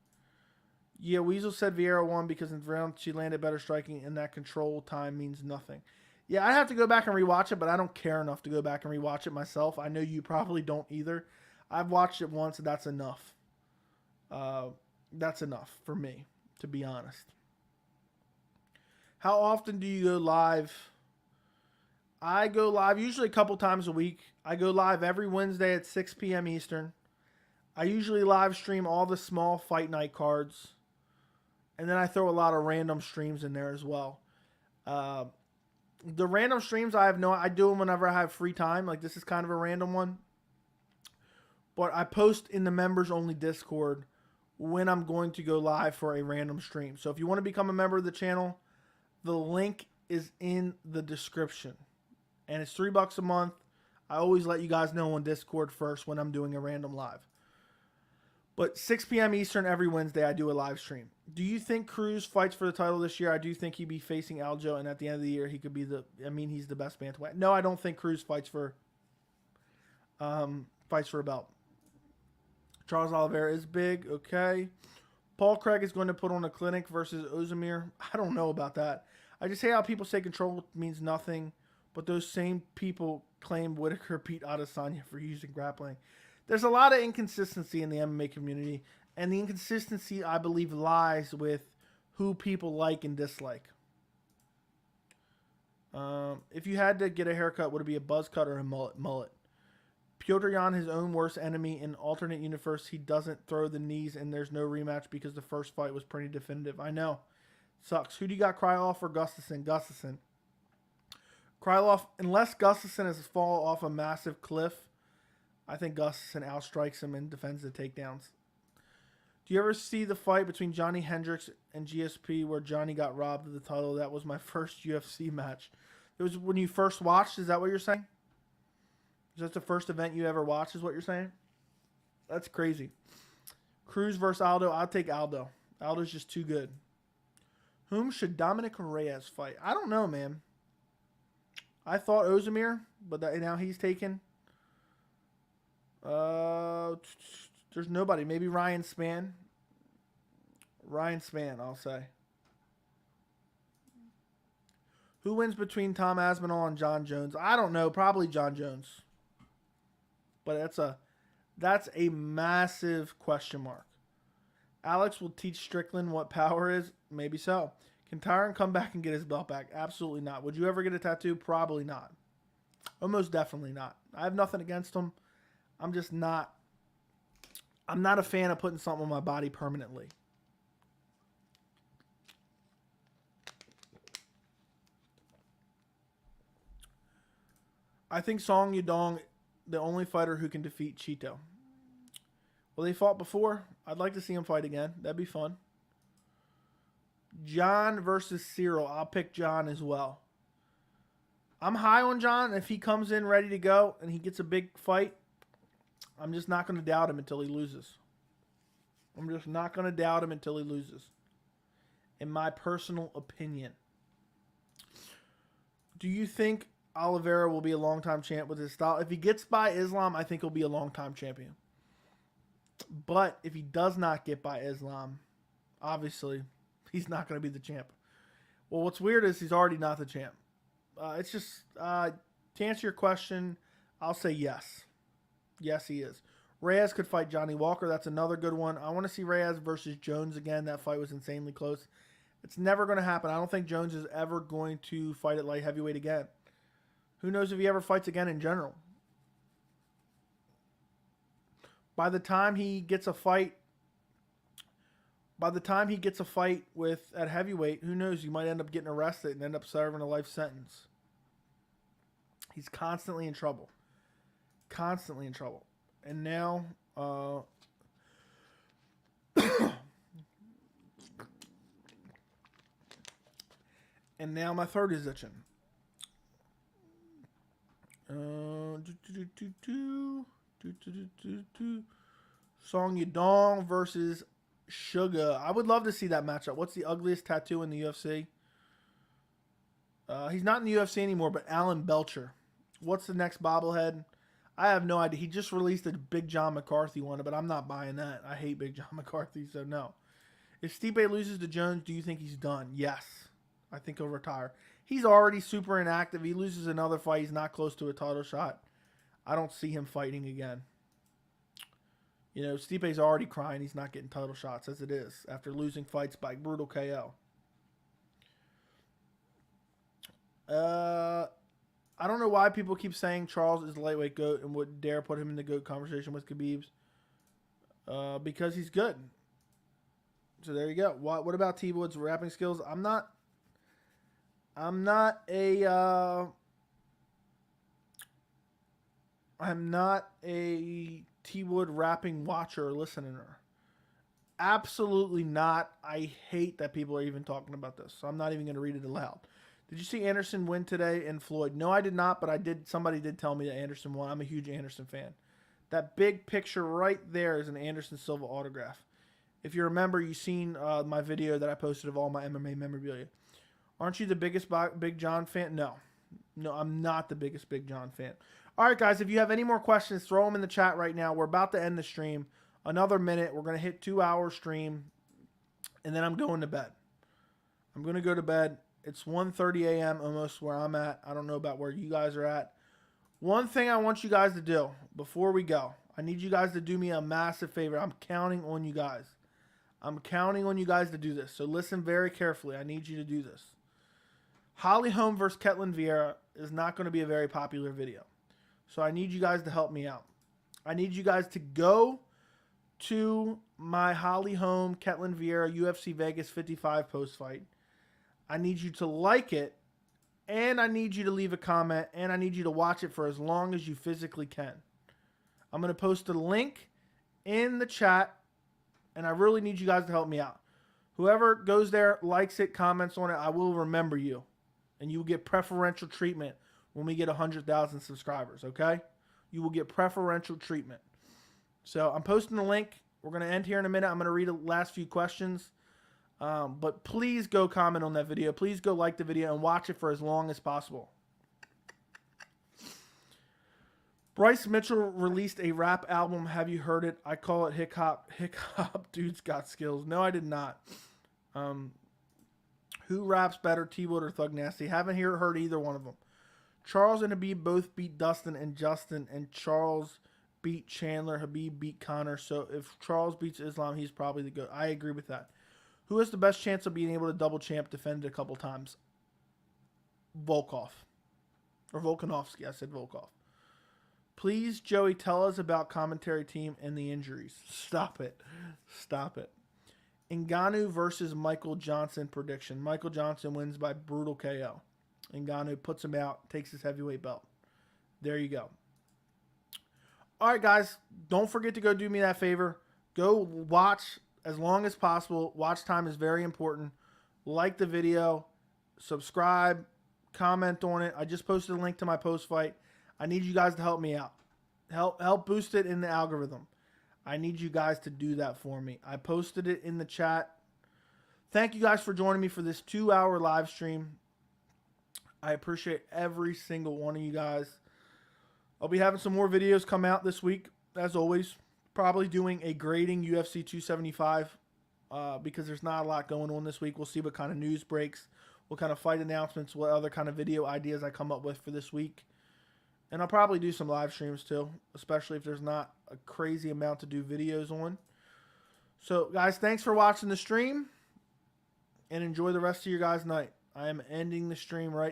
Yeah, Weasel said Vieira won because in the round she landed better striking and that control time means nothing. Yeah, I'd have to go back and rewatch it, but I don't care enough to go back and rewatch it myself. I know you probably don't either. I've watched it once, and that's enough. That's enough for me, to be honest. How often do you go live? I go live usually a couple times a week. I go live every Wednesday at 6 p.m. Eastern. I usually live stream all the small fight night cards. And then I throw a lot of random streams in there as well. The random streams, I do them whenever I have free time. Like, this is kind of a random one. But I post in the members only Discord when I'm going to go live for a random stream. So if you want to become a member of the channel, the link is in the description. And it's $3 a month. I always let you guys know on Discord first when I'm doing a random live. But 6 p.m. Eastern every Wednesday, I do a live stream. Do you think Cruz fights for the title this year? I do think he'd be facing Aljo, and at the end of the year, he could be he's the best bantamweight. No, I don't think Cruz fights for a belt. Charles Oliveira is big. Okay. Paul Craig is going to put on a clinic versus Ozdemir. I don't know about that. I just hate how people say control means nothing, but those same people claim Whitaker beat Adesanya for using grappling. There's a lot of inconsistency in the MMA community, and the inconsistency, I believe, lies with who people like and dislike. If you had to get a haircut, would it be a buzz cut or a mullet? Petr Yan, his own worst enemy. In alternate universe, he doesn't throw the knees and there's no rematch because the first fight was pretty definitive. I know. Sucks. Who do you got, Krylov or Gustafsson? Gustafsson. Krylov, unless Gustafsson has fallen off a massive cliff, I think Gustafsson outstrikes him and defends the takedowns. Do you ever see the fight between Johnny Hendricks and GSP where Johnny got robbed of the title? That was my first UFC match. It was when you first watched. Is that what you're saying? Is that the first event you ever watched is what you're saying? That's crazy. Cruz versus Aldo. I'll take Aldo. Aldo's just too good. Whom should Dominic Reyes fight? I don't know, man. I thought Ozdemir, but now he's taken. There's nobody. Maybe Ryan Spann. Ryan Spann, I'll say. Who wins between Tom Aspinall and John Jones? I don't know. Probably John Jones. But that's a massive question mark. Alex will teach Strickland what power is? Maybe so. Can Tyron come back and get his belt back? Absolutely not. Would you ever get a tattoo? Probably not. Almost definitely not. I have nothing against him. I'm just not. I'm not a fan of putting something on my body permanently. I think Song Yudong, the only fighter who can defeat Chito. Well, they fought before. I'd like to see him fight again. That'd be fun. John versus Cyril. I'll pick John as well. I'm high on John. If he comes in ready to go and he gets a big fight, I'm just not going to doubt him until he loses. I'm just not going to doubt him until he loses. In my personal opinion. Do you think Oliveira will be a long-time champ with his style? If he gets by Islam, I think he'll be a long-time champion. But if he does not get by Islam, obviously, he's not going to be the champ. Well, what's weird is he's already not the champ. It's just, to answer your question, I'll say yes. Yes, he is. Reyes could fight Johnny Walker. That's another good one. I want to see Reyes versus Jones again. That fight was insanely close. It's never going to happen. I don't think Jones is ever going to fight at light heavyweight again. Who knows if he ever fights again in general. By the time he gets a fight with at heavyweight, who knows? You might end up getting arrested and end up serving a life sentence. He's constantly in trouble. Constantly in trouble. And now, my throat is itching. Song Yudong versus Sugar. I would love to see that matchup. What's the ugliest tattoo in the UFC? He's not in the UFC anymore, but Alan Belcher. What's the next bobblehead? I have no idea. He just released a Big John McCarthy one, but I'm not buying that. I hate Big John McCarthy, so no. If Stipe loses to Jones, do you think he's done? Yes. I think he'll retire. He's already super inactive. He loses another fight. He's not close to a title shot. I don't see him fighting again. You know, Stipe's already crying. He's not getting title shots as it is after losing fights by brutal KO. I don't know why people keep saying Charles is the lightweight GOAT and would dare put him in the GOAT conversation with Khabib's. Because he's good. So there you go. What about T Wood's rapping skills? I'm not a T Wood rapping watcher or listener. Absolutely not. I hate that people are even talking about this. So I'm not even going to read it aloud. Did you see Anderson win today in Floyd? No, I did not, but I did. Somebody did tell me that Anderson won. I'm a huge Anderson fan. That big picture right there is an Anderson Silva autograph. If you remember, you've seen my video that I posted of all my MMA memorabilia. Aren't you the biggest Big John fan? No. No, I'm not the biggest Big John fan. All right, guys, if you have any more questions, throw them in the chat right now. We're about to end the stream. Another minute. We're going to hit 2-hour stream, and then I'm going to bed. I'm going to go to bed. It's 1:30 a.m. almost where I'm at. I don't know about where you guys are at. One thing I want you guys to do before we go, I need you guys to do me a massive favor. I'm counting on you guys. I'm counting on you guys to do this. So listen very carefully. I need you to do this. Holly Holm versus Ketlen Vieira is not going to be a very popular video. So I need you guys to help me out. I need you guys to go to my Holly Holm, Ketlen Vieira, UFC Vegas 55 post fight. I need you to like it, and I need you to leave a comment, and I need you to watch it for as long as you physically can. I'm going to post a link in the chat, and I really need you guys to help me out. Whoever goes there, likes it, comments on it, I will remember you, and you will get preferential treatment when we get 100,000 subscribers, okay? You will get preferential treatment. So I'm posting the link. We're going to end here in a minute. I'm going to read the last few questions. But please go comment on that video. Please go like the video and watch it for as long as possible. Bryce Mitchell released a rap album. Have you heard it? I call it Hip Hop. Hip Hop Dude's Got Skills. No, I did not. Who raps better, T-Wood or Thug Nasty? Haven't heard either one of them. Charles and Habib both beat Dustin and Justin, and Charles beat Chandler. Habib beat Connor. So if Charles beats Islam, he's probably the GOAT. I agree with that. Who has the best chance of being able to double champ, defend it a couple times? Volkov. Or Volkanovski. I said Volkov. Please, Joey, tell us about commentary team and the injuries. Stop it. Stop it. Ngannou versus Michael Johnson prediction. Michael Johnson wins by brutal KO. Ngannou puts him out, takes his heavyweight belt. There you go. All right, guys. Don't forget to go do me that favor. Go watch as long as possible. Watch time is very important. Like the video. Subscribe. Comment on it. I just posted a link to my post fight. I need you guys to help me out. Help boost it in the algorithm. I need you guys to do that for me. I posted it in the chat. Thank you guys for joining me for this 2-hour live stream. I appreciate every single one of you guys. I'll be having some more videos come out this week, as always. Probably doing a grading UFC 275 because there's not a lot going on this week. We'll see what kind of news breaks, what kind of fight announcements, what other kind of video ideas I come up with for this week. And I'll probably do some live streams too, especially if there's not a crazy amount to do videos on. So, guys, thanks for watching the stream, and enjoy the rest of your guys' night. I am ending the stream right